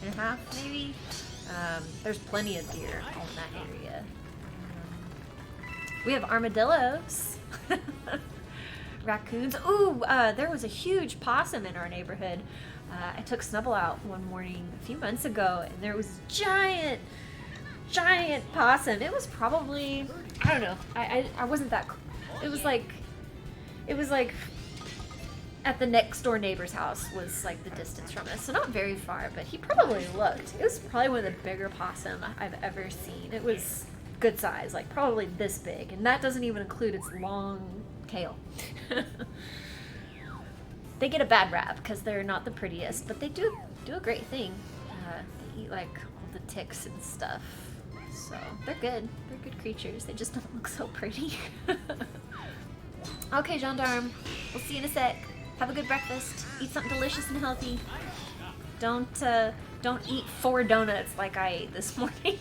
and a half maybe. There's plenty of deer in that area. We have armadillos, raccoons. Ooh, there was a huge possum in our neighborhood. I took Snubble out one morning a few months ago, and there was a giant possum. It was probably, I don't know, I wasn't that, it was like at the next door neighbor's house was like the distance from us, so not very far, but he probably looked. It was probably one of the bigger possum I've ever seen. It was good size, like probably this big, and that doesn't even include its long tail. They get a bad rap because they're not the prettiest, but they do a great thing. They eat like all the ticks and stuff, so they're good. They're good creatures. They just don't look so pretty. Okay, gendarme, we'll see you in a sec. Have a good breakfast. Eat something delicious and healthy. Don't eat 4 donuts like I ate this morning.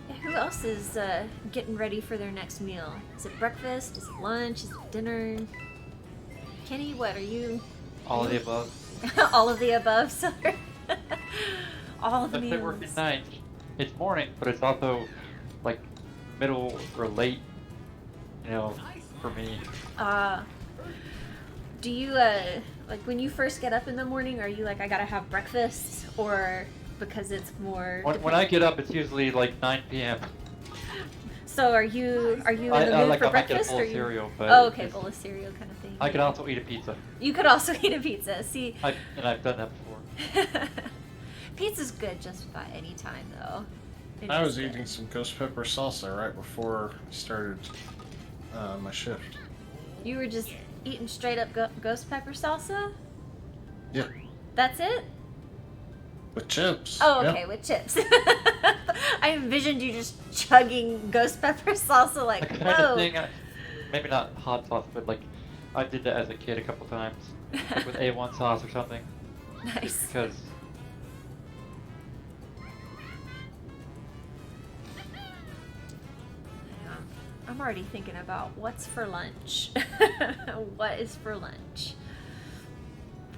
Yeah, who else is getting ready for their next meal? Is it breakfast? Is it lunch? Is it dinner? Kenny, what are you? All of the above. All of the above, sorry. All of the But meals. they work at night. It's morning, but it's also like middle or late, you know, for me. Do you like when you first get up in the morning, are you like, I gotta have breakfast, or because it's more When I get up, it's usually like 9 p.m. So are you in the mood like, for I might get a breakfast, bowl or of you? cereal, but Oh, okay, it's- bowl of cereal kind of thing. I could also eat a pizza. You could also eat a pizza. See, And I've done that before. pizza's good just about any time though. It I is was good. eating some ghost pepper salsa right before I started my shift. You were just eating straight up ghost pepper salsa? Yeah, That's it? with chips. Oh, Yeah. okay, with chips. I envisioned you just chugging ghost pepper salsa like, That kind of whoa. thing. Maybe not hot sauce, but like I did that as a kid a couple times, like with A1 sauce or something. Just Nice. because. I'm already thinking about what's for lunch. What is for lunch?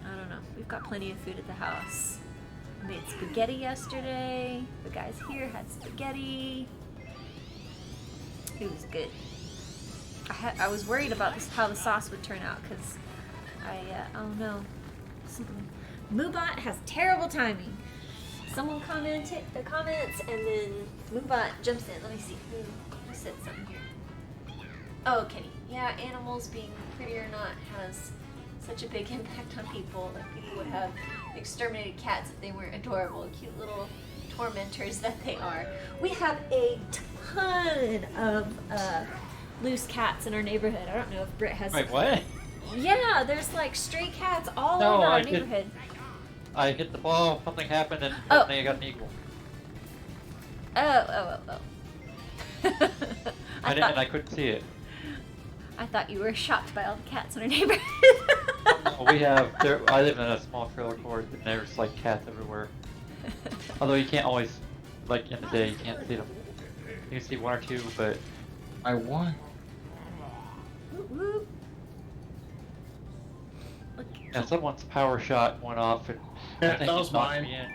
I don't know. We've got plenty of food at the house. I made spaghetti yesterday. The guys here had spaghetti. It was good. I was worried about how the sauce would turn out because oh no. Moobot has terrible timing. Someone commented the comments and then Moobot jumps in. Let me see who said something here. Oh, Kenny. Yeah, animals being pretty or not has such a big impact on people. Like people would have exterminated cats if they weren't adorable, cute little tormentors that they are. We have a ton of loose cats in our neighborhood. I don't know if Britt has. Wait, what? Yeah, there's like stray cats all No, over our I did- neighborhood. I hit the ball, something happened, and Oh. suddenly I got an eagle. Oh. I couldn't see it. I thought you were shocked by all the cats in our neighborhood. I live in a small trailer court, and there's like cats everywhere. Although you can't always, like in the day, you can't see them. You can see 1 or 2, but I won. Whoop, whoop. Look, yeah, someone's power shot went off, and Yeah, I think that it was knocked mine. me in.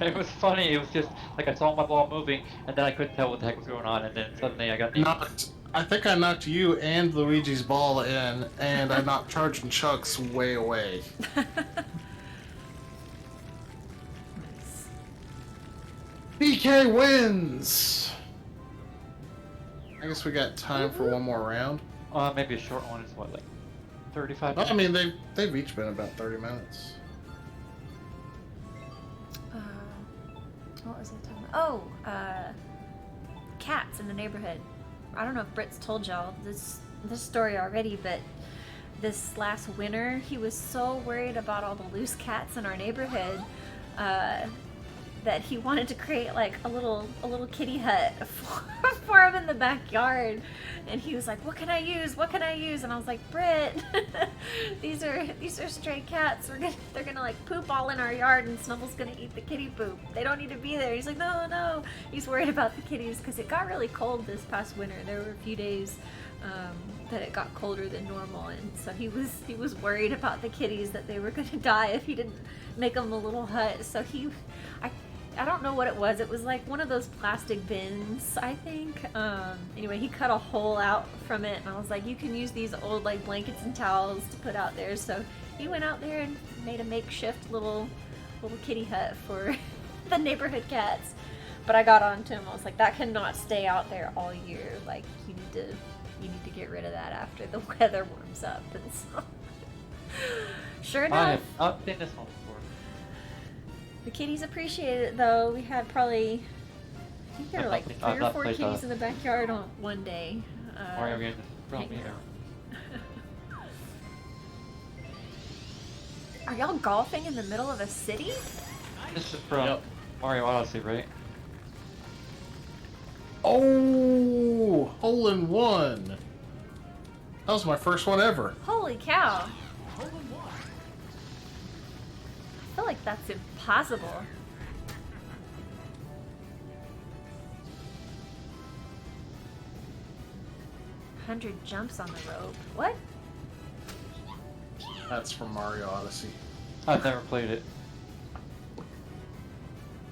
It was funny. It was just like I saw my ball moving, and then I couldn't tell what the heck was going on, and then suddenly I got an eagle. I think I knocked you and Luigi's ball in, and I knocked Charging Chuck's way away. DK wins! I guess we got time for one more round. Maybe a short one is what, like 35 I minutes? mean, they've each been about 30 minutes. What was I talking about? Oh, cats in the neighborhood. I don't know if Britt's told y'all this story already, but this last winter, he was so worried about all the loose cats in our neighborhood that he wanted to create like a little kitty hut for him in the backyard. And he was like, "What can I use? What can I use?" And I was like, "Britt, these are stray cats. They're gonna like poop all in our yard, and Snuffle's gonna eat the kitty poop. They don't need to be there." He's like, "No." He's worried about the kitties because it got really cold this past winter. There were a few days that it got colder than normal, and so he was worried about the kitties, that they were gonna die if he didn't make them a little hut. So I don't know what it was. It was like one of those plastic bins, I think. Anyway, he cut a hole out from it, and I was like, "You can use these old like blankets and towels to put out there." So he went out there and made a makeshift little kitty hut for the neighborhood cats. But I got on to him. I was like, "That cannot stay out there all year. Like, you need to get rid of that after the weather warms up." And so, sure I enough, have not seen this one before. the kitties appreciated it, though. We had probably, I think there were like 3 or 4 kitties in the backyard on one day. Mario games from hanging here. out. Are y'all golfing in the middle of a city? This is from Yep. Mario Odyssey, right? Oh, hole in one. That was my first one ever. Holy cow. Hole in one. I feel like that's impossible. "100 jumps on the rope." What? That's from Mario Odyssey. I've never played it.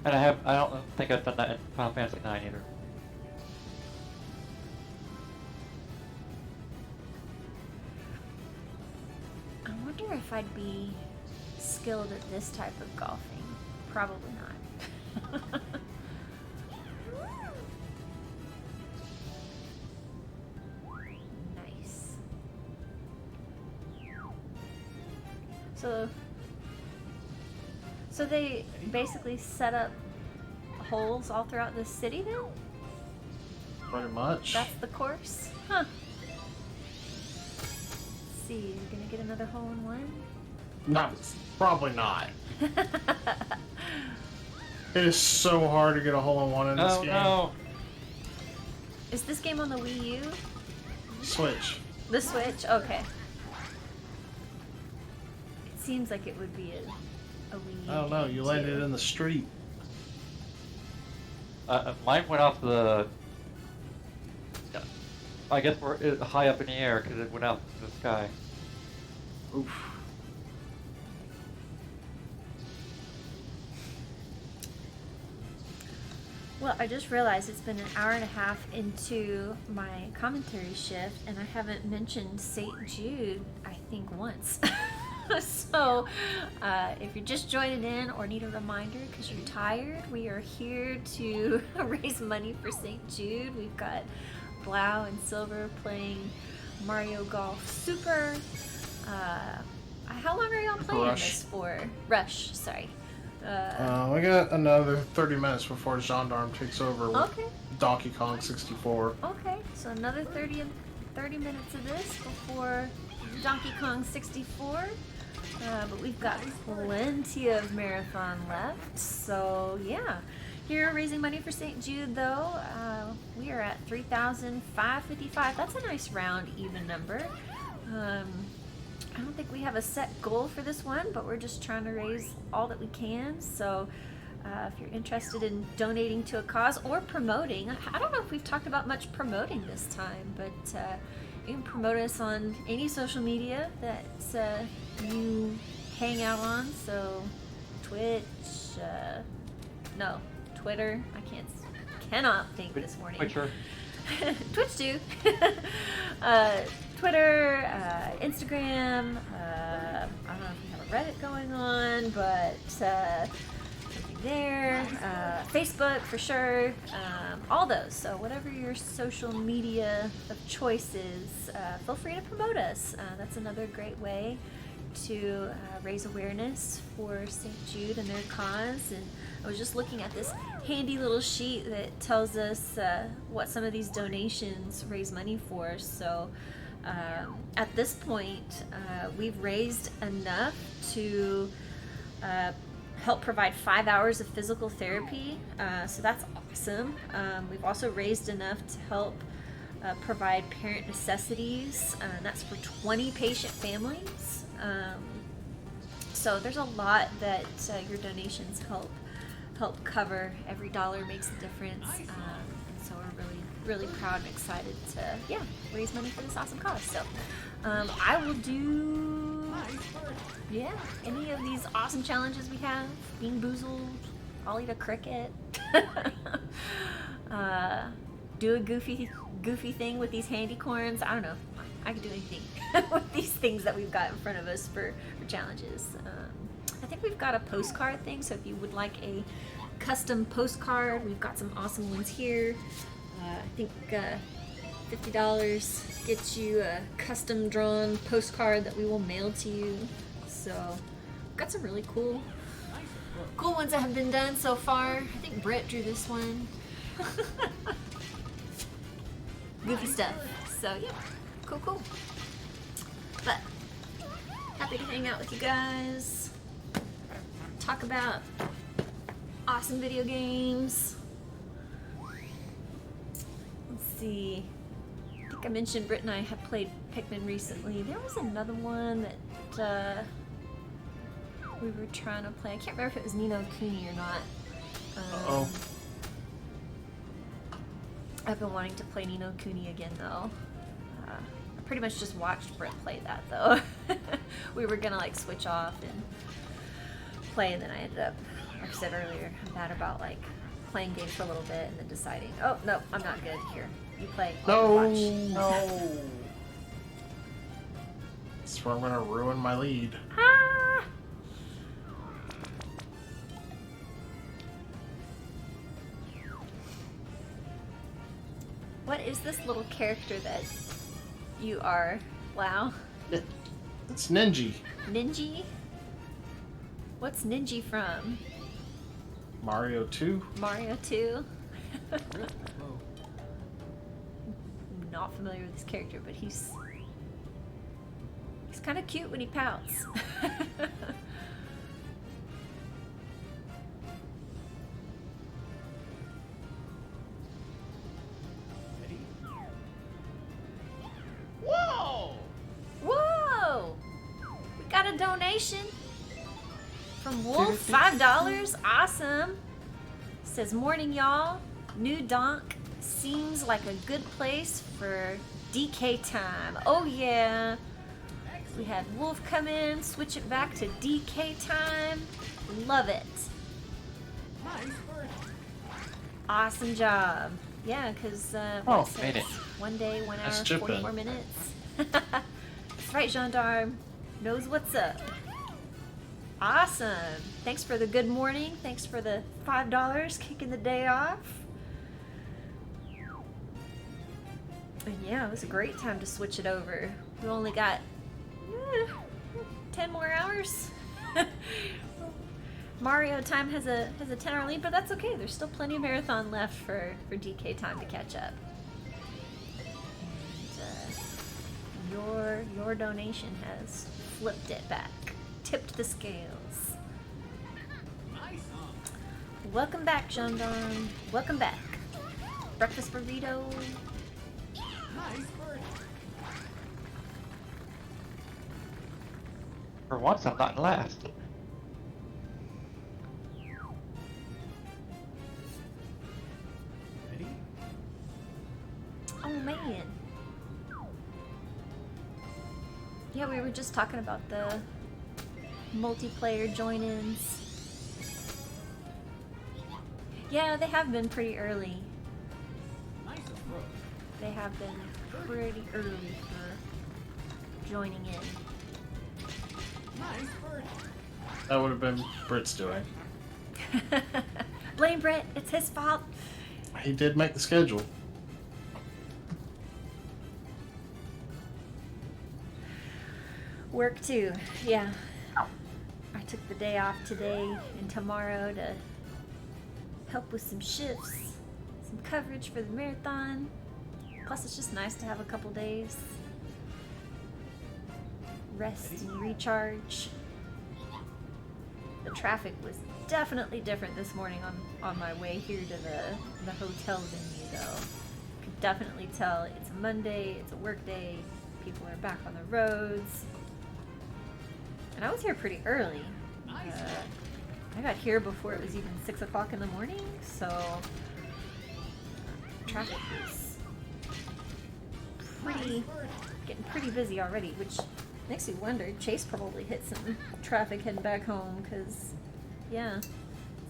And I don't think I've done that in Final Fantasy 9 either. I wonder if I'd be skilled at this type of golfing. Probably not. Nice. So they basically set up holes all throughout the city then? Pretty much. That's the course? Huh. Let's see, you're gonna get another hole in one? Not, probably not. It is so hard to get a hole in one in this Oh game. no! Is this game on the Wii U? Switch. The Switch? Okay. It seems like it would be a Wii U. I don't know. game, You landed too. in the street. Mine went off the. I guess we're high up in the air because it went out to the sky. Oof. Well, I just realized it's been an hour and a half into my commentary shift, and I haven't mentioned St. Jude, I think, once. So, if you're just joining in or need a reminder because you're tired, we are here to raise money for St. Jude. We've got Blau and Silver playing Mario Golf Super. How long are y'all playing Rush. this for? Rush, sorry. We got another 30 minutes before Gendarme takes over with Okay. Donkey Kong 64. Okay, so another 30 minutes of this before Donkey Kong 64. But we've got plenty of marathon left. So yeah, here raising money for St. Jude though. We are at 3,555. That's a nice round even number. I don't think we have a set goal for this one, but we're just trying to raise all that we can. So if you're interested in donating to a cause or promoting, I don't know if we've talked about much promoting this time, but you can promote us on any social media that you hang out on. So Twitch, no, Twitter. Cannot think this morning. Twitcher. Twitch too. Twitter, Instagram. I don't know if we have a Reddit going on, but something there. Facebook for sure. All those. So whatever your social media of choice is, feel free to promote us. That's another great way to raise awareness for St. Jude and their cause. And I was just looking at this handy little sheet that tells us what some of these donations raise money for. So at this point, we've raised enough to help provide 5 hours of physical therapy. So that's awesome. We've also raised enough to help provide parent necessities. That's for 20 patient families. So there's a lot that your donations help cover. Every dollar makes a difference. And so we're really proud and excited to raise money for this awesome cause. So I will do any of these awesome challenges we have. Being boozled, I'll eat a cricket. Do a goofy thing with these handy corns. I don't know. I could do anything with these things that we've got in front of us for challenges. I think we've got a postcard thing, so if you would like a custom postcard, we've got some awesome ones here. I think $50 gets you a custom drawn postcard that we will mail to you. So we've got some really cool ones that have been done so far. I think Britt drew this one. Goofy stuff. So yeah, cool. But happy to hang out with you guys. Talk about awesome video games. Let's see. I think I mentioned Britt and I have played Pikmin recently. There was another one that we were trying to play. I can't remember if it was Ni no Kuni or not. I've been wanting to play Ni no Kuni again though. I pretty much just watched Britt play that though. We were gonna like switch off and play, and then I ended up, like I said earlier, I'm bad about like playing games for a little bit and then deciding, oh no, I'm not good. Here, you play. I'll watch. No. That's where I'm gonna ruin my lead. Ah! What is this little character that you are? Wow. It's Ninji. Ninji? What's Ninji from? Mario 2. Mario 2? Not familiar with this character, but he's kind of cute when he pouts. Whoa! We got a donation from Wolf, $5. Awesome. Says, morning y'all. New donk seems like a good place for DK time. Oh yeah. We had Wolf come in, switch it back to DK time. Love it. Awesome job. Yeah, because made it. 1 day, 1 hour, That's chipping. 44 minutes. That's right, Gendarme. Knows what's up. Awesome. Thanks for the good morning. Thanks for the $5 kicking the day off. And yeah, it was a great time to switch it over. We only got 10 more hours. Mario time has a 10-hour lead, but that's okay. There's still plenty of marathon left for DK time to catch up. And, your donation has flipped it back, tipped the scales. Welcome back, Gendarme. Welcome back. Breakfast burrito. For once, I'm not last. Oh man. Yeah, we were just talking about the multiplayer join-ins. Yeah, they have been pretty early. They have been pretty early for joining in. That would have been Britt's doing. Blame Brett. It's his fault. He did make the schedule. Work too. Yeah. I took the day off today and tomorrow to help with some shifts, some coverage for the marathon. Plus, it's just nice to have a couple days. Rest and recharge. The traffic was definitely different this morning on my way here to the hotel venue, though. Could definitely tell it's a Monday, it's a work day, people are back on the roads. And I was here pretty early. I got here before it was even 6 o'clock in the morning, so traffic was getting pretty busy already, which makes me wonder, Chase probably hit some traffic heading back home, because, yeah, it's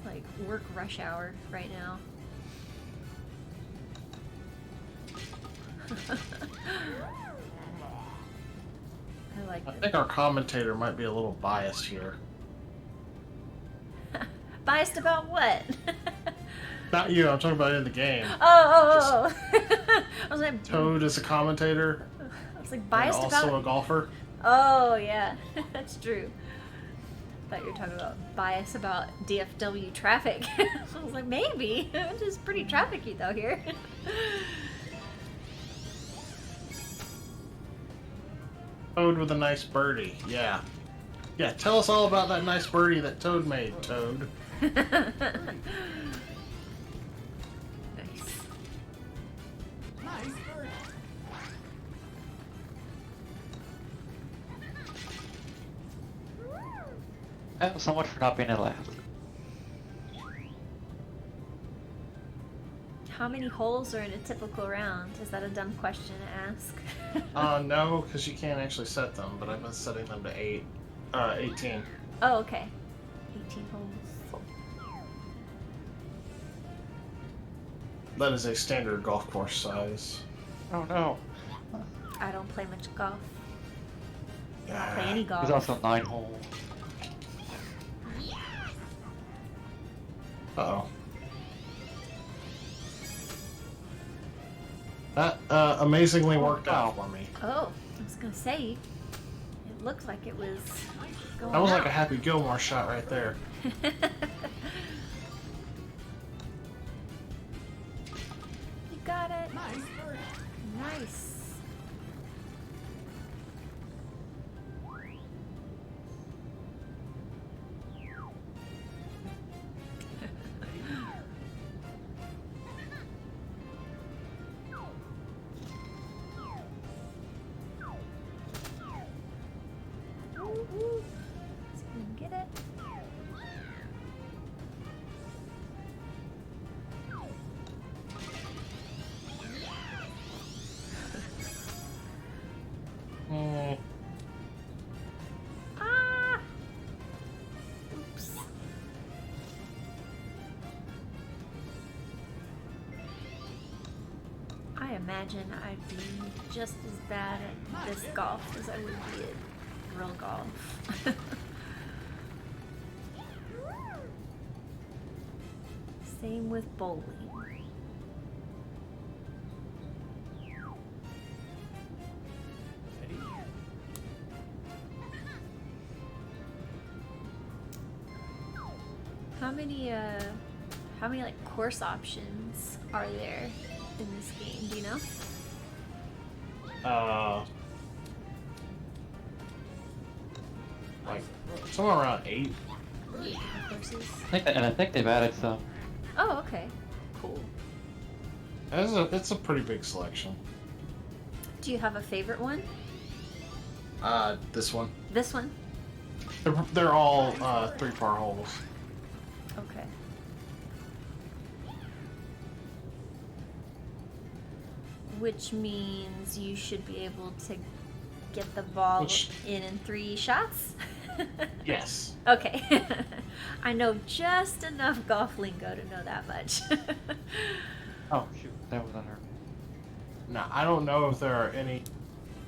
like work rush hour right now. I think our commentator might be a little biased here. Biased about what? Not you, I'm talking about in the game. Oh. I was like, Toad is a commentator. I was like, biased and about. also a golfer. Oh yeah, that's true. Thought you were talking about bias about DFW traffic. I was like, maybe. It's just pretty trafficy though here. Toad with a nice birdie. Yeah. Yeah, tell us all about that nice birdie that Toad made, Toad. Nice. Nice birdie. So much for not being in last. How many holes are in a typical round? Is that a dumb question to ask? No, because you can't actually set them, but I've been setting them to 18. Oh, okay. 18 holes. That is a standard golf course size. Oh no. I don't play much golf. I don't Yeah. play any golf. There's also 9 holes. Uh-oh. That amazingly worked out for me. Oh, I was gonna say, it looked like it was going That was like out. a Happy Gilmore shot right there. You got it. Nice birdie. Nice. Ooh. See if we can get it. Mm, Ah! Oops. I imagine I'd be just as bad at this golf as I would be at real golf. Same with bowling. How many like course options are there in this game? Do you know? like somewhere around 8. Courses. I think they've added some. Oh, okay. Cool. It's a pretty big selection. Do you have a favorite one? This one. This one? They're all 3-par holes. Okay. Which means you should be able to get the ball in 3 shots? Yes. Okay. I know just enough golf lingo to know that much. Oh shoot, that was unheard. Now, I don't know if there are any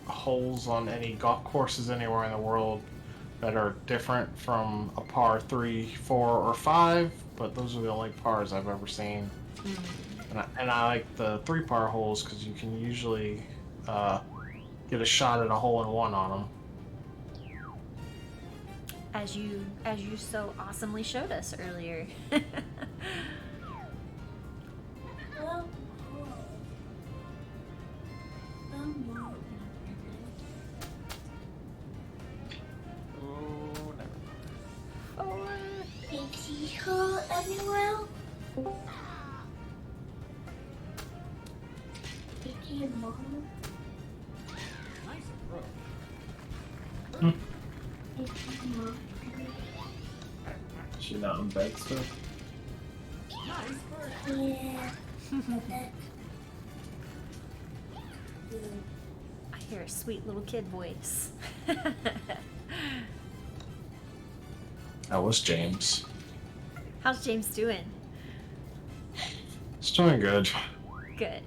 holes on any golf courses anywhere in the world that are different from a par 3, 4, or 5, but those are the only pars I've ever seen. Mm. And I like the 3-par holes because you can usually get a shot at a hole-in-one on them. As you so awesomely showed us earlier. Oh, never. Nice approach. She not in bed still? Nice birdie. I hear a sweet little kid voice. That was James. How's James doing? He's doing good. Good.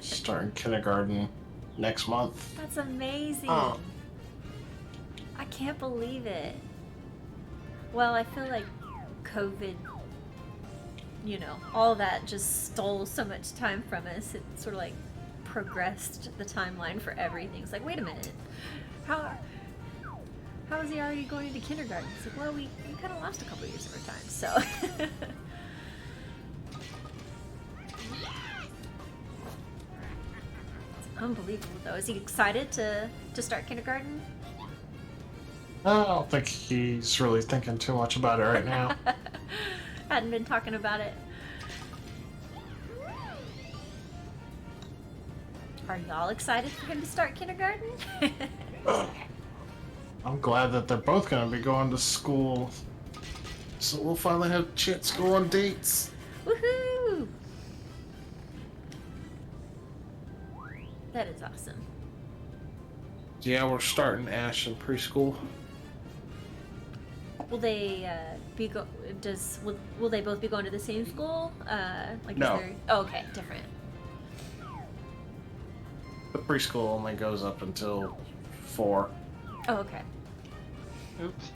Starting kindergarten next month. That's amazing. Oh. I can't believe it. Well, I feel like COVID, you know, all that just stole so much time from us. It sort of like progressed the timeline for everything. It's like, wait a minute. How is he already going into kindergarten? It's like, well, we kind of lost a couple years of our time, so. It's unbelievable, though. Is he excited to start kindergarten? I don't think he's really thinking too much about it right now. Hadn't been talking about it. Are y'all excited for him to start kindergarten? I'm glad that they're both going to be going to school. So we'll finally have a chance to go on dates. Woohoo! That is awesome. Yeah, we're starting Ash in preschool. Will they will they both be going to the same school? Like No. Is there... Oh, okay, different. The preschool only goes up until 4. Oh, okay. Oops.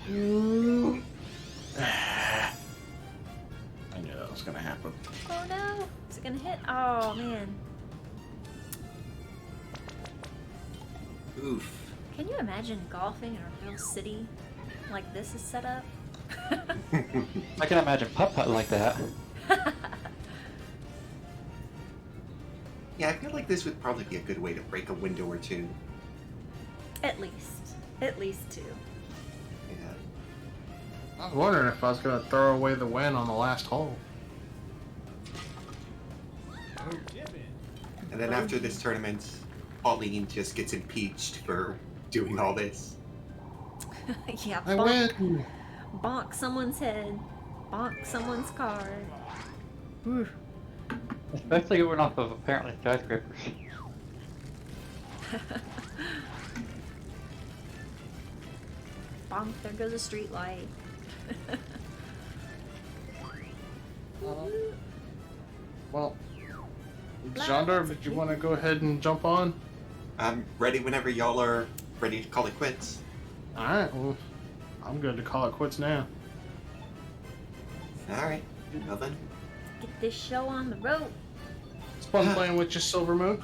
I knew that was going to happen. Oh no! Is it gonna hit? Oh man. Oof. Can you imagine golfing in a real city like this is set up? I can imagine putt-putt like that. Yeah, I feel like this would probably be a good way to break a window or two. At least 2. Yeah. I was wondering if I was going to throw away the win on the last hole. And then after this tournament, Pauline just gets impeached for doing all this. Yeah, I bonk. win! Bonk someone's head. Bonk someone's car. Oof. Especially going off of apparently skyscrapers. Bonk, there goes a street light. Well, Gendarme, did you want to go ahead and jump on? I'm ready whenever y'all are ready to call it quits. Alright, well, I'm good to call it quits now. Alright, well then. Get this show on the road. It's fun playing with you, Silvermoon.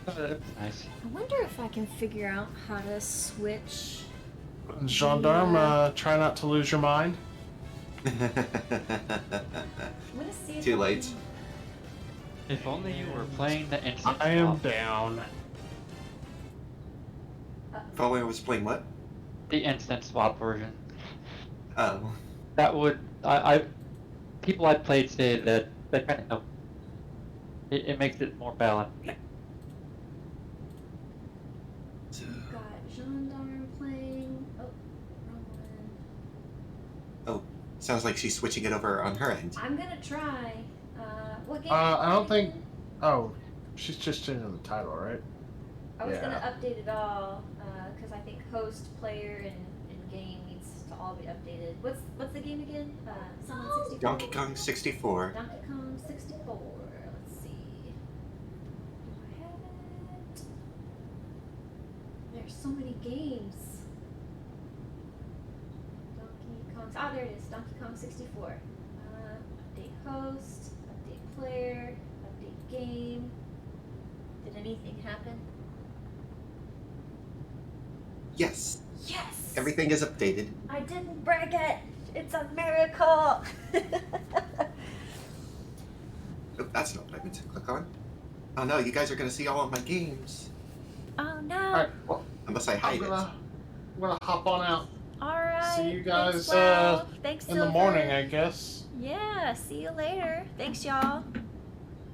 Nice. I wonder if I can figure out how to switch. Gendarme, try not to lose your mind. I'm gonna see if Too I late. can- If only you were playing the instant I am swap. down. Following was playing what? The instant swap version. Oh. That would people I played say that kind of it makes it more balanced. Got Gendarme playing. Oh, wrong one. Sounds like she's switching it over on her end. I'm gonna try. What game? I don't think. Oh, she's just changing the title, right? I was yeah. gonna update it all because I think host, player, and game needs to all be updated. What's the game again? Someone 64. Donkey Kong 64. Donkey Kong 64. so many games. Donkey Kong. Oh, there it is. Donkey Kong 64. Update host. Update player. Update game. Did anything happen? Yes. Yes! Everything is updated. I didn't break it! It's a miracle! Oh, that's not what I meant to click on. Oh no, you guys are gonna see all of my games. Oh no! Alright, well, Unless I I'm hide gonna hop on out. Alright. See you guys Thanks, Blau. Thanks, in the Silver. morning, I guess. Yeah, see you later. Thanks, y'all.